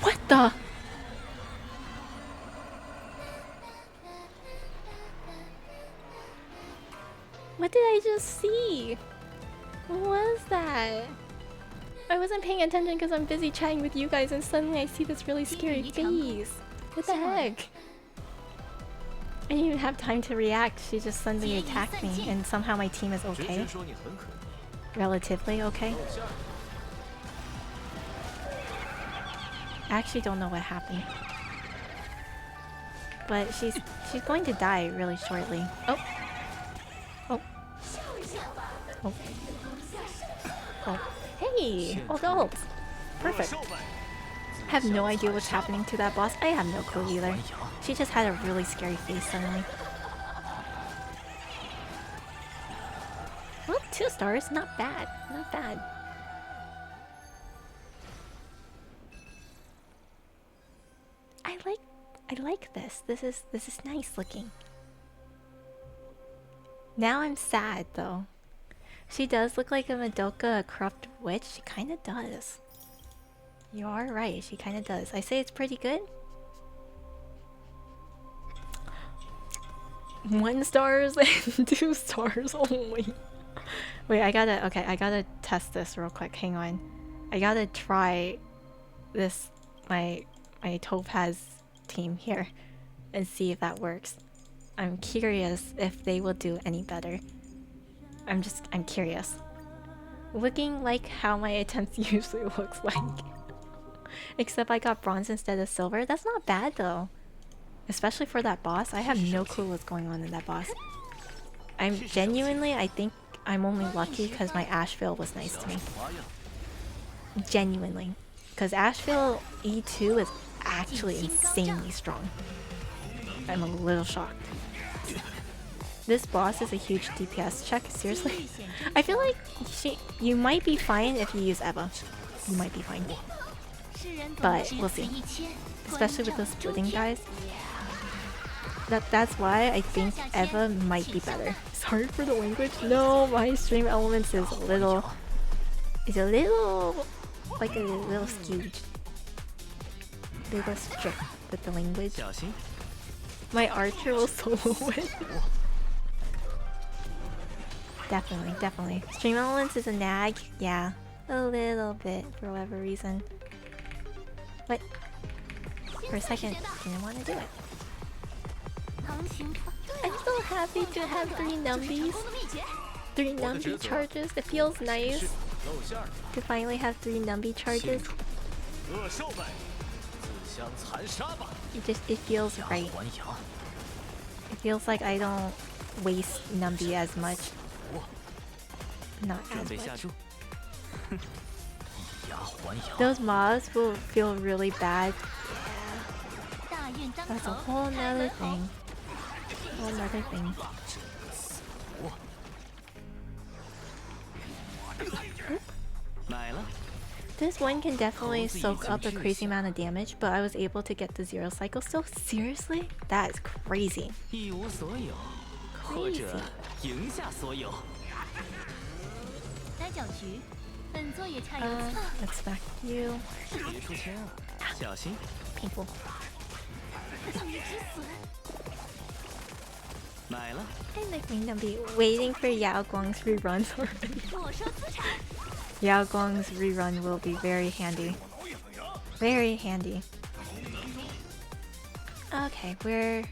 What the? What did I just see? What was that? I wasn't paying attention because I'm busy chatting with you guys and suddenly I see this really scary face. What the heck? I didn't even have time to react. She just suddenly attacked me and somehow my team is okay. Relatively okay. I actually don't know what happened. But she's going to die really shortly. Oh. Oh. Oh. Oh. Hey! Adults! Perfect. I have no idea what's happening to that boss. I have no clue either. She just had a really scary face suddenly. Well, 2 stars. Not bad. Not bad. I like this. This is nice looking. Now I'm sad though. She does look like a Madoka, a corrupt witch. She kinda does. You are right, she kinda does. I say it's pretty good. 1 stars and 2 stars only. Wait, I gotta test this real quick. Hang on. I gotta try this, my Topaz team here and see if that works. I'm curious if they will do any better. I'm curious. Looking like how my attempts usually looks like. Except I got bronze instead of silver. That's not bad though. Especially for that boss. I have no clue what's going on in that boss. I think I'm only lucky because my Asheville was nice to me. Genuinely. Because Asheville E2 is actually insanely strong. I'm a little shocked. This boss is a huge DPS check, seriously. I feel like you might be fine if you use Eva. You might be fine. But we'll see. Especially with those splitting guys. That's why I think Eva might be better. Sorry for the language. No, my stream elements is a little skewed. A little strict with the language. My archer will solo it. Definitely. Stream elements is a nag. Yeah, a little bit for whatever reason. But for a second, didn't want to do it. I'm so happy to have 3 numbies. 3 numby charges. It feels nice to finally have 3 numby charges. It feels right. It feels like I don't waste numby as much. Not as much. Those mobs will feel really bad. Yeah. That's a whole nother thing. This one can definitely soak up a crazy amount of damage, but I was able to get the 0 cycle still. Seriously? That is crazy. Crazy. Let's back you. Painful. I like Numbi waiting for Yao Guang's reruns already. Yao Guang's rerun will be very handy. Very handy. Okay, where's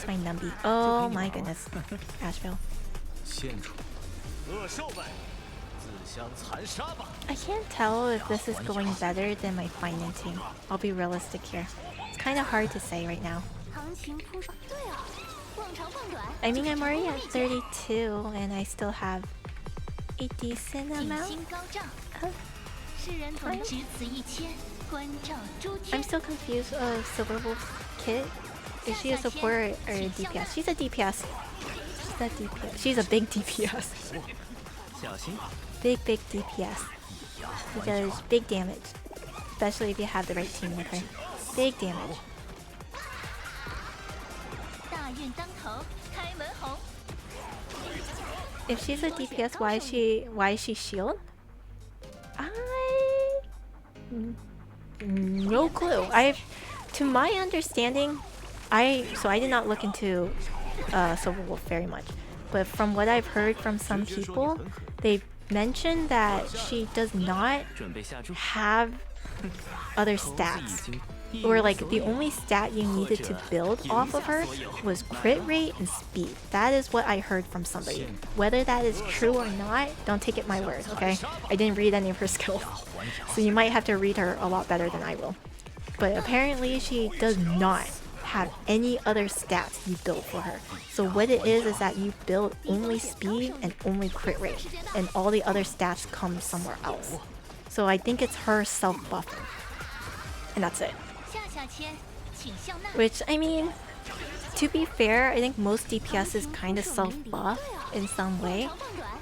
my Numbi? Oh my goodness. Asheville. I can't tell if this is going better than my financing. I'll be realistic here. It's kind of hard to say right now. I mean, I'm already at 32 and I still have a decent amount of time. I'm still confused of Silverwolf's kit. Is she a support or a DPS? She's a DPS. She's a DPS. She's a big DPS. Big DPS. She does big damage. Especially if you have the right team with her. Big damage. If she's a DPS, why is she shield? No clue. To my understanding, I did not look into Silverwolf very much, but from what I've heard from some people, they mentioned that she does not have other stats. Or like the only stat you needed to build off of her was crit rate and speed. That is what I heard from somebody. Whether that is true or not, don't take it my word, okay? I didn't read any of her skills. So you might have to read her a lot better than I will. But apparently she does not have any other stats you build for her. So what it is that you build only speed and only crit rate. And all the other stats come somewhere else. So I think it's her self-buffing. And that's it. Which, I mean, to be fair, I think most DPSs kind of self-buff in some way.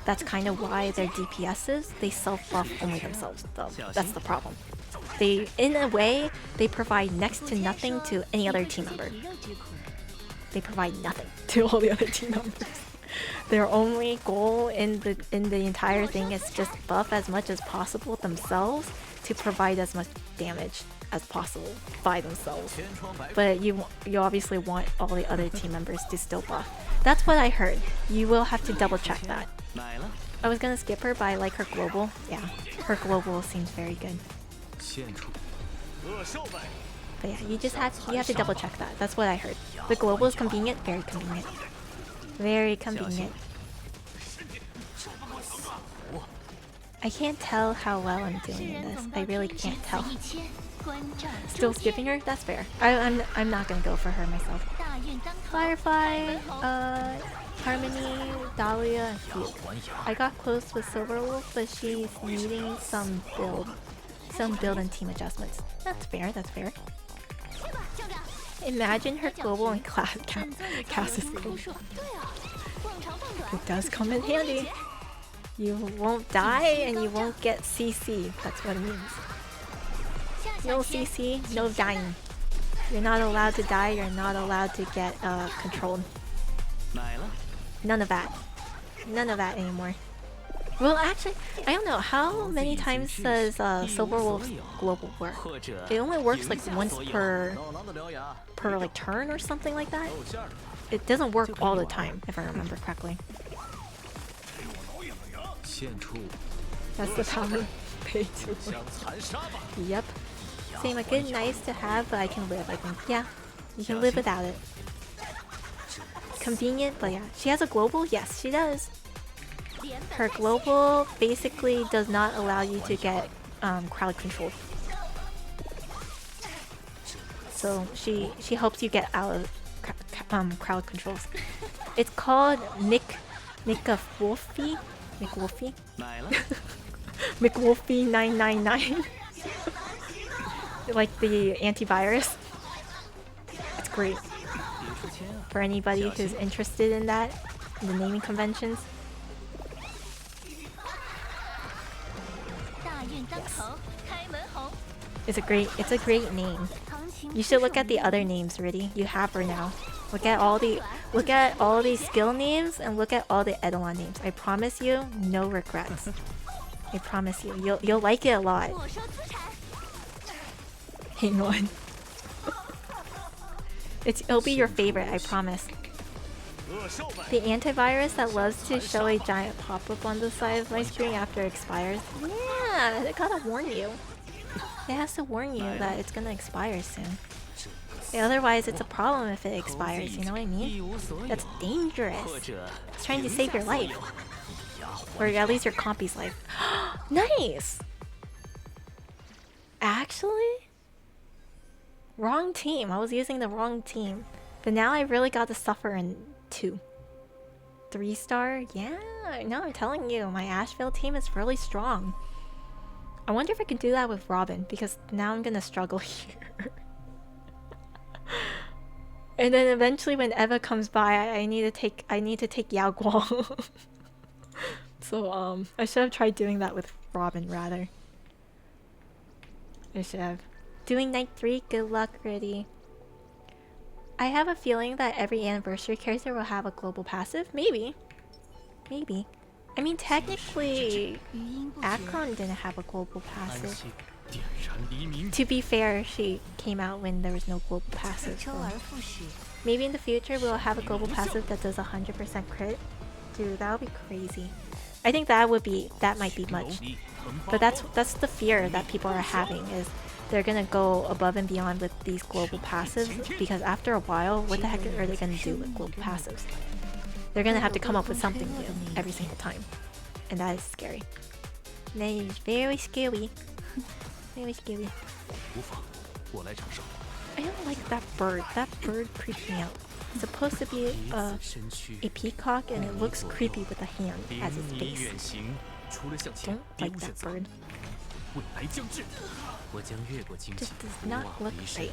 That's kind of why they're DPSs. They self-buff only themselves, though. That's the problem. They, in a way, they provide next to nothing to any other team member. They provide nothing to all the other team members. Their only goal in the entire thing is just buff as much as possible themselves to provide as much damage as possible by themselves. But you obviously want all the other team members to still buff. That's what I heard. You will have to double check that. I was gonna skip her, but I like her global. Yeah, her global seems very good. But yeah, you have to double check that. That's what I heard. The global is convenient, very convenient. Very convenient. I can't tell how well I'm doing in this. I really can't tell. Still skipping her? That's fair. I'm not gonna go for her myself. Firefly, Harmony, Dahlia, and Fuke. I got close with Silverwolf, but she's needing some build and team adjustments. That's fair. That's fair. Imagine her global and Cass's global. It does come in handy. You won't die and you won't get CC. That's what it means. No CC, no dying. You're not allowed to die, you're not allowed to get controlled. None of that. None of that anymore. Well, actually, I don't know. How many times does Silverwolf's global work? It only works like once per like turn or something like that. It doesn't work all the time, if I remember correctly. That's the power pay to win. Yep. Same, a good nice to have, but I can live, I think. Yeah, you can live without it. Convenient, but yeah. She has a global? Yes, she does. Her global basically does not allow you to get crowd controlled. So she helps you get out of crowd controls. It's called McWolfie? McWolfie 999. Like the antivirus. It's great. For anybody who's interested in that, in the naming conventions. Yes. It's a great name. You should look at the other names, Riddy. You have her now. Look at all the skill names and look at all the Eidolon names. I promise you, no regrets. I promise you, you'll like it a lot. Hang on. It'll be your favorite, I promise. The antivirus that loves to show a giant pop-up on the side of my screen after it expires. Yeah, it gotta warn you. It has to warn you that it's gonna expire soon. Yeah, otherwise, it's a problem if it expires, you know what I mean? That's dangerous. It's trying to save your life. Or at least your compy's life. Nice! Actually? Wrong team. I was using the wrong team. But now I really got to suffer in 2. 3-star? Yeah, no, I'm telling you, my Asheville team is really strong. I wonder if I can do that with Robin, because now I'm gonna struggle here. And then eventually when Eva comes by, I need to take Yao Guo. So I should have tried doing that with Robin rather. I should have. Doing night 3, good luck, Riddy. I have a feeling that every anniversary character will have a global passive. Maybe. Maybe. I mean, technically, Akron didn't have a global passive. To be fair, she came out when there was no global passive. So. Maybe in the future we'll have a global passive that does 100% crit. Dude, that would be crazy. I think that might be much. But that's the fear that people are having, is they're gonna go above and beyond with these global passives, because after a while, what the heck are they gonna do with global passives? They're gonna have to come up with something new every single time. And that is scary. That is very scary. Very scary. I don't like that bird. That bird creeps me out. It's supposed to be a peacock and it looks creepy with a hand as its face. Don't like that bird. Just does not look right.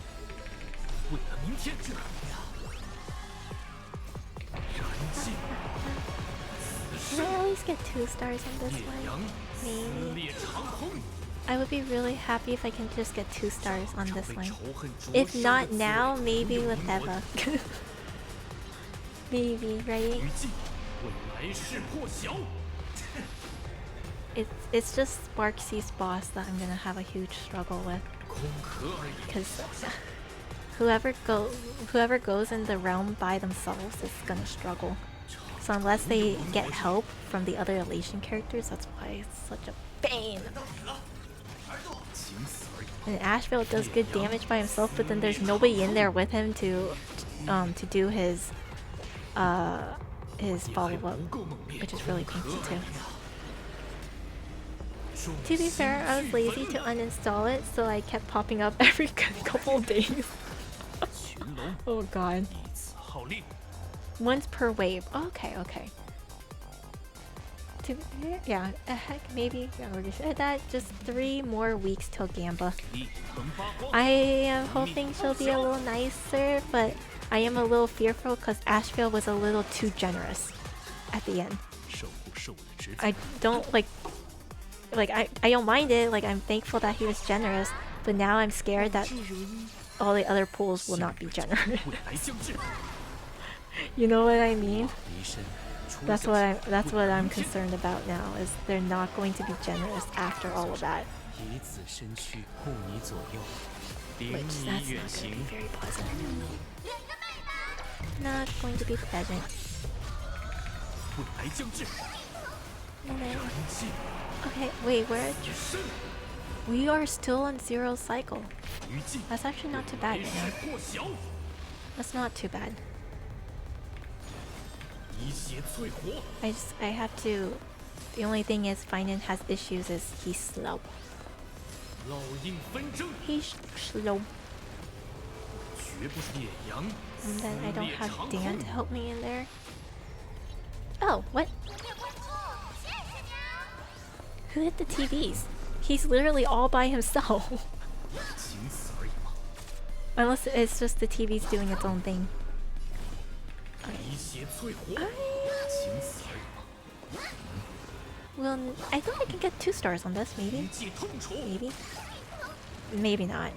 Can I at least get 2 stars on this one? Maybe. I would be really happy if I can just get 2 stars on this one. If not now, maybe with Eva. Maybe, right? It's just Sparksy's boss that I'm gonna have a huge struggle with. Because whoever goes in the realm by themselves is gonna struggle. So unless they get help from the other Elation characters, that's why it's such a pain. And Asheville does good damage by himself, but then there's nobody in there with him to do his follow-up, which is really painful too. To be fair, I was lazy to uninstall it, so I kept popping up every couple of days. Oh god. Once per wave. Okay, okay. Yeah, heck, maybe. Yeah, we're just at that. Just 3 more weeks till Gamba. I am hoping she'll be a little nicer, but I am a little fearful because Asheville was a little too generous at the end. I don't I don't mind it. Like, I'm thankful that he was generous, but now I'm scared that all the other pools will not be generous. You know what I mean? That's what I'm concerned about now, is they're not going to be generous after all of that. Which, that's not going to be very pleasant. Not going to be pleasant. Okay, wait, we are still on 0 cycle. That's actually not too bad, you know? That's not too bad. I have to... The only thing is, Finan has issues, is he's slow. He's slow. And then I don't have Dan to help me in there. Oh, what? Who hit the TVs? He's literally all by himself. Unless it's just the TV's doing its own thing. Well, I think I can get 2 stars on this, maybe? Maybe? Maybe not.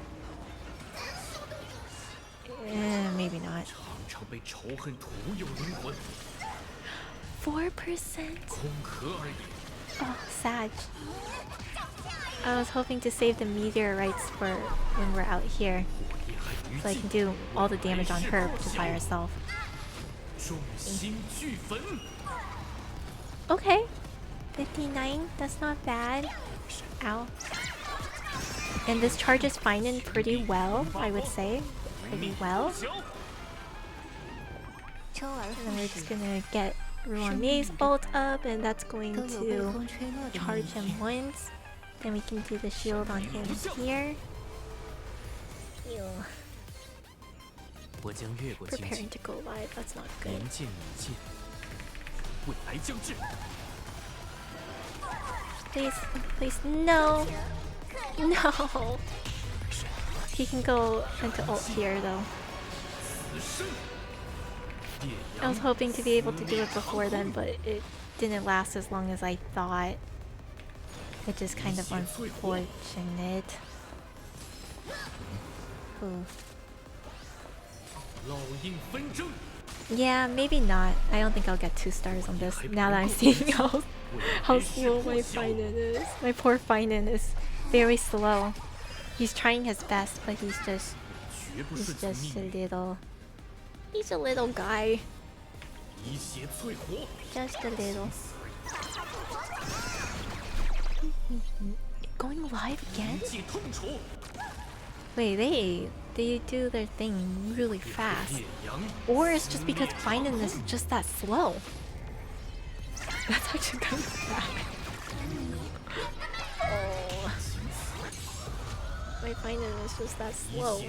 4%. Oh, sad. I was hoping to save the meteorites for when we're out here, so I can do all the damage on her just by herself. Okay, 59. That's not bad. Ow. And this charges Finan pretty well, I would say. Pretty well. And then we're just gonna get Ruan's bolt up, and that's going to charge him once. Then we can do the shield on him here. Ew. Preparing to go live, that's not good. Please, please, no! No! He can go into ult here though. I was hoping to be able to do it before then, but it didn't last as long as I thought. Which is kind of unfortunate. Ooh. Yeah, maybe not. I don't think I'll get 2 stars on this now that I'm seeing how slow my Finan is. My poor Finan is very slow. He's trying his best, but he's just he's a little guy. Just a little. Going live again? Wait, they do their thing really fast. Or it's just because Finan is just that slow. That's actually kind of bad. Oh. My Finan is just that slow.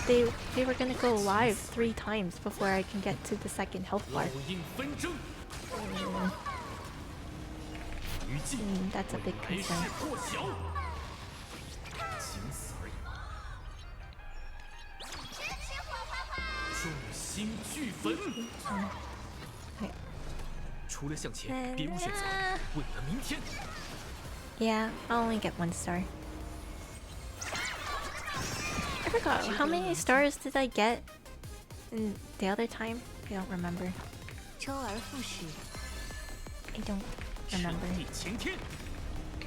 They were gonna go live 3 times before I can get to the second health bar. That's a big concern. Yeah, I'll only get 1 star. I forgot, how many stars did I get in the other time? I don't remember. I don't remember.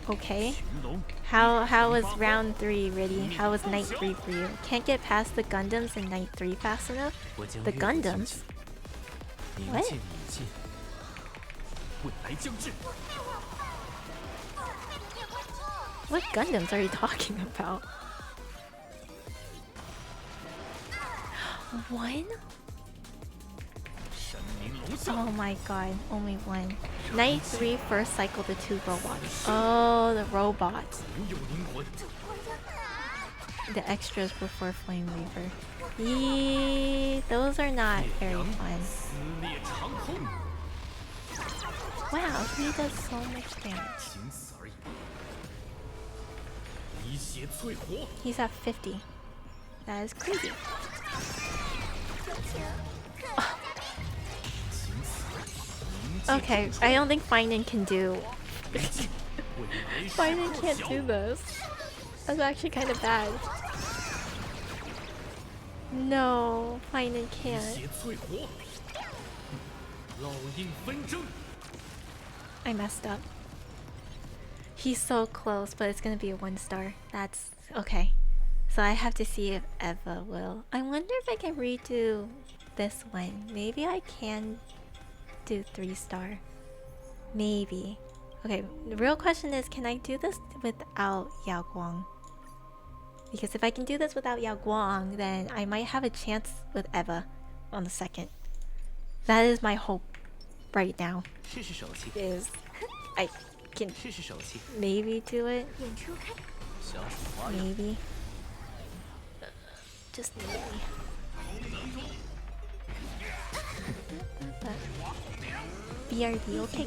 Okay. How was round 3, Riddy? How was night 3 for you? Can't get past the Gundams in night 3 fast enough? The Gundams? What? What Gundams are you talking about? 1? Oh my god, only 1. Night 3 first cycle the 2 robots. Oh, the robots. The extras before Flame Weaver. Yee, those are not very fun. Wow, he does so much damage. He's at 50. That is crazy. Okay, I don't think Finan can do. Finan can't do this. That's actually kind of bad. No, Finan can't. I messed up. He's so close, but it's gonna be a 1 star. That's okay. So I have to see if Eva will. I wonder if I can redo this one. Maybe I can do 3 star. Maybe. Okay, the real question is, can I do this without Yao Guang? Because if I can do this without Yao Guang, then I might have a chance with Eva on the second. That is my hope right now. Is I can maybe do it. Maybe. Just maybe. BRD, okay.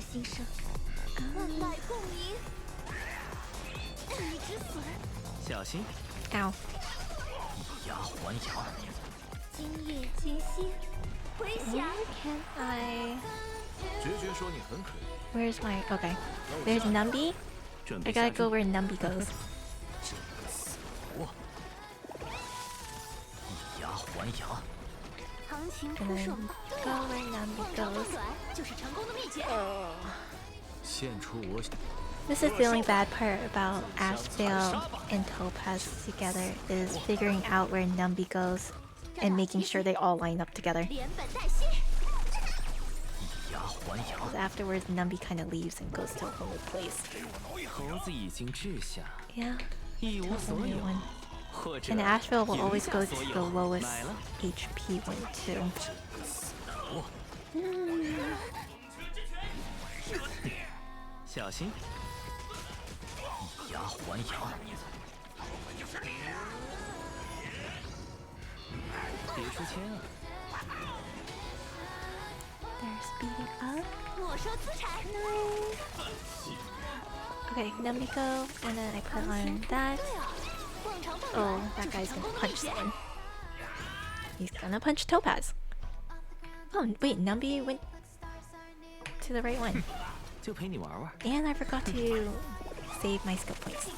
Ow. Where can I... Where's my... Okay. There's Numby. I gotta go where Numby goes. And then go where Nambi goes. This is the only bad part about Ashvale and Topaz together, is figuring out where Nambi goes and making sure they all line up together. Because afterwards, Nambi kind of leaves and goes to a whole new place. Yeah, totally one. And Asheville will always go to the lowest HP one too. They're speeding up. Okay, Namiko, and then I put on that. Oh, that guy's gonna punch someone. He's gonna punch Topaz. Oh, wait, Nambi went to the right one. And I forgot to save my skill points.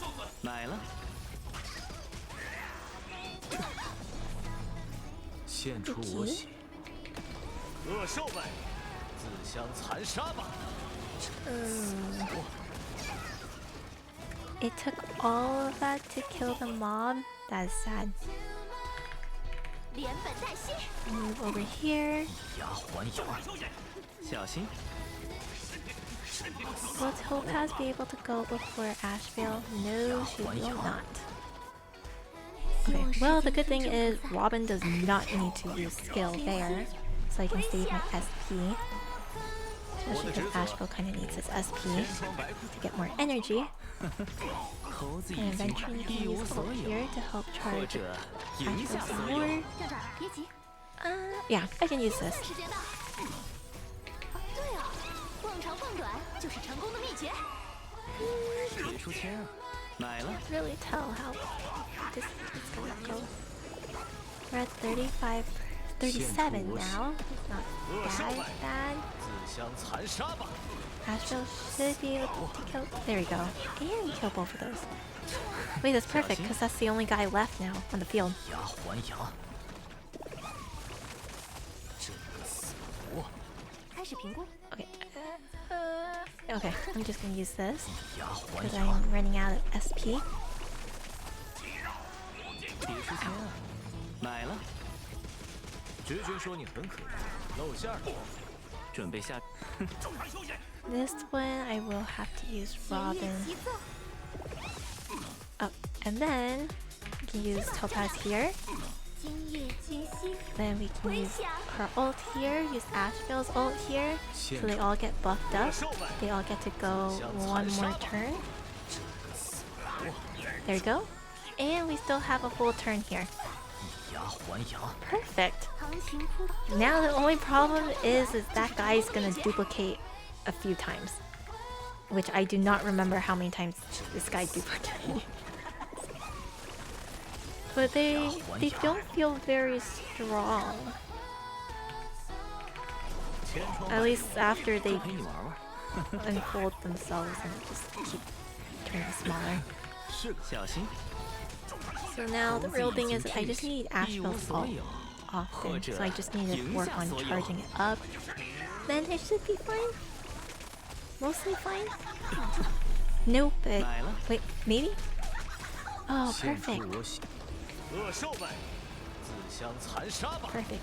Okay. It took all of that to kill the mob. That's sad. Move over here. Will Topaz be able to go before Ashvale? No, she will not. Okay, well, the good thing is Robin does not need to use skill there, so I can save my SP. Especially because Ashvale kind of needs his SP to get more energy. And eventually you can use ult here to help charge Ashvale some more. Yeah, I can use this. Can't really tell how this is gonna go. We're at 37 now. It's not that bad. Ashville should be able to kill. There we go. And kill both of those. Wait, that's perfect because that's the only guy left now on the field. Okay. Okay, I'm just gonna use this because I'm running out of SP. This one I will have to use Robin. Oh, and then we can use Topaz here. Then we can use her ult here, use Ashville's ult here, so they all get buffed up. They all get to go one more turn. There we go. And we still have a full turn here. Perfect. Now the only problem is that guy's gonna duplicate a few times. Which I do not remember how many times this guy duplicated. But they don't feel very strong. At least after they unfold themselves and just keep turning smaller. So now the real thing is I just need Asheville's ult often. So I just need to work on charging it up. Then it should be fine. Mostly fine. Nope, but wait, maybe? Oh, perfect.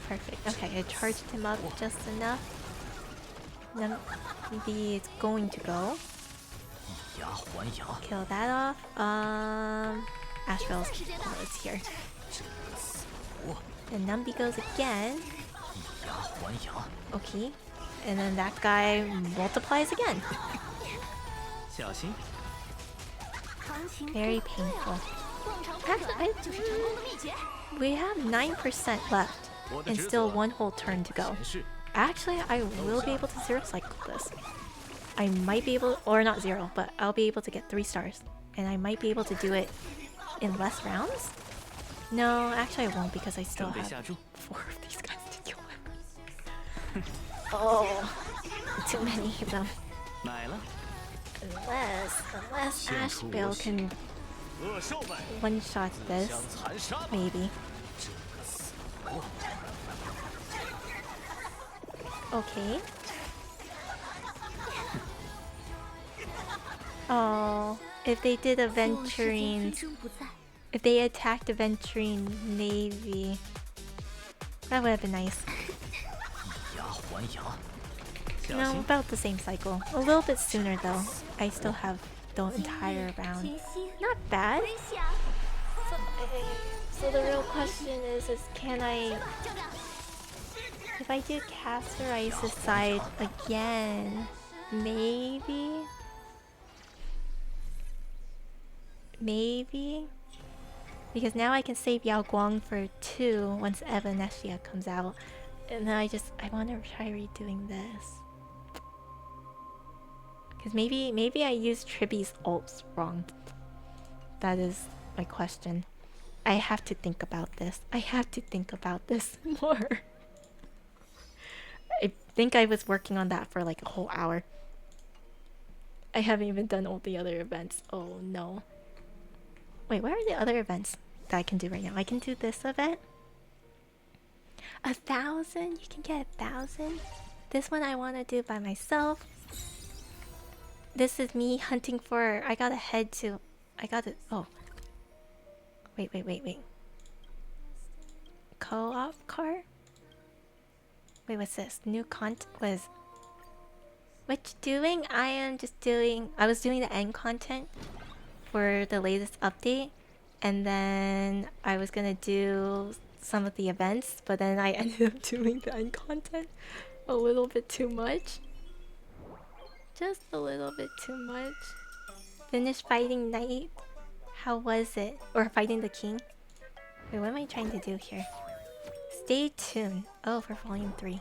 Perfect. Okay, I charged him up just enough. Then maybe it's going to go. Kill that off. Asheville's is here. And Nambi goes again. Okay. And then that guy multiplies again. Very painful. Actually, we have 9% left and still one whole turn to go. Actually, I will be able to zero cycle this. I might be able, or not zero, but I'll be able to get 3 stars. And I might be able to do it in less rounds? No, actually I won't because I still have 4 of these guys to kill him. Oh, too many of them. Unless Ashville can one-shot this, maybe. Okay. Oh, if they did Aventurines, if they attacked the Aventurine Navy, that would have been nice. No, about the same cycle. A little bit sooner though. I still have the entire round. Not bad. So the real question is can I... If I do Castorice's side again, maybe? Maybe? Because now I can save Yao Guang for 2 once Evanescia comes out. And then I want to try redoing this. Because maybe I used Triby's ults wrong. That is my question. I have to think about this. I have to think about this more. I think I was working on that for like a whole hour. I haven't even done all the other events. Oh no. Wait, where are the other events that I can do right now? I can do this event. 1,000? You can get 1,000? This one I want to do by myself. This is me hunting for... I gotta head to... I gotta... Oh. Wait. Co-op car? Wait, what's this? New content was... What you doing? I am just doing... I was doing the end content for the latest update. And then I was gonna do some of the events. But then I ended up doing the end content a little bit too much. Just a little bit too much. Finished fighting Knight. How was it? Or fighting the king? Wait, what am I trying to do here? Stay tuned. Oh, for volume 3.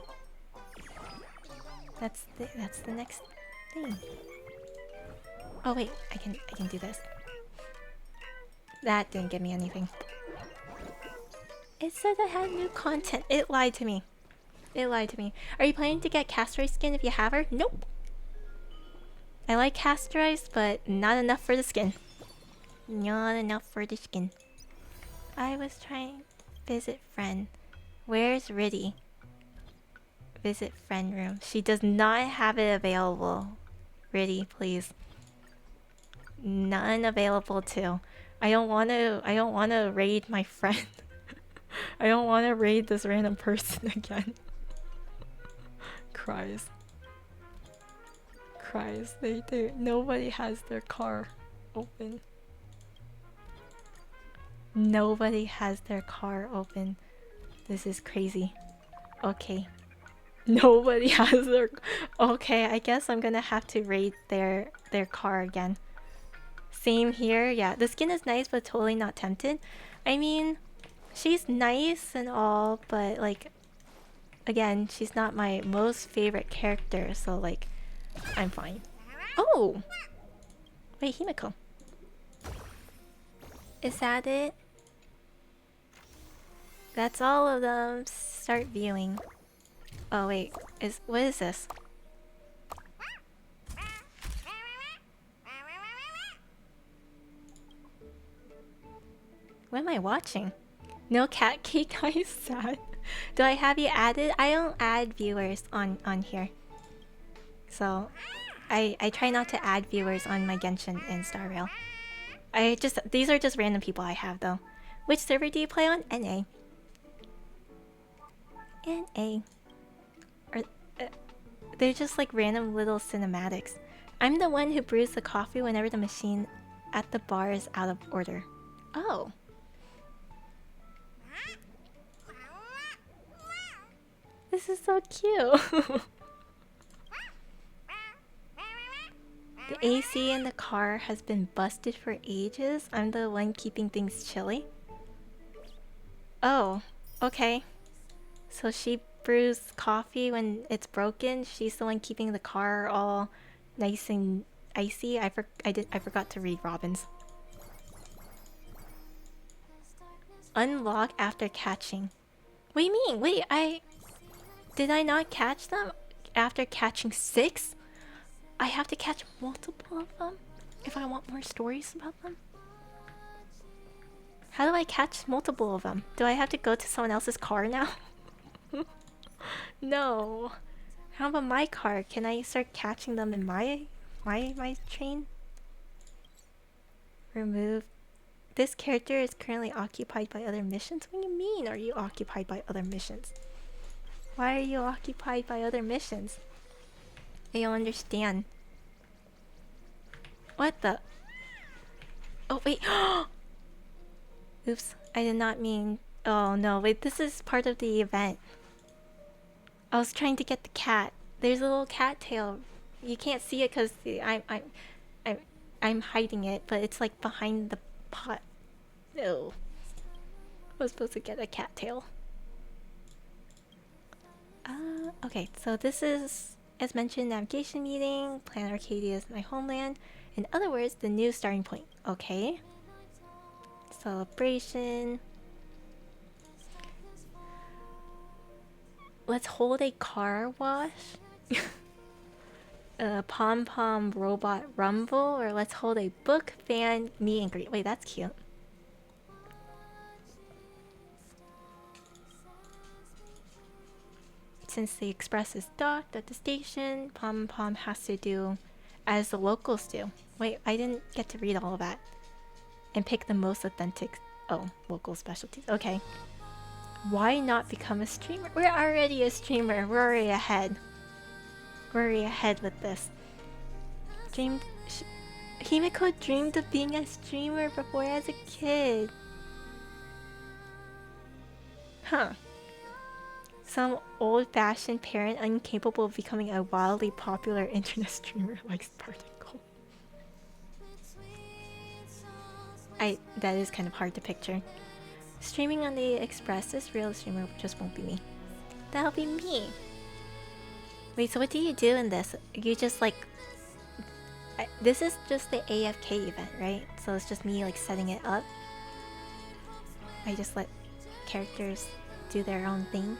That's the next thing. Oh wait, I can do this. That didn't give me anything. It said I had new content. It lied to me. It lied to me. Are you planning to get Castorice skin if you have her? Nope. I like Castorice, but not enough for the skin. Not enough for the skin. I was trying to visit friend. Where's Riddy? Visit friend room. She does not have it available. Riddy, please. None available too. I don't want to raid my friend. I don't want to raid this random person again. Cries. Nobody has their car open. Nobody has their car open. This is crazy. Okay. Nobody has their... Okay, I guess I'm gonna have to raid their car again. Same here. Yeah, the skin is nice, but totally not tempted. I mean, she's nice and all, but like... Again, she's not my most favorite character, so like... I'm fine. Oh! Wait, Himiko. Is that it? That's all of them. Start viewing. Oh wait, what is this? What am I watching? No cat cake, guys. Sad. Do I have you added? I don't add viewers on here. So, I try not to add viewers on my Genshin and Star Rail. These are just random people I have though. Which server do you play on? NA. NA. Or, they're just like random little cinematics. I'm the one who brews the coffee whenever the machine at the bar is out of order. Oh. This is so cute. The AC in the car has been busted for ages. I'm the one keeping things chilly. Oh, okay. So she brews coffee when it's broken. She's the one keeping the car all nice and icy. I forgot to read Robin's. Unlock after catching. What do you mean? Wait, did I not catch them after catching 6? I have to catch multiple of them if I want more stories about them? How do I catch multiple of them? Do I have to go to someone else's car now? No. How about my car? Can I start catching them in my train? Remove. This character is currently occupied by other missions? What do you mean, are you occupied by other missions? Why are you occupied by other missions? I don't understand. What the? Oh, wait. Oops. I did not mean... Oh, no. Wait, this is part of the event. I was trying to get the cat. There's a little cat tail. You can't see it because I'm hiding it, but it's like behind the pot. No. I was supposed to get a cat tail. Okay, so this is, as mentioned, navigation meeting. Planet Arcadia is my homeland. In other words, the new starting point. Okay. Celebration. Let's hold a car wash. Pom Pom Robot Rumble, or let's hold a book fan meet and greet. Wait, that's cute. Since the express is docked at the station, Pom Pom has to do as the locals do. Wait, I didn't get to read all of that. And pick the most authentic... Oh, local specialties. Okay. Why not become a streamer? We're already a streamer. We're already ahead. We're already ahead with this. Himiko dreamed of being a streamer before as a kid. Huh. Some old-fashioned parent incapable of becoming a wildly popular internet streamer like Spartacle. That is kind of hard to picture. Streaming on the Express, this real streamer just won't be me. That'll be me. Wait, so what do you do in this? You just like... this is just the AFK event, right? So it's just me like setting it up. I just let characters do their own thing.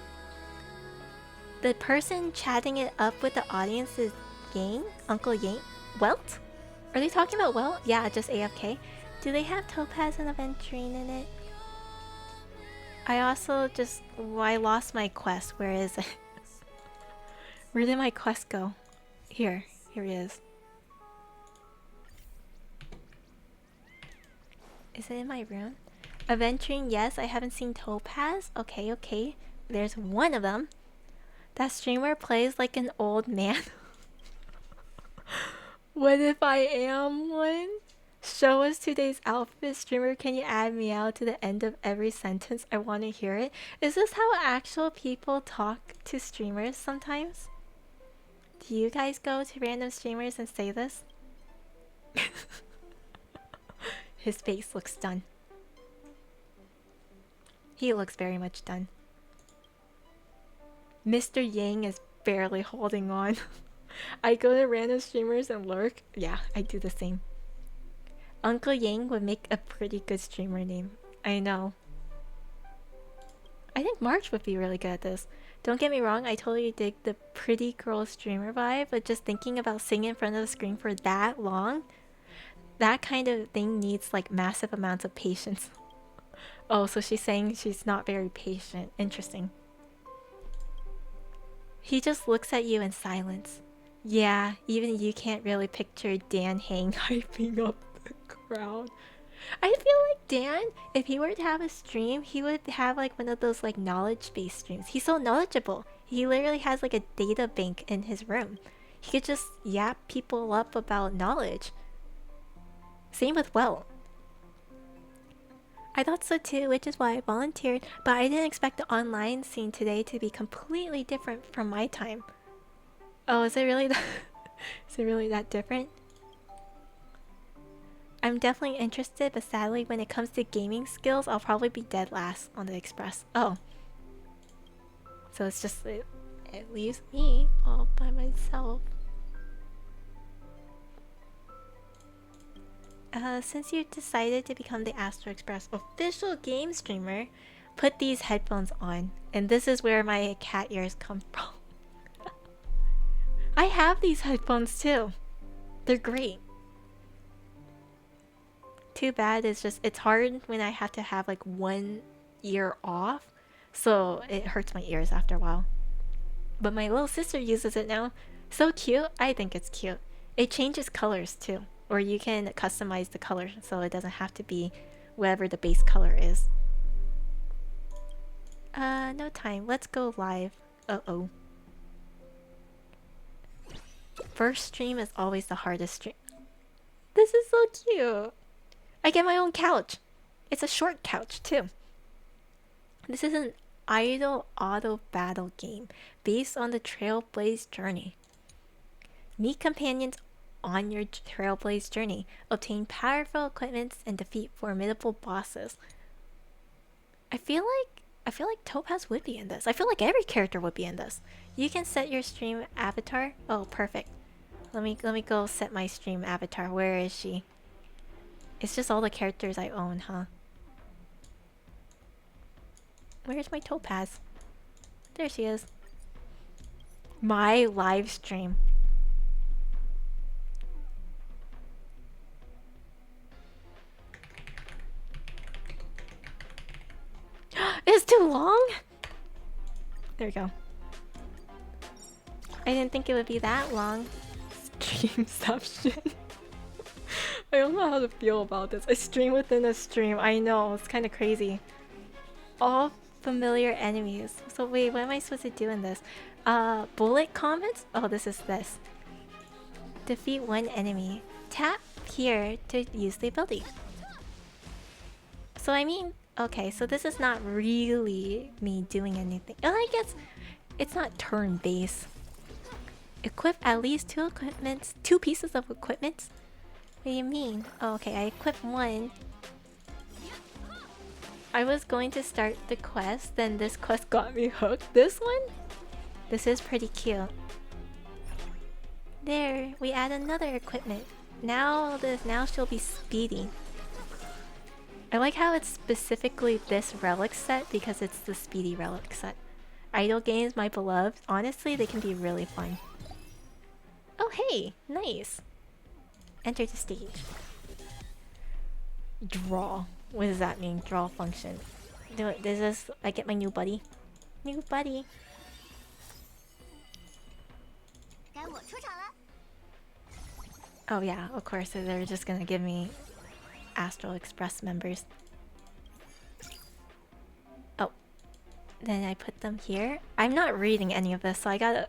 The person chatting it up with the audience is Yang? Uncle Yang? Welt? Are they talking about Welt? Yeah, just AFK. Do they have Topaz and Aventurine in it? I also just... Well, I lost my quest. Where is it? Where did my quest go? Here. Here it is. Is it in my room? Aventurine, yes. I haven't seen Topaz. Okay, okay. There's one of them. That streamer plays like an old man. What if I am one? Show us today's outfit. Streamer, can you add me out to the end of every sentence? I want to hear it. Is this how actual people talk to streamers sometimes? Do you guys go to random streamers and say this? His face looks done. He looks very much done. Mr. Yang is barely holding on. I go to random streamers and lurk. Yeah, I do the same. Uncle Yang would make a pretty good streamer name. I know. I think March would be really good at this. Don't get me wrong, I totally dig the pretty girl streamer vibe, but just thinking about sitting in front of the screen for that long, that kind of thing needs like massive amounts of patience. Oh, so she's saying she's not very patient. Interesting. He just looks at you in silence. Yeah, even you can't really picture Dan Hang hyping up the crowd. I feel like Dan, if he were to have a stream, he would have like one of those like knowledge-based streams. He's so knowledgeable. He literally has like a data bank in his room. He could just yap people up about knowledge. Same with Will. I thought so too, which is why I volunteered, but I didn't expect the online scene today to be completely different from my time. Oh, is it really that is it really that different? I'm definitely interested, but sadly when it comes to gaming skills, I'll probably be dead last on the Express. Oh. So it's just it leaves me all by myself. Since you decided to become the Astro Express official game streamer, put these headphones on. And this is where my cat ears come from. I have these headphones too. They're great. Too bad it's just, it's hard when I have to have like one ear off. So it hurts my ears after a while. but my little sister uses it now. So cute. I think it's cute. It changes colors too, or you can customize the color so it doesn't have to be whatever the base color is. No time. Let's go live. Uh-oh. First stream is always the hardest stream. This is so cute. I get my own couch. It's a short couch too. This is an idle auto battle game based on the Trailblaze journey. Meet companions on your Trailblaze journey. Obtain powerful equipments and defeat formidable bosses. I feel like Topaz would be in this. I feel like every character would be in this. You can set your stream avatar. Oh, perfect. Let me go set my stream avatar. Where is she? It's just all the characters I own, huh? Where's my Topaz? There she is. My live stream. It's too long? There we go. I didn't think it would be that long. Streamception. I don't know how to feel about this. A stream within a stream. I know, it's kind of crazy. All familiar enemies. So wait, what am I supposed to do in this? Bullet comments? Oh, this is this. Defeat one enemy. Tap here to use the ability. So I mean, okay, so this is not really me doing anything. Oh, I guess it's not turn-based. Equip at least two pieces of equipment? What do you mean? Oh, okay, I equipped one. I was going to start the quest, then this quest got me hooked. This one? This is pretty cute. There, we add another equipment. Now she'll be speedy. I like how it's specifically this relic set because it's the speedy relic set. Idle games, my beloved. Honestly, they can be really fun. Oh hey, nice. Enter the stage. Draw. What does that mean? Draw function. Does this? I get my new buddy. New buddy. Oh yeah, of course. So they're just gonna give me Astral Express members. Oh, then I put them here. I'm not reading any of this, so I gotta.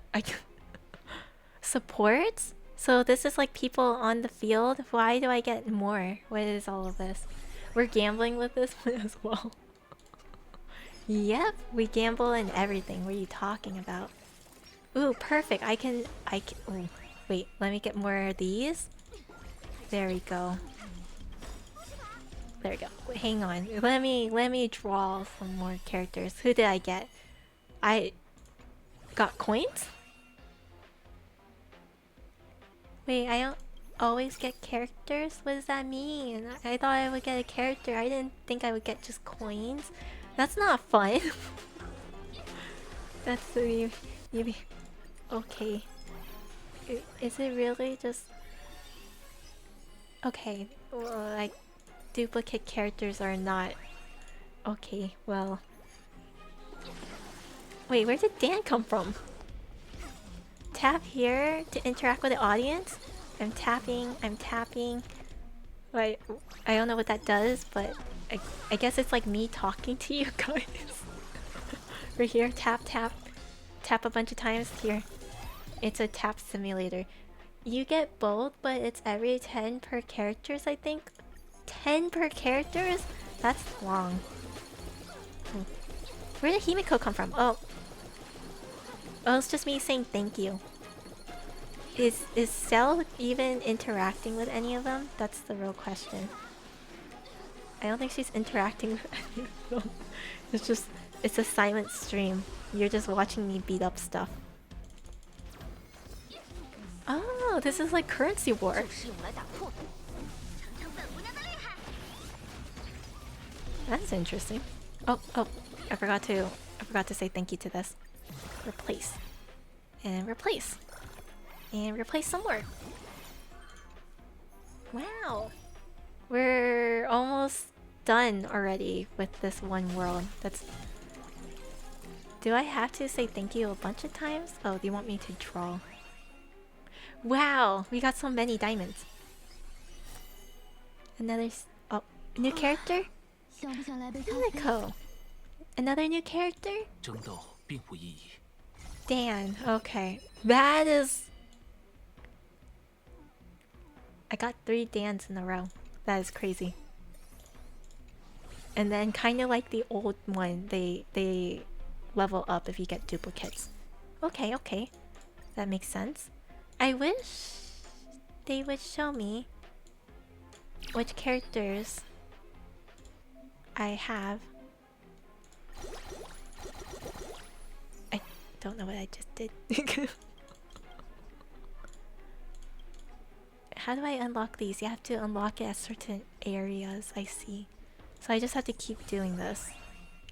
Supports? So this is like people on the field. Why do I get more? What is all of this? We're gambling with this one as well. Yep, we gamble and everything. What are you talking about? Ooh, perfect. I can. Ooh, wait, let me get more of these. There we go. There we go. Wait, hang on. Let me draw some more characters. Who did I get? I got coins? Wait, I don't always get characters? What does that mean? I thought I would get a character. I didn't think I would get just coins. That's not fun. That's the you okay. Is it really just okay? Well, like duplicate characters are not okay. Well, wait, where did Dan come from? Tap here to interact with the audience. I'm tapping. Wait, I don't know what that does, but I guess it's like me talking to you guys. We're here, tap a bunch of times here. It's a tap simulator. You get both, but it's every 10 per characters, I think. 10 per characters? That's long. Where did Himiko come from? Oh, it's just me saying thank you. Is Cell even interacting with any of them? That's the real question. I don't think she's interacting with any of them. It's a silent stream. You're just watching me beat up stuff. Oh, this is like currency war. That's interesting. Oh, I forgot to say thank you to this. Replace. And replace. And replace some more. Wow. We're almost done already with this one world. Do I have to say thank you a bunch of times? Oh, do you want me to draw? Wow, we got so many diamonds. Another oh, new character? Nico. Another new character? Dan, okay. That is... I got 3 Dans in a row. That is crazy. And then kind of like the old one, they level up if you get duplicates. Okay, okay. That makes sense. I wish they would show me which characters I have. I don't know what I just did. How do I unlock these? You have to unlock it at certain areas, I see. So I just have to keep doing this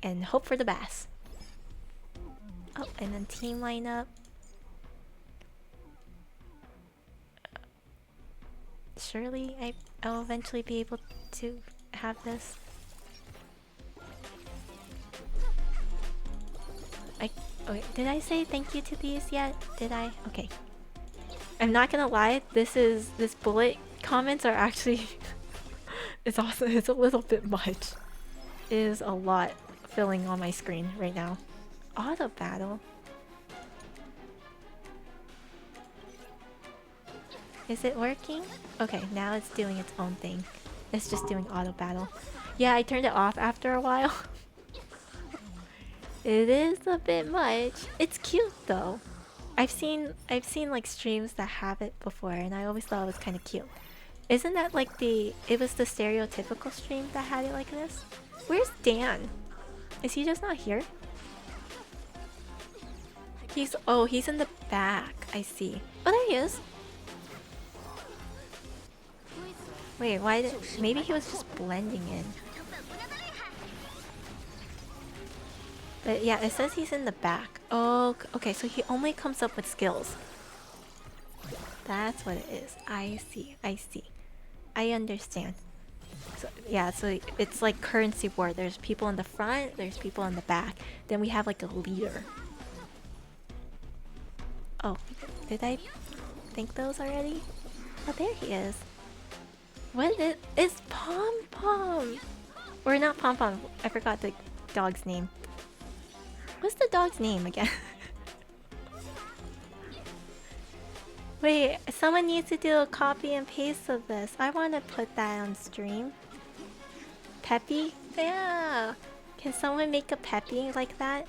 and hope for the best. Oh, and then team lineup. Surely I'll eventually be able to have this. Okay, did I say thank you to these yet? Did I? Okay. I'm not gonna lie, this bullet comments are actually it's also a little bit much. It is a lot filling on my screen right now. Auto battle. Is it working? Okay, now it's doing its own thing. It's just doing auto battle. Yeah, I turned it off after a while. It is a bit much. It's cute though. I've seen like streams that have it before and I always thought it was kind of cute. Isn't that like it was the stereotypical stream that had it like this? Where's Dan? Is he just not here? He's in the back. I see. Oh, there he is. Wait, maybe he was just blending in. But yeah, it says he's in the back. Oh, okay, so he only comes up with skills. That's what it is. I see. I understand. So, yeah, so it's like currency war. There's people in the front, there's people in the back. Then we have like a leader. Oh, did I think those already? Oh, there he is. What is... It's Pom Pom! Or not Pom Pom. I forgot the dog's name. What's the dog's name again? Wait, someone needs to do a copy and paste of this. I want to put that on stream. Peppy? Yeah! Can someone make a Peppy like that?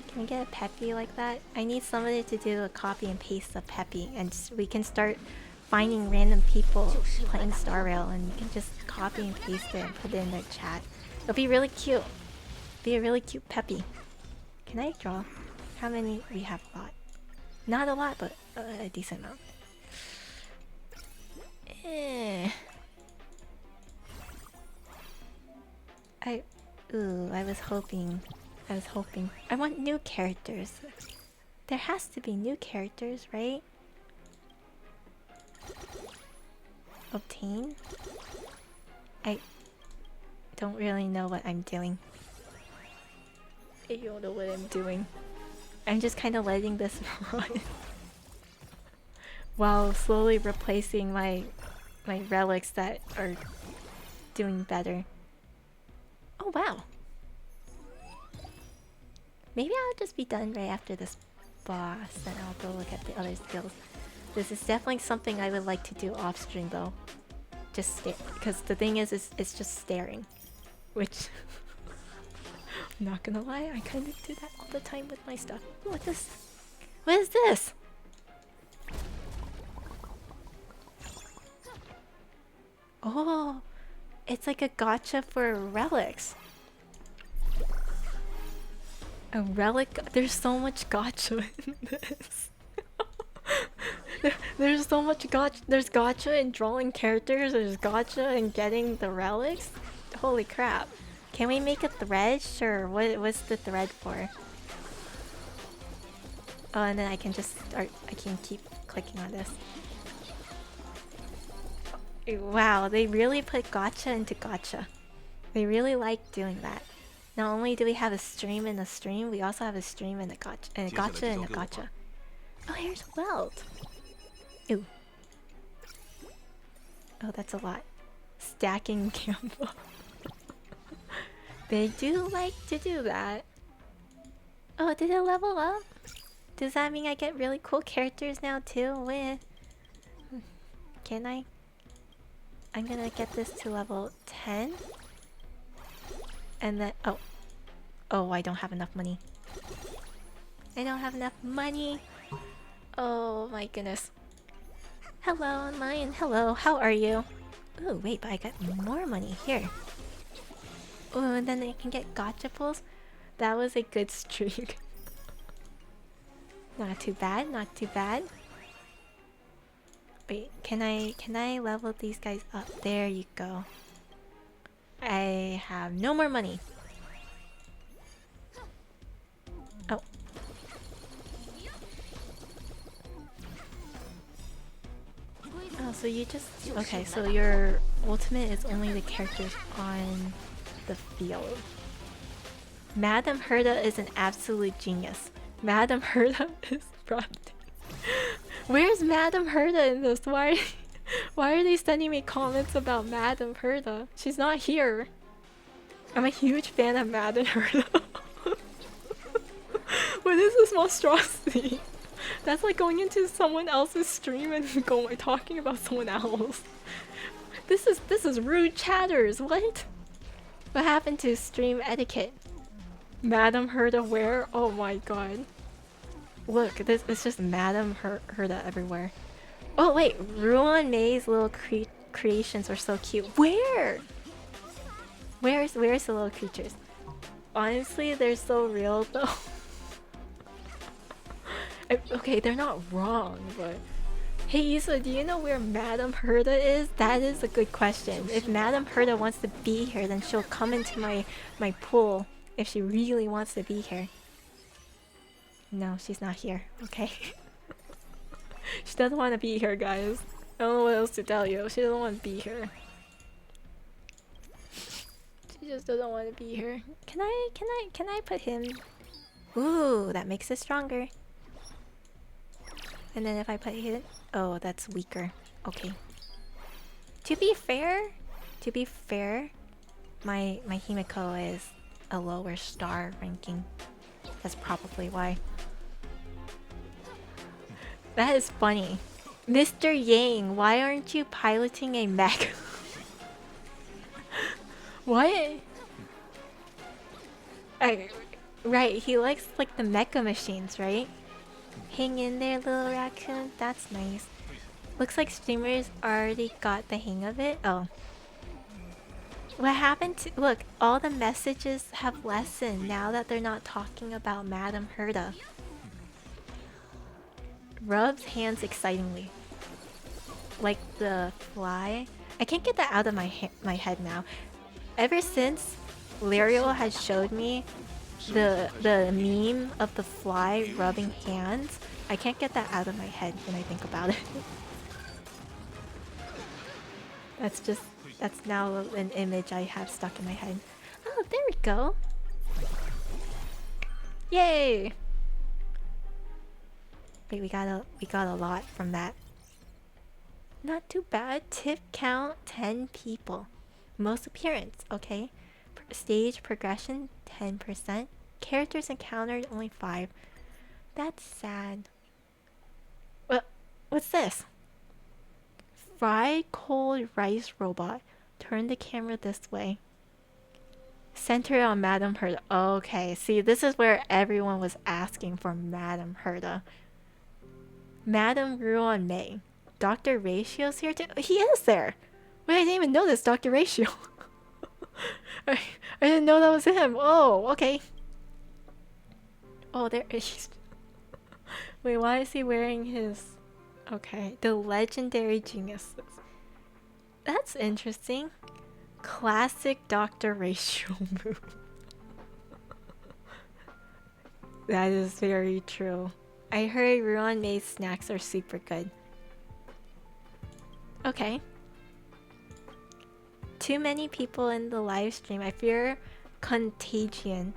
Can we get a Peppy like that? I need somebody to do a copy and paste of Peppy, and we can start finding random people playing Star Rail, and you can just copy and paste it and put it in their chat. It'll be really cute. Be a really cute Peppy. Can I draw? How many? We have a lot. Not a lot, but a decent amount. I was hoping. I want new characters. There has to be new characters, right? Obtain? I don't really know what I'm doing. I don't know what I'm doing. I'm just kind of letting this run while slowly replacing my relics that are doing better. Oh wow. Maybe I'll just be done right after this boss and I'll go look at the other skills. This is definitely something I would like to do off stream though. Just stare, because the thing is it's just staring. Which I'm not gonna lie, I kind of do that all the time with my stuff. What is this? Oh, it's like a gacha for relics. A relic? There's so much gacha in this. There's so much gacha. There's gacha in drawing characters. There's gacha in getting the relics. Holy crap. Can we make a thread? Sure. What's the thread for? Oh, and then I can just start. I can keep clicking on this. Wow, they really put gacha into gacha. They really like doing that. Not only do we have a stream in a stream, we also have a stream and a gotcha and a gotcha and a gotcha. Oh, here's Welt. Ooh. Oh, that's a lot. Stacking Campbell. They do like to do that. Oh, did it level up? Does that mean I get really cool characters now too? With... Can I? I'm gonna get this to level 10. And then... Oh. Oh, I don't have enough money. I don't have enough money. Oh my goodness. Hello, Lion. Hello, how are you? Oh, wait, but I got more money here. Oh, and then I can get gotcha pulls. That was a good streak. Not too bad, not too bad. Wait, can I level these guys up? There you go. I have no more money. Oh. Oh, so you just... Okay, so your ultimate is only the characters on the field. Madame Herda is an absolute genius. Madame Herda is breathtaking. Where's Madame Herda in this? Why are they sending me comments about Madame Herda? She's not here. I'm a huge fan of Madame Herda. What is this monstrosity? That's like going into someone else's stream and talking about someone else. This is rude chatters. What? What happened to stream etiquette? Madame Herda where? Oh my god. Look, this is just Madame Herda everywhere. Oh wait, Ruan May's little creations are so cute. Where? Where's the little creatures? Honestly, they're so real though. Okay, they're not wrong, but... Hey Issa, do you know where Madame Herda is? That is a good question. If Madame Herda wants to be here, then she'll come into my pool if she really wants to be here. No, she's not here. Okay. She doesn't want to be here, guys. I don't know what else to tell you. She doesn't want to be here. She just doesn't want to be here. Can I put him? Ooh, that makes it stronger. And then if I put him, oh, that's weaker. Okay. To be fair, my Himiko is a lower star ranking. That's probably why. That is funny. Mr. Yang, why aren't you piloting a mech? What? Right, he likes like the mecha machines, right? Hang in there, little raccoon. That's nice. Looks like streamers already got the hang of it. Oh. What happened to... Look, all the messages have lessened now that they're not talking about Madame Herda. Rubs hands excitingly. Like the fly. I can't get that out of my head now. Ever since Lyriel had showed me the meme of the fly rubbing hands, I can't get that out of my head when I think about it. That's now an image I have stuck in my head. Oh, there we go. Yay! Wait, we got a lot from that. Not too bad. Tip count 10 people. Most appearance, okay. Stage progression 10%. Characters encountered only 5. That's sad. What's this? Fry cold rice robot. Turn the camera this way. Center on Madame Herda. Okay, see, this is where everyone was asking for Madame Herda. Madame Ruan May. Dr. Ratio's here too? He is there! Wait, I didn't even notice Dr. Ratio. I didn't know that was him. Oh, okay. Oh, there is. Wait, why is he wearing his... Okay, the legendary geniuses. That's interesting. Classic Dr. Ratio move. That is very true. I heard Ruan May's snacks are super good. Okay. Too many people in the live stream. I fear contagion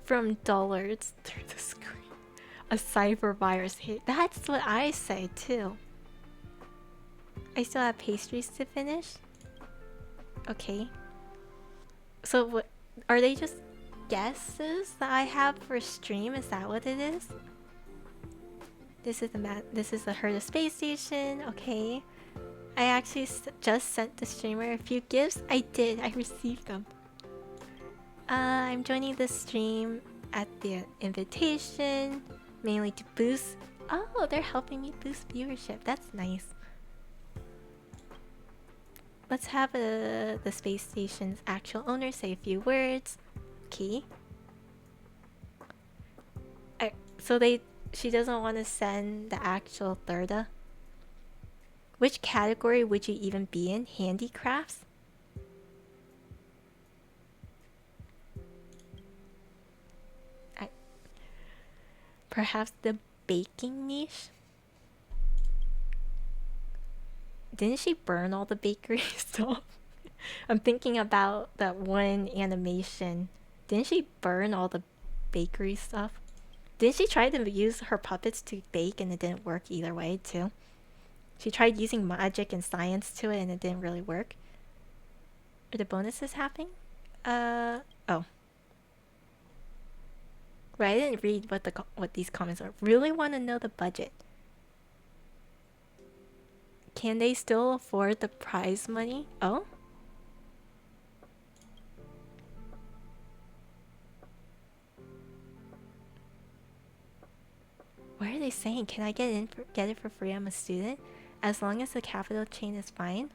from dollars through the screen. A cyber virus hit. That's what I say too. I still have pastries to finish. Okay. So what are they just guesses that I have for stream? Is that what it is? This is the Herta space station. Okay. I actually just sent the streamer a few gifts. I did. I received them. I'm joining the stream at the invitation, mainly to boost. Oh, they're helping me boost viewership. That's nice. Let's have the space station's actual owner say a few words. Okay. So she doesn't want to send the actual Thirda. Which category would you even be in? Handicrafts? Perhaps the baking niche? Didn't she burn all the bakery stuff? I'm thinking about that one animation. Didn't she burn all the bakery stuff? Didn't she try to use her puppets to bake and it didn't work either way too? She tried using magic and science to it and it didn't really work. Are the bonuses happening? Oh. Right, I didn't read what these comments are. Really want to know the budget. Can they still afford the prize money? Oh? What are they saying? Can I get it for free? I'm a student. As long as the capital chain is fine.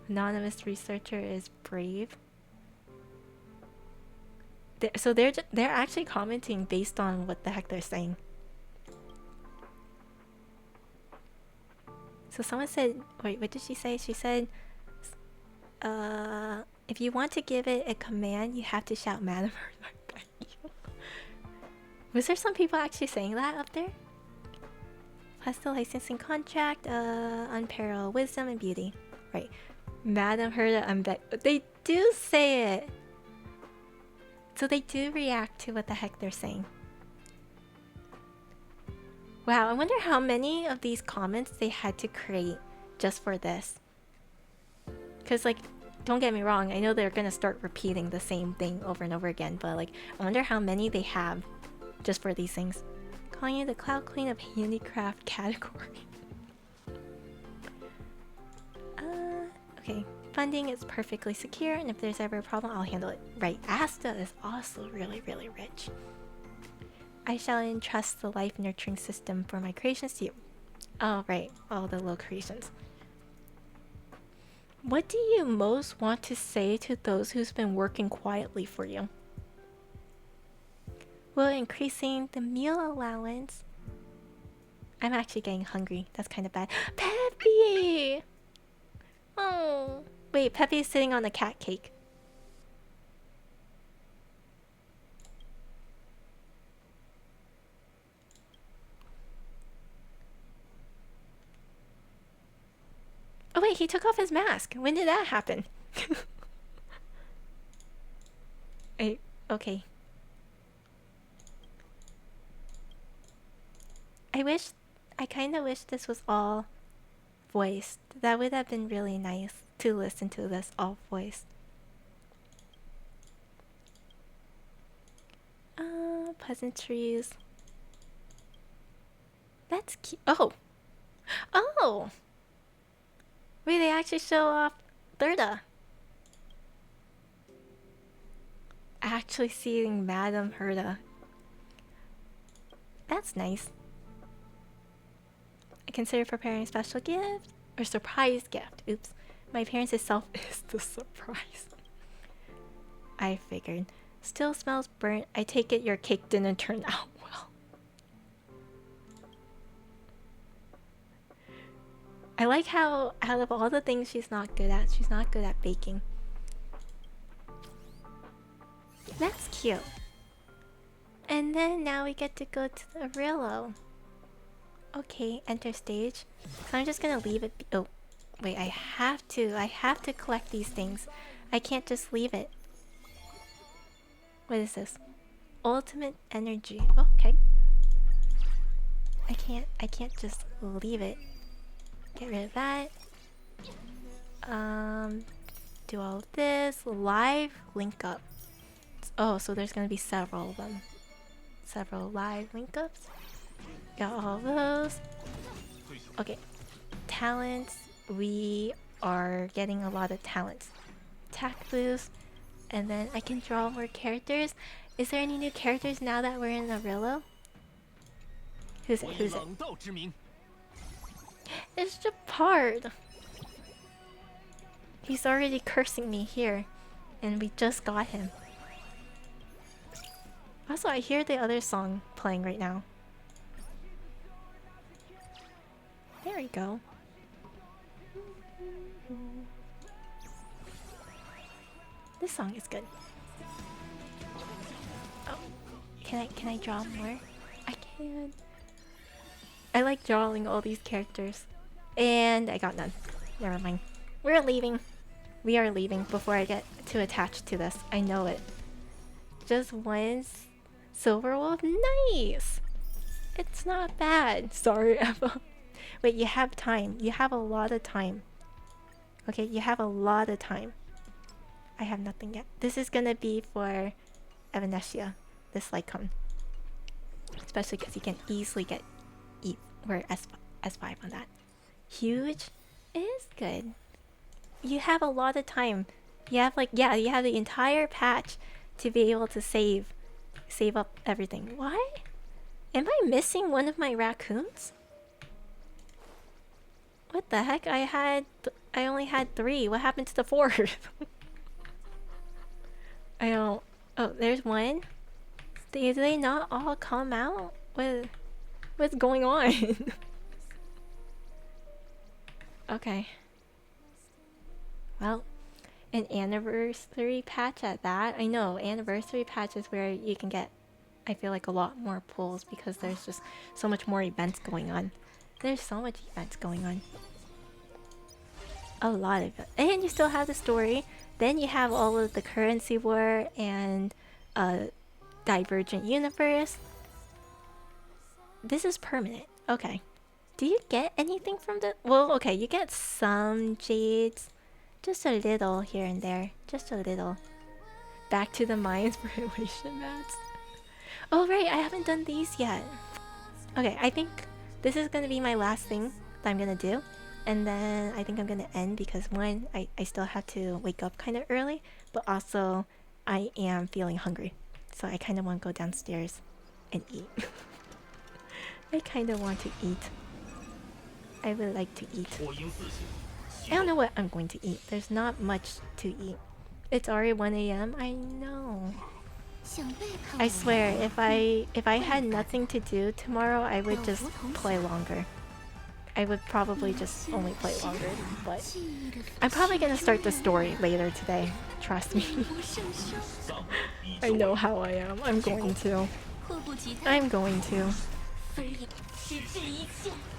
Anonymous researcher is brave. So they're actually commenting based on what the heck they're saying. So someone said, wait, what did she say? She said, if you want to give it a command, you have to shout Madam Herta. Was there some people actually saying that up there? Plus the licensing contract, unparalleled wisdom and beauty. Right. Madam Herta, they do say it. So they do react to what the heck they're saying. Wow, I wonder how many of these comments they had to create just for this. Because, like, don't get me wrong, I know they're gonna start repeating the same thing over and over again, but, like, I wonder how many they have just for these things. Calling you the Cloud Queen of Handicraft category. Okay. Funding is perfectly secure, and if there's ever a problem, I'll handle it. Right, Asta is also really, really rich. I shall entrust the life nurturing system for my creations to you. Oh, right, all the little creations. What do you most want to say to those who's been working quietly for you? Will increasing the meal allowance... I'm actually getting hungry. That's kind of bad. Peppy! Oh... Wait, Peppy's sitting on the cat cake. Oh wait, he took off his mask. When did that happen? Okay. I kinda wish this was all voiced. That would have been really nice to listen to this all voiced. Pleasantries. That's cute. Oh! Oh! Wait, they actually show off Thirda. Actually seeing Madam Herta. That's nice. I consider preparing a special gift or surprise gift. Oops. My parents itself is the surprise. I figured. Still smells burnt. I take it your cake didn't turn out well. I like how out of all the things she's not good at baking. That's cute. And then now we get to go to the Arillo. Okay, enter stage. So I'm just gonna leave it be— oh, wait, I have to collect these things. I can't just leave it. What is this? Ultimate energy. Oh, okay. I can't just leave it. Get rid of that. Do all of this. Live link up. Oh, so there's gonna be several of them. Several live link ups. Got all of those. Okay. Talents. We are getting a lot of talents. Attack boost. And then I can draw more characters. Is there any new characters now that we're in Arillo? Who's it? Who's it? It's Japard! He's already cursing me here. And we just got him. Also, I hear the other song playing right now. There we go. This song is good. Oh, can I draw more? I can. I like drawing all these characters. And I got none. Never mind. We're leaving. We are leaving before I get too attached to this. I know it. Just one silver wolf. Nice! It's not bad. Sorry, Emma. Wait, you have time. You have a lot of time. Okay, you have a lot of time. I have nothing yet. This is gonna be for Evanesia, this Lycon. Especially because you can easily get we're S5 on that. Huge is good. You have a lot of time. You have like, yeah, you have the entire patch to be able to save up everything. Why? Am I missing one of my raccoons? What the heck? I only had 3. What happened to the 4th? I don't... Oh, there's one? Do they not all come out? What's going on? Okay. Well, an anniversary patch at that. I know, anniversary patch is where you can get, I feel like, a lot more pulls because there's just so much more events going on. There's so much events going on. A lot of it. And you still have the story. Then you have all of the currency war and Divergent Universe. This is permanent. Okay. Do you get anything from the... Well, okay, you get some jades. Just a little here and there. Just a little. Back to the mines for relation mats. Oh, right, I haven't done these yet. Okay, I think this is gonna be my last thing that I'm gonna do. And then I think I'm gonna end because one, I still have to wake up kind of early. But also, I am feeling hungry. So I kind of want to go downstairs and eat. I kind of want to eat. I would like to eat. I don't know what I'm going to eat. There's not much to eat. It's already 1 AM. I know. I swear, if I had nothing to do tomorrow, I would just play longer. I would probably just only play longer, but I'm probably gonna start the story later today. Trust me. I know how I am. I'm going to. I'm going to.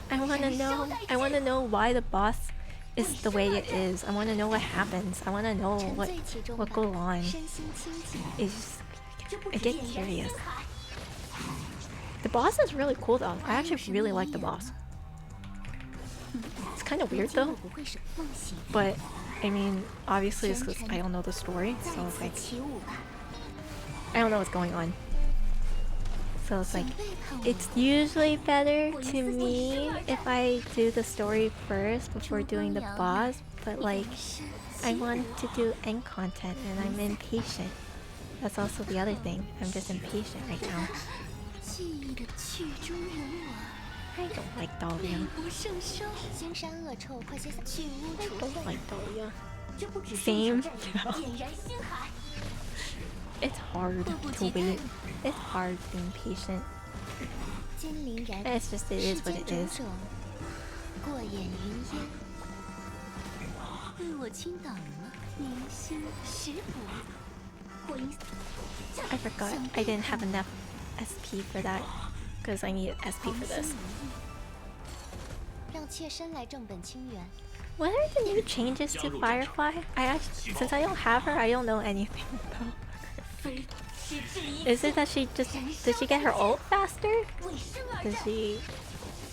I wanna know why the boss is the way it is. I wanna know what happens. I wanna know what goes on. It's just, I get curious. The boss is really cool though. I actually really like the boss. It's kind of weird though. But I mean, obviously it's because I don't know the story, so it's like I don't know what's going on. So it's like, it's usually better to me if I do the story first before doing the boss, but like, I want to do end content and I'm impatient. That's also the other thing. I'm just impatient right now. I don't like Dahlia. I don't like Dahlia. Same. It's hard to wait. It's hard being patient. It's just, it is what it is. I forgot. I didn't have enough SP for that. Because I need SP for this. What are the new changes to Firefly? Since I don't have her, I don't know anything about her. Is it that she just... Did she get her ult faster? Did she...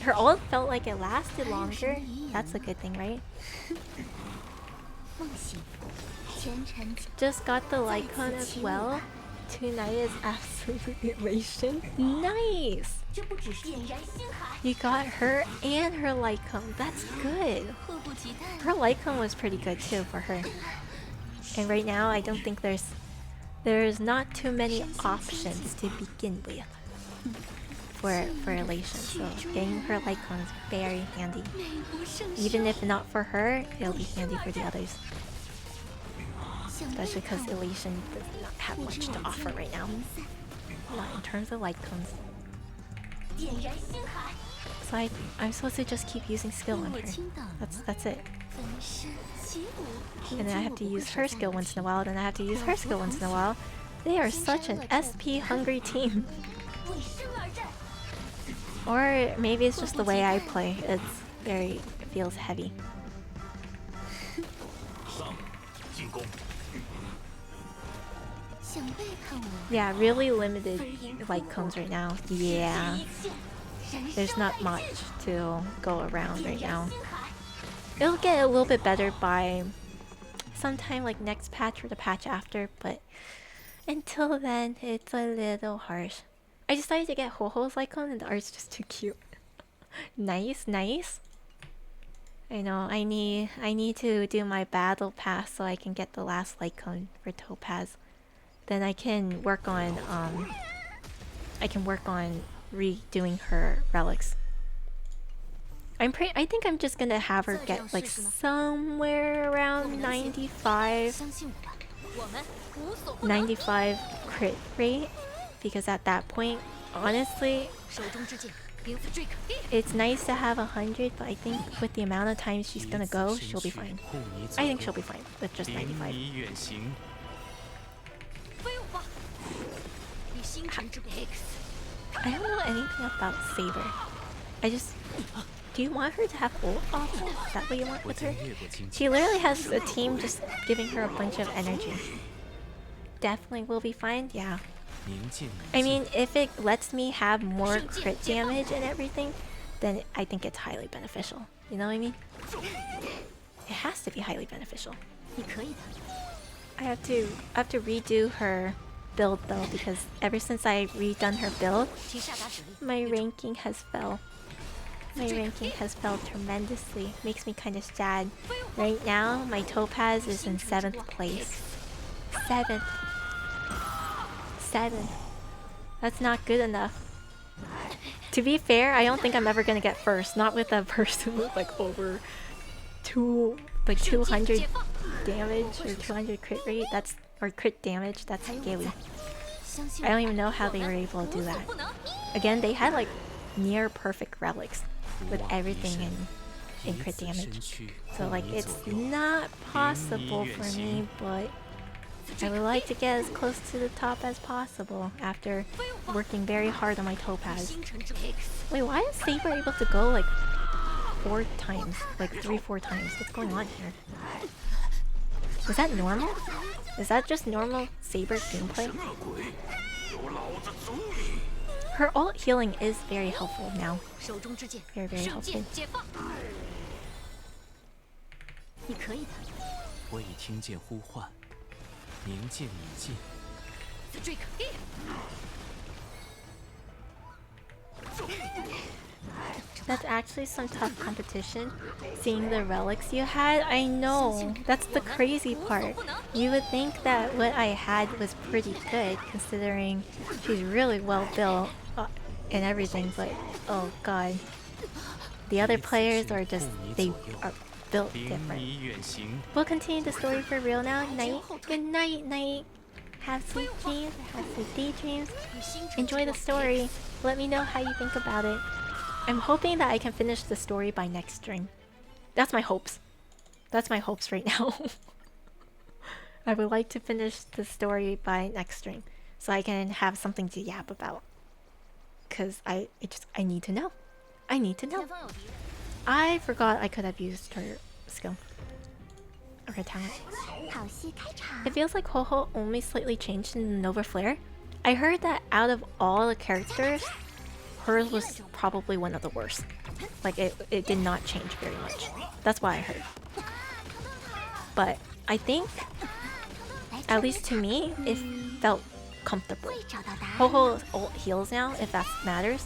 Her ult felt like it lasted longer. That's a good thing, right? Just got the Lycon as well. Tonight is absolute elation. Nice! You got her and her Lycon. That's good. Her Lycon was pretty good too for her. And right now, I don't think there's not too many options to begin with for elation. So getting her Lycon is very handy. Even if not for her, it'll be handy for the others. Especially because elation does not have much to offer right now. Not in terms of Lycons. So I'm supposed to just keep using skill on her. That's it. And then I have to use her skill once in a while, then I have to use her skill once in a while. They are such an SP hungry team. Or maybe it's just the way I play. It feels heavy. Yeah, really limited Lycons right now. Yeah. There's not much to go around right now. It'll get a little bit better by sometime like next patch or the patch after, but until then, it's a little harsh. I decided to get Ho-Ho's Lycon and the art's just too cute. Nice, nice. I know, I need to do my battle pass so I can get the last Lycon for Topaz. Then I can work on redoing her relics. I think I'm just gonna have her get like somewhere around 95 crit rate, because at that point, honestly, it's nice to have 100, but I think with the amount of times she's gonna go, she'll be fine. I think she'll be fine with just 95. I don't know anything about Saber. Do you want her to have ult off? Is that what you want with her? She literally has a team just giving her a bunch of energy. Definitely will be fine, yeah. I mean, if it lets me have more crit damage and everything, then I think it's highly beneficial. You know what I mean? It has to be highly beneficial. I have to redo her build though, because ever since I redone her build, my ranking has fell. My ranking has fell tremendously. Makes me kind of sad. Right now, my Topaz is in 7th place. 7th. 7th. That's not good enough. To be fair, I don't think I'm ever gonna get first. Not with a person with like over 200 damage or 200 crit rate. Or crit damage. That's scary. I don't even know how they were able to do that. Again, they had like near perfect relics with everything in crit damage. So like it's not possible for me, but I would like to get as close to the top as possible after working very hard on my Topaz. Wait, why is Saber able to go like 4 times? Like 3-4 times? What's going on here? Is that normal? Is that just normal Saber gameplay? Her ult healing is very helpful now. Very, very helpful. That's actually some tough competition. Seeing the relics you had, I know. That's the crazy part. You would think that what I had was pretty good, considering she's really well built and everything, but oh god. The other players are just, they are built different. We'll continue the story for real now. Night. Good night, night. Have sweet dreams, have sweet daydreams. Enjoy the story. Let me know how you think about it. I'm hoping that I can finish the story by next stream. That's my hopes. That's my hopes right now. I would like to finish the story by next stream, so I can have something to yap about. Cause I need to know. I need to know. I forgot I could have used her skill. or her talent. It feels like Ho-Ho only slightly changed in Nova Flare. I heard that out of all the characters, hers was probably one of the worst. Like it did not change very much. That's what I heard. But I think, at least to me, it felt comfortable. Ho-Ho ult heals now, if that matters.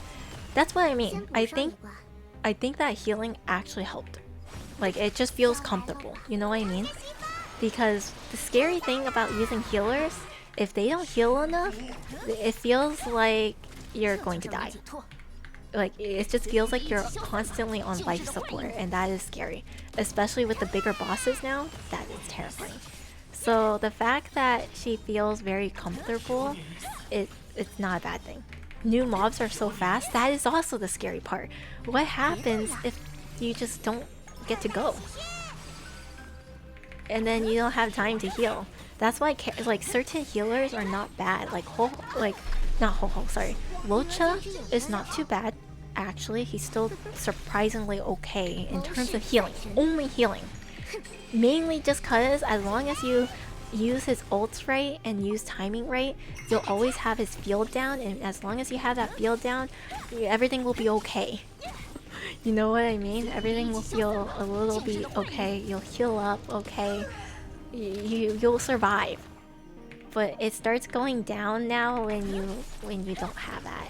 That's what I mean. I think that healing actually helped. Like, it just feels comfortable, you know what I mean? Because the scary thing about using healers, if they don't heal enough, it feels like you're going to die. Like, it just feels like you're constantly on life support, and that is scary. Especially with the bigger bosses now, that is terrifying. So the fact that she feels very comfortable, it's not a bad thing. New mobs are so fast, that is also the scary part. What happens if you just don't get to go? And then you don't have time to heal. That's why like certain healers are not bad. Like Locha is not too bad. Actually, he's still surprisingly okay in terms of healing. Only healing. Mainly just cause as long as you use his ults right and use timing right, you'll always have his field down, and as long as you have that field down, everything will be okay. You know what I mean? Everything will feel a little bit okay. You'll heal up okay. You'll survive. But it starts going down now when you don't have that.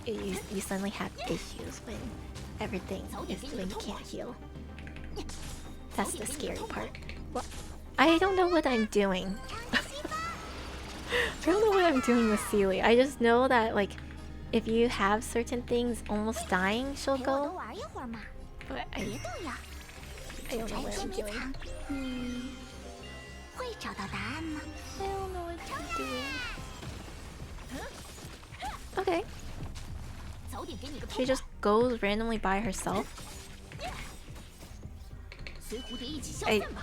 You suddenly have issues when everything is when you can't heal. That's the scary part. What? I don't know what I'm doing. I don't know what I'm doing with Sealy. I just know that like if you have certain things almost dying, she'll go. But I don't know what I'm doing. I don't know what I'm doing. Okay. She just goes randomly by herself.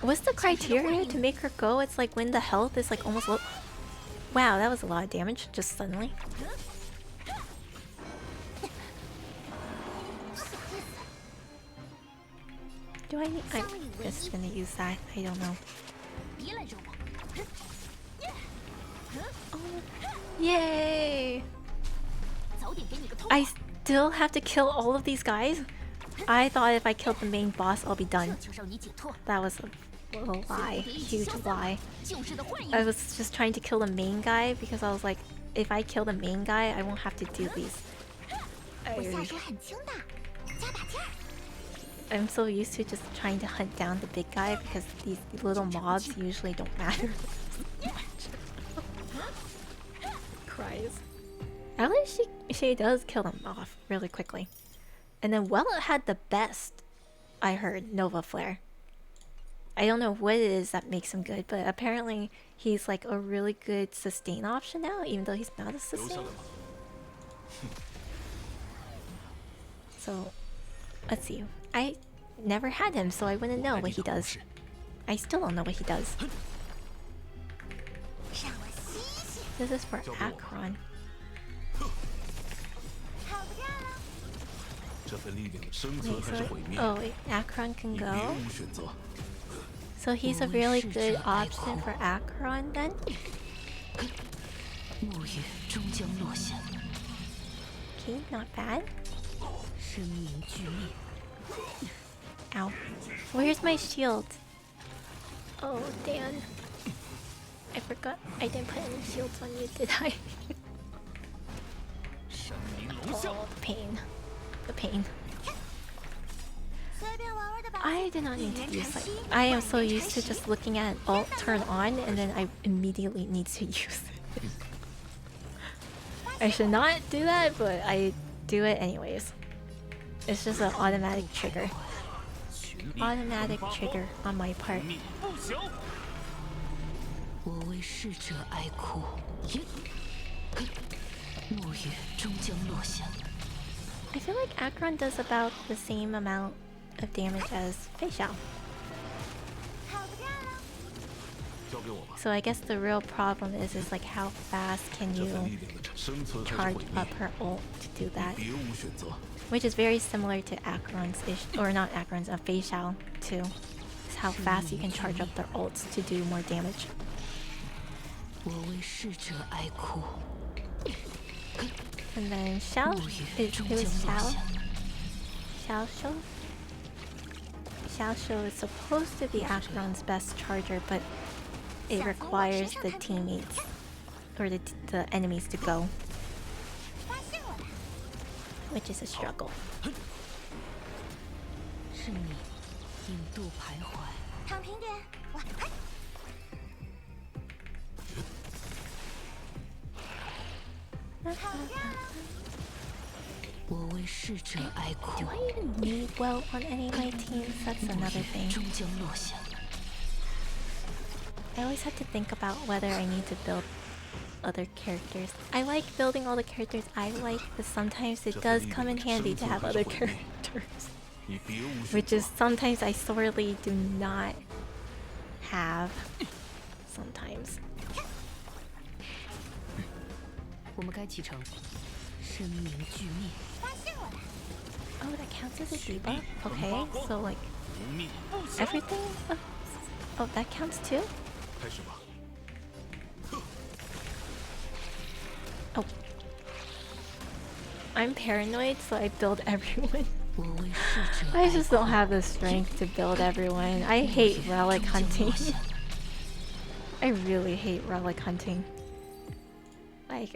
What's the criteria to make her go? It's like when the health is like almost low. Wow, that was a lot of damage just suddenly. Do I need? I'm just gonna use that. I don't know. Oh, yay! I still have to kill all of these guys? I thought if I killed the main boss, I'll be done. That was a little lie. Huge lie. I was just trying to kill the main guy because I was like, if I kill the main guy, I won't have to do these. I'm so used to just trying to hunt down the big guy because these little mobs usually don't matter. Cries. At least she does kill them off really quickly. And then Wella had the best, I heard, Nova Flare. I don't know what it is that makes him good, but apparently he's like a really good sustain option now, even though he's not a sustain. So, let's see. I never had him, so I wouldn't know what he does. I still don't know what he does. This is for Akron. Wait, Akron can go? So he's a really good option for Akron then? Okay, not bad. Ow. Where's my shield? Oh, Dan. I forgot I didn't put any shields on you, did I? Oh, the pain. The pain. I did not need to use like I am so used to just looking at an alt turn on and then I immediately need to use it. I should not do that, but I do it anyways. It's just an automatic trigger. Automatic trigger on my part. I feel like Akron does about the same amount of damage as Fei Xiao. So I guess the real problem is like how fast can you charge up her ult to do that? Which is very similar to Akron's, or not Akron's, Fei Xiao too. Is how fast you can charge up their ults to do more damage. And then Xiao, it was Xiao. Xiao is supposed to be Acheron's best charger, but it requires the teammates or the enemies to go, which is a struggle. Do I even need well on any of my teams? That's another thing. I always have to think about whether I need to build other characters. I like building all the characters I like, but sometimes it does come in handy to have other characters. Which is sometimes I sorely do not have. Sometimes. Oh, that counts as a debuff? Okay, so like everything? Oh, that counts too? Oh. I'm paranoid, so I build everyone. I just don't have the strength to build everyone. I hate relic hunting. I really hate relic hunting. Like,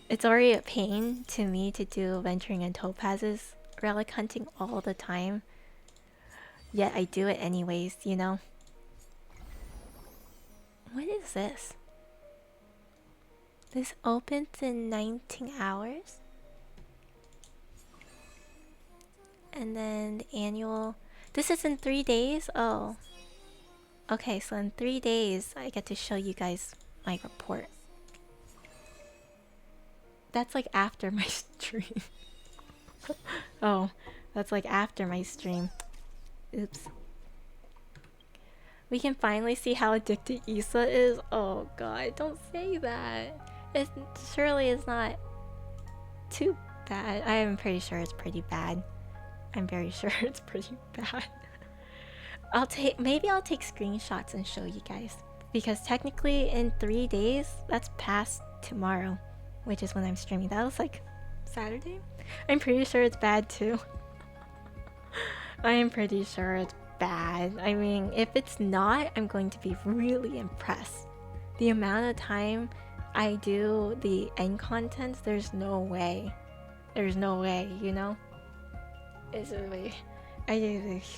it's already a pain to me to do venturing and topazes relic hunting all the time. Yet I do it anyways, you know? What is this? This opens in 19 hours? And then the annual... This is in 3 days? Oh. Okay, so in 3 days I get to show you guys my report. That's like after my stream. Oh, that's like after my stream. Oops. We can finally see how addicted Issa is. Oh god, don't say that. It surely is not too bad. I am pretty sure it's pretty bad. I'm very sure it's pretty bad. Maybe I'll take screenshots and show you guys. Because technically in 3 days, that's past tomorrow. Which is when I'm streaming. That was like Saturday? I'm pretty sure it's bad too. I am pretty sure it's bad. I mean, if it's not, I'm going to be really impressed. The amount of time I do the end contents, there's no way. There's no way, you know? It's a way. It's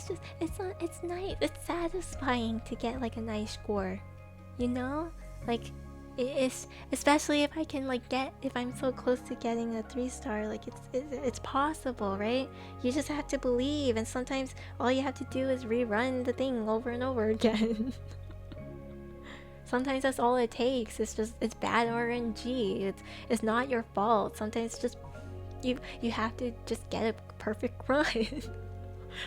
just, it's nice. It's satisfying to get like a nice score. You know? Like, it's especially if I can like if I'm so close to getting a 3-star, like it's possible, right? You just have to believe, and sometimes all you have to do is rerun the thing over and over again. Sometimes that's all it takes. It's bad RNG. It's not your fault. Sometimes just you have to just get a perfect run.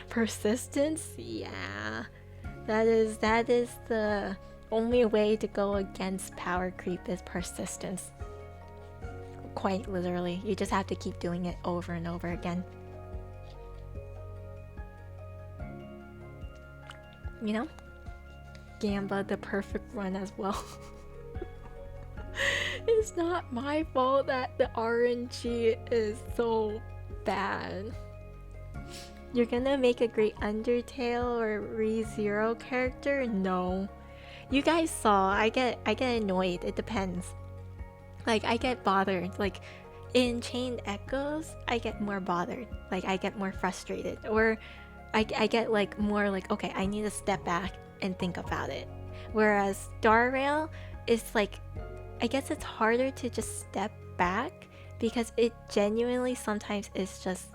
Persistence, yeah, that is the only way to go against power creep is persistence. Quite literally, you just have to keep doing it over and over again. You know? Gamba, the perfect run as well. It's not my fault that the RNG is so bad. You're gonna make a great Undertale or ReZero character? No. You guys saw, I get annoyed. It depends. Like, I get bothered. Like, in Chain Echoes, I get more bothered. Like, I get more frustrated. Or I get like more like, okay, I need to step back and think about it. Whereas Star Rail is like, I guess it's harder to just step back because it genuinely sometimes is just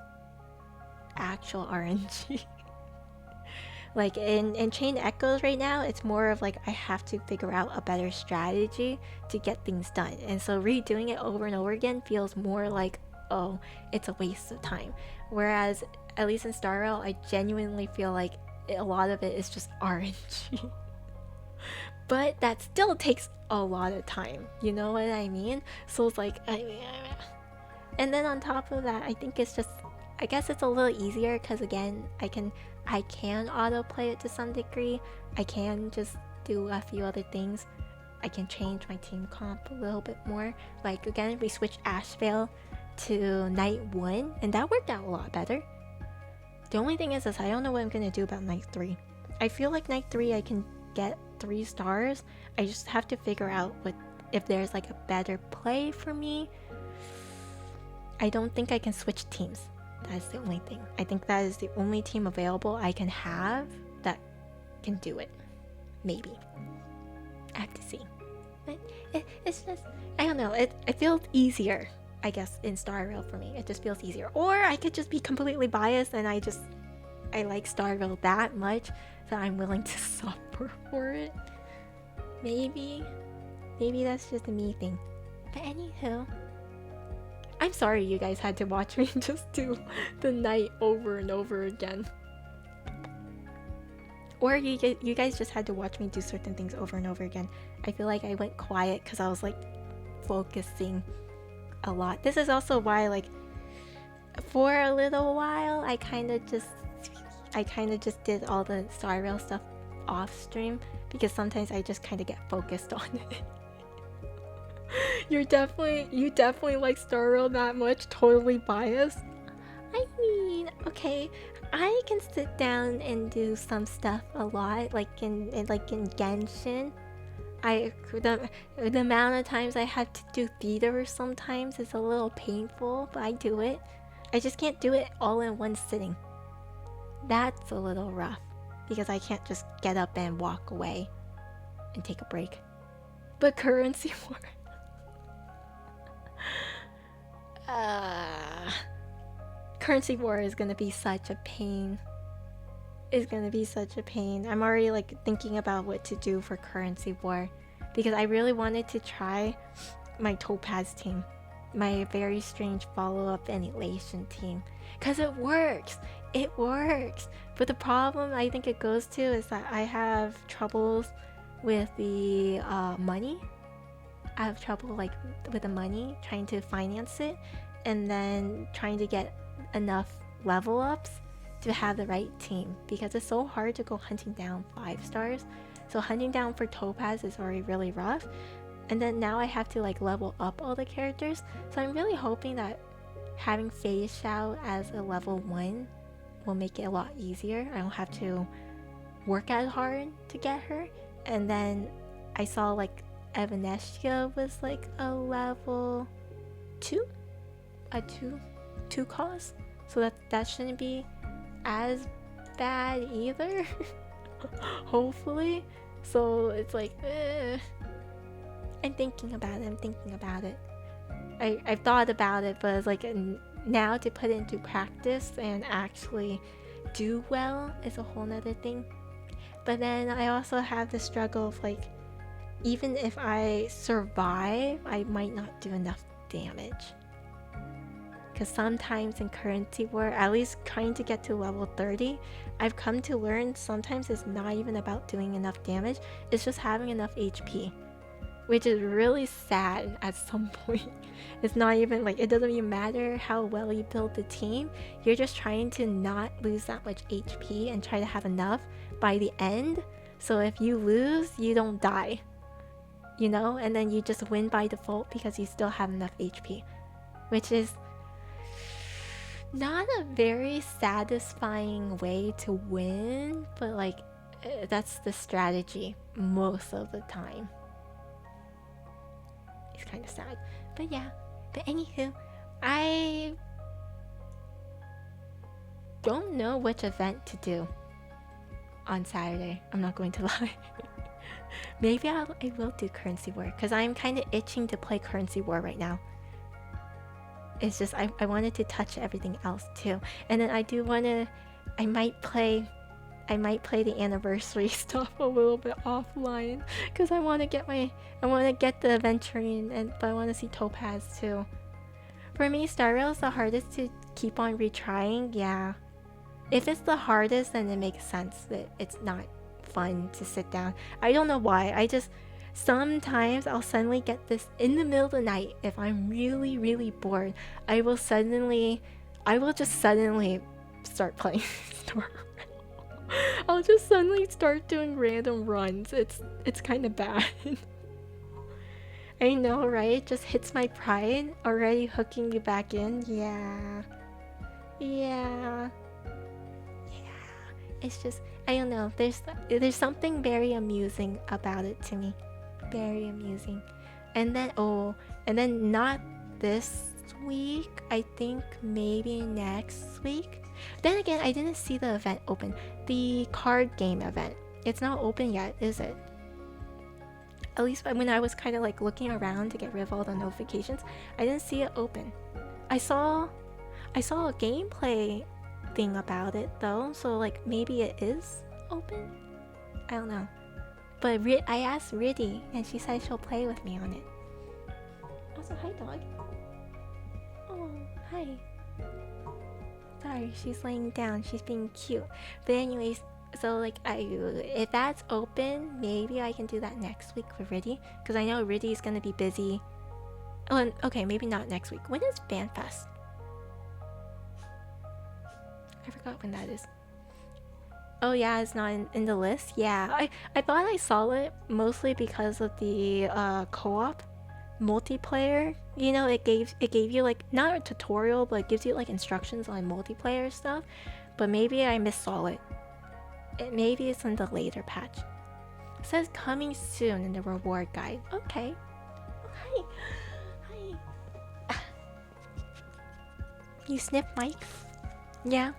actual RNG. Like in Chain Echoes right now, it's more of like I have to figure out a better strategy to get things done. And so redoing it over and over again feels more like, oh, it's a waste of time. Whereas, at least in Star Rail, I genuinely feel like a lot of it is just RNG. But that still takes a lot of time, you know what I mean? So it's like, and then on top of that, I think it's just, I guess it's a little easier because again, I can autoplay it to some degree. I can just do a few other things. I can change my team comp a little bit more. Like again, we switched Ashvale to night 1 and that worked out a lot better. The only thing is I don't know what I'm gonna do about night 3. I feel like night 3 I can get 3 stars. I just have to figure out if there's like a better play for me. I don't think I can switch teams. That's the only thing. I think that is the only team available I can have that can do it. Maybe. I have to see. But it's just, I don't know, it feels easier, I guess, in Starville for me. It just feels easier. Or I could just be completely biased and I like Starville that much that I'm willing to suffer for it. Maybe that's just a me thing. But anywho, I'm sorry you guys had to watch me just do the night over and over again. Or you guys just had to watch me do certain things over and over again. I feel like I went quiet because I was like focusing a lot. This is also why like for a little while I kind of just did all the Starrail stuff off stream because sometimes I just kind of get focused on it. You definitely like Starrail that much, totally biased. I mean, okay, I can sit down and do some stuff a lot, like in Genshin. The amount of times I have to do theater sometimes is a little painful, but I do it. I just can't do it all in one sitting. That's a little rough because I can't just get up and walk away and take a break. But currency war. Currency war is gonna be such a pain. I'm already like thinking about what to do for currency war because I really wanted to try my Topaz team, my very strange follow-up annihilation team, because it works. But the problem I think it goes to is that I have troubles with the money. I have trouble like with the money, trying to finance it, and then trying to get enough level ups to have the right team because it's so hard to go hunting down 5 stars. So hunting down for Topaz is already really rough, and then now I have to like level up all the characters. So I'm really hoping that having Faye Xiao as a level 1 will make it a lot easier. I don't have to work as hard to get her. And then I saw like Evanescia was like a level 2, a 2 cost, so that shouldn't be as bad either. Hopefully. So it's like I'm thinking about it. I've thought about it, but it's like now to put it into practice and actually do well is a whole nother thing. But then I also have the struggle of like, even if I survive, I might not do enough damage. Because sometimes in currency war, at least trying to get to level 30, I've come to learn sometimes it's not even about doing enough damage, it's just having enough HP. Which is really sad at some point. It's not even like, it doesn't even matter how well you build the team, you're just trying to not lose that much HP and try to have enough by the end. So if you lose, you don't die. You know? And then you just win by default because you still have enough HP. Which is not a very satisfying way to win, but like, that's the strategy most of the time. It's kind of sad. But yeah. But anywho, I don't know which event to do on Saturday. I'm not going to lie. Maybe I will do Currency War, because I'm kind of itching to play Currency War right now. It's just I wanted to touch everything else too. And then I do want to, I might play the anniversary stuff a little bit offline, because I want to get the Aventurine, but I want to see Topaz too. For me, Starrail is the hardest to keep on retrying. Yeah, if it's the hardest, then it makes sense that it's not fun to sit down. I don't know why. I just sometimes I'll suddenly get this in the middle of the night. If I'm really bored, I will suddenly I will just suddenly start playing Star. I'll just suddenly start doing random runs. It's kind of bad. I know, right? Just hits my pride. Already hooking you back in. Yeah. Yeah. It's just, I don't know. There's something very amusing about it to me. Very amusing. And then not this week. I think maybe next week. Then again, I didn't see the event open. The card game event. It's not open yet, is it? At least when I was kind of like looking around to get rid of all the notifications, I didn't see it open. I saw a gameplay thing about it though, so like maybe it is open. I don't know. But I asked Riddy, and she said she'll play with me on it. Also, hi dog. Oh, hi. Sorry, she's laying down. She's being cute. But anyways, so like if that's open, maybe I can do that next week with Riddy, because I know Riddy's gonna be busy. Oh, and, okay, maybe not next week. When is FanFest? I forgot when that is. Oh yeah, it's not in the list. Yeah, I thought I saw it mostly because of the co-op multiplayer. You know, it gave you like not a tutorial, but it gives you like instructions on multiplayer stuff. But maybe I missaw it. Maybe it's in the later patch. It says coming soon in the reward guide. Okay. Oh, hi. You sniff Mike? Yeah.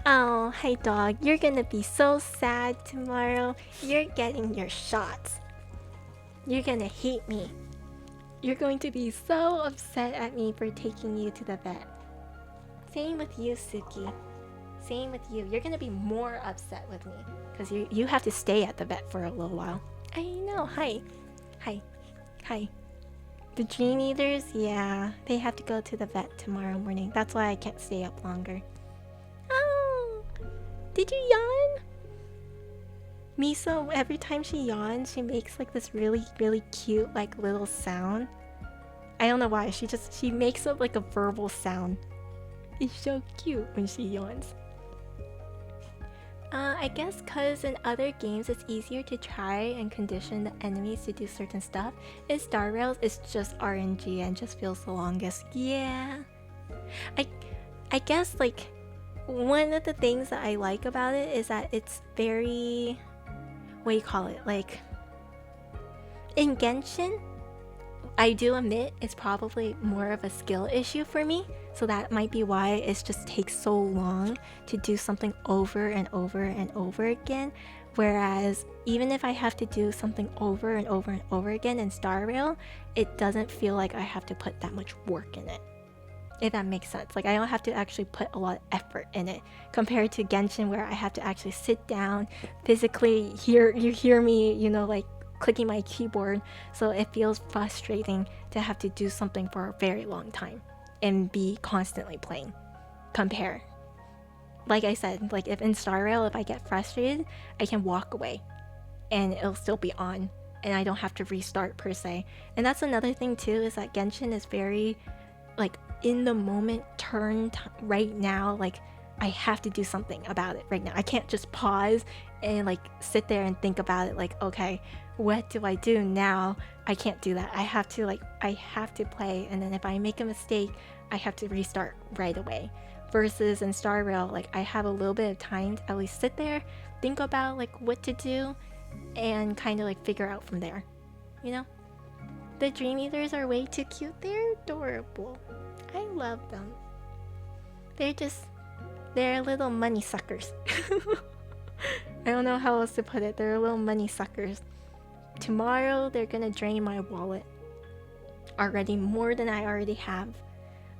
Oh, hi dog. You're gonna be so sad tomorrow. You're getting your shots. You're gonna hate me. You're going to be so upset at me for taking you to the vet. Same with you, Suki. Same with you. You're gonna be more upset with me because you have to stay at the vet for a little while. I know. Hi. The Dream Eaters, yeah, they have to go to the vet tomorrow morning. That's why I can't stay up longer. Oh, did you yawn? Miso, every time she yawns, she makes like this really, really cute like little sound. I don't know why. She makes up like a verbal sound. It's so cute when she yawns. I guess cause in other games it's easier to try and condition the enemies to do certain stuff. In Star Rails it's just RNG and just feels the longest. Yeah. I guess like one of the things that I like about it is that it's very, what do you call it? Like in Genshin, I do admit it's probably more of a skill issue for me. So that might be why it just takes so long to do something over and over and over again. Whereas even if I have to do something over and over and over again in Star Rail, it doesn't feel like I have to put that much work in it. If that makes sense. Like I don't have to actually put a lot of effort in it compared to Genshin where I have to actually sit down, physically hear me, you know, like clicking my keyboard. So it feels frustrating to have to do something for a very long time and be constantly playing. Compare. Like I said, like if in Star Rail, if I get frustrated, I can walk away and it'll still be on and I don't have to restart per se. And that's another thing too, is that Genshin is very like in the moment right now. Like I have to do something about it right now. I can't just pause and like sit there and think about it like, okay, what do I do now? I can't do that. I have to play, and then if I make a mistake, I have to restart right away. Versus in Star Rail, like I have a little bit of time to at least sit there, think about like what to do, and kind of like figure out from there. You know? The Dream Eaters are way too cute. They're adorable. I love them. They're little money suckers. I don't know how else to put it. They're little money suckers. Tomorrow, they're gonna drain my wallet. Already more than I already have.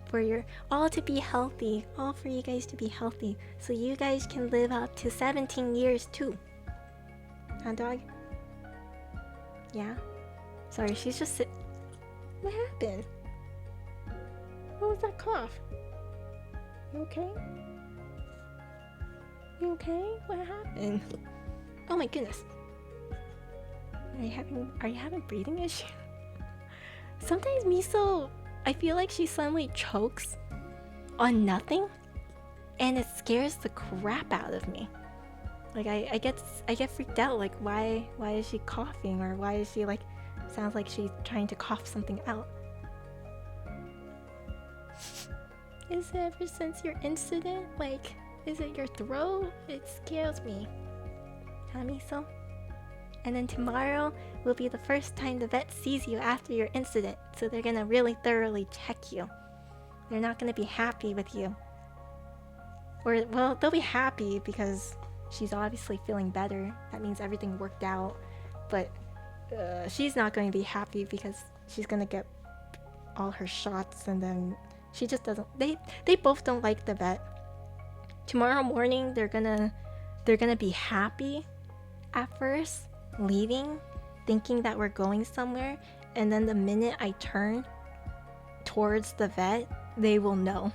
For all to be healthy. All for you guys to be healthy. So you guys can live up to 17 years too. Huh, dog? Yeah? Sorry, she's just What happened? What was that cough? You okay? You okay? What happened? Oh my goodness. Are you having breathing issues? Sometimes Miso, I feel like she suddenly chokes on nothing, and it scares the crap out of me. Like I get freaked out. Like why is she coughing, or why is she like sounds like she's trying to cough something out? Is it ever since your incident? Like, is it your throat? It scares me. Miso? And then tomorrow will be the first time the vet sees you after your incident, so they're gonna really thoroughly check you. They're not gonna be happy with you. Or, well, they'll be happy because she's obviously feeling better. That means everything worked out. But she's not going to be happy because she's gonna get all her shots, and then she just doesn't. They both don't like the vet. Tomorrow morning they're gonna be happy at first, leaving, thinking that we're going somewhere, and then the minute I turn towards the vet, they will know.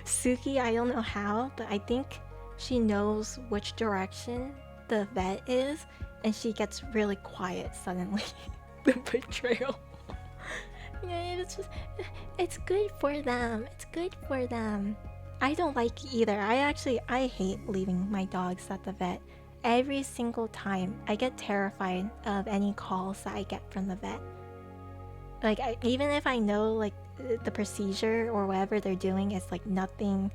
Suki, I don't know how, but I think she knows which direction the vet is, and she gets really quiet suddenly. The betrayal. Yeah, it's good for them. It's good for them. I don't like either. I hate leaving my dogs at the vet. Every single time, I get terrified of any calls that I get from the vet. Like, even if I know like the procedure or whatever they're doing is like nothing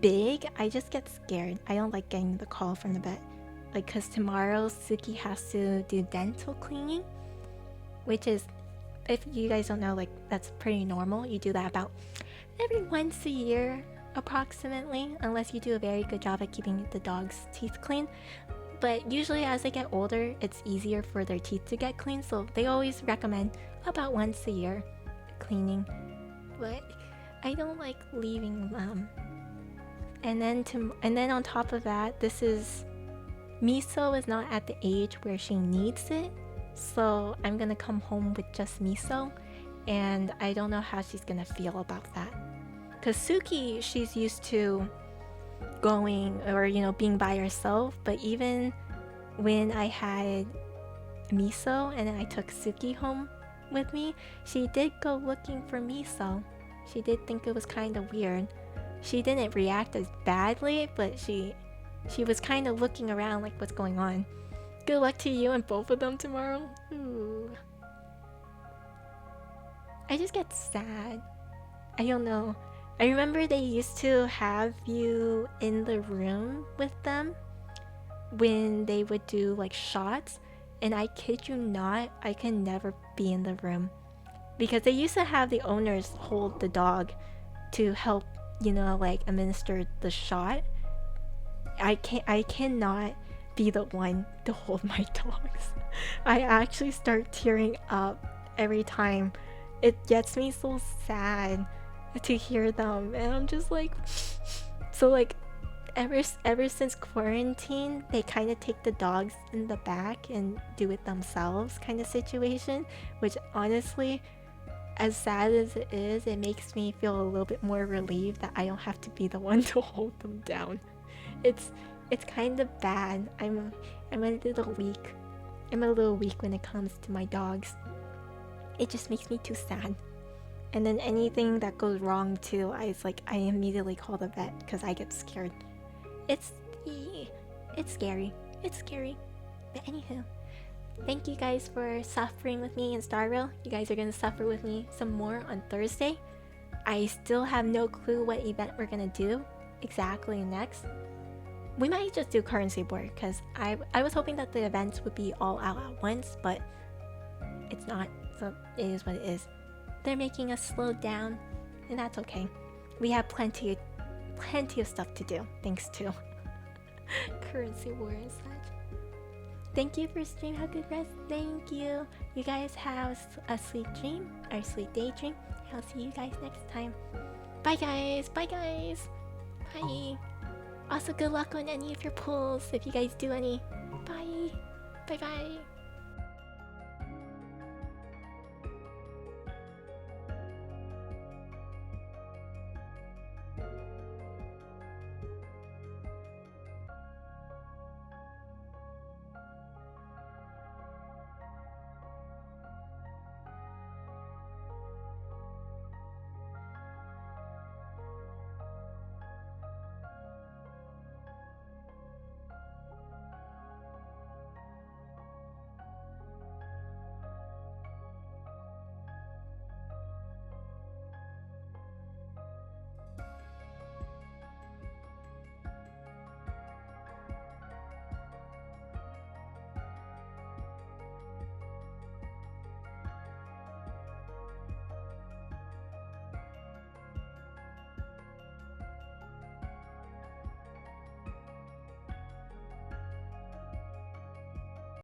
big, I just get scared. I don't like getting the call from the vet. Like, cause tomorrow Suki has to do dental cleaning, which is, if you guys don't know, like that's pretty normal. You do that about every once a year approximately, unless you do a very good job at keeping the dog's teeth clean. But usually as they get older, it's easier for their teeth to get clean, so they always recommend about once a year cleaning. But I don't like leaving them. And then on top of that, Miso is not at the age where she needs it, so I'm gonna come home with just Miso, and I don't know how she's gonna feel about that. Cause Suki, she's used to going or being by herself, but even when I had Miso and then I took Suki home with me, she did go looking for Miso. She did think it was kind of weird. She didn't react as badly, but she was kind of looking around like, what's going on? Good luck to you and both of them tomorrow. Ooh. I just get sad. I don't know. I remember they used to have you in the room with them when they would do like shots, and I kid you not, I can never be in the room because they used to have the owners hold the dog to help, like administer the shot. I cannot be the one to hold my dogs. I actually start tearing up every time. It gets me so sad to hear them, and I'm just like, so like ever since quarantine, they kind of take the dogs in the back and do it themselves kind of situation, which honestly, as sad as it is, it makes me feel a little bit more relieved that I don't have to be the one to hold them down. It's kind of bad. I'm a little weak. I'm a little weak when it comes to my dogs. It just makes me too sad. And then anything that goes wrong too, I immediately call the vet because I get scared. It's scary. It's scary. But anywho, thank you guys for suffering with me in Starville. You guys are gonna suffer with me some more on Thursday. I still have no clue what event we're gonna do exactly next. We might just do currency board because I was hoping that the events would be all out at once, but it's not, so it is what it is. They're making us slow down, and that's okay. We have plenty of stuff to do, thanks to currency war and such. Thank you for stream. Have a good rest. Thank you. You guys have a sweet dream or sweet daydream. I'll see you guys next time. Bye guys. Bye guys. Bye. Also, good luck on any of your pulls if you guys do any. Bye. Bye bye.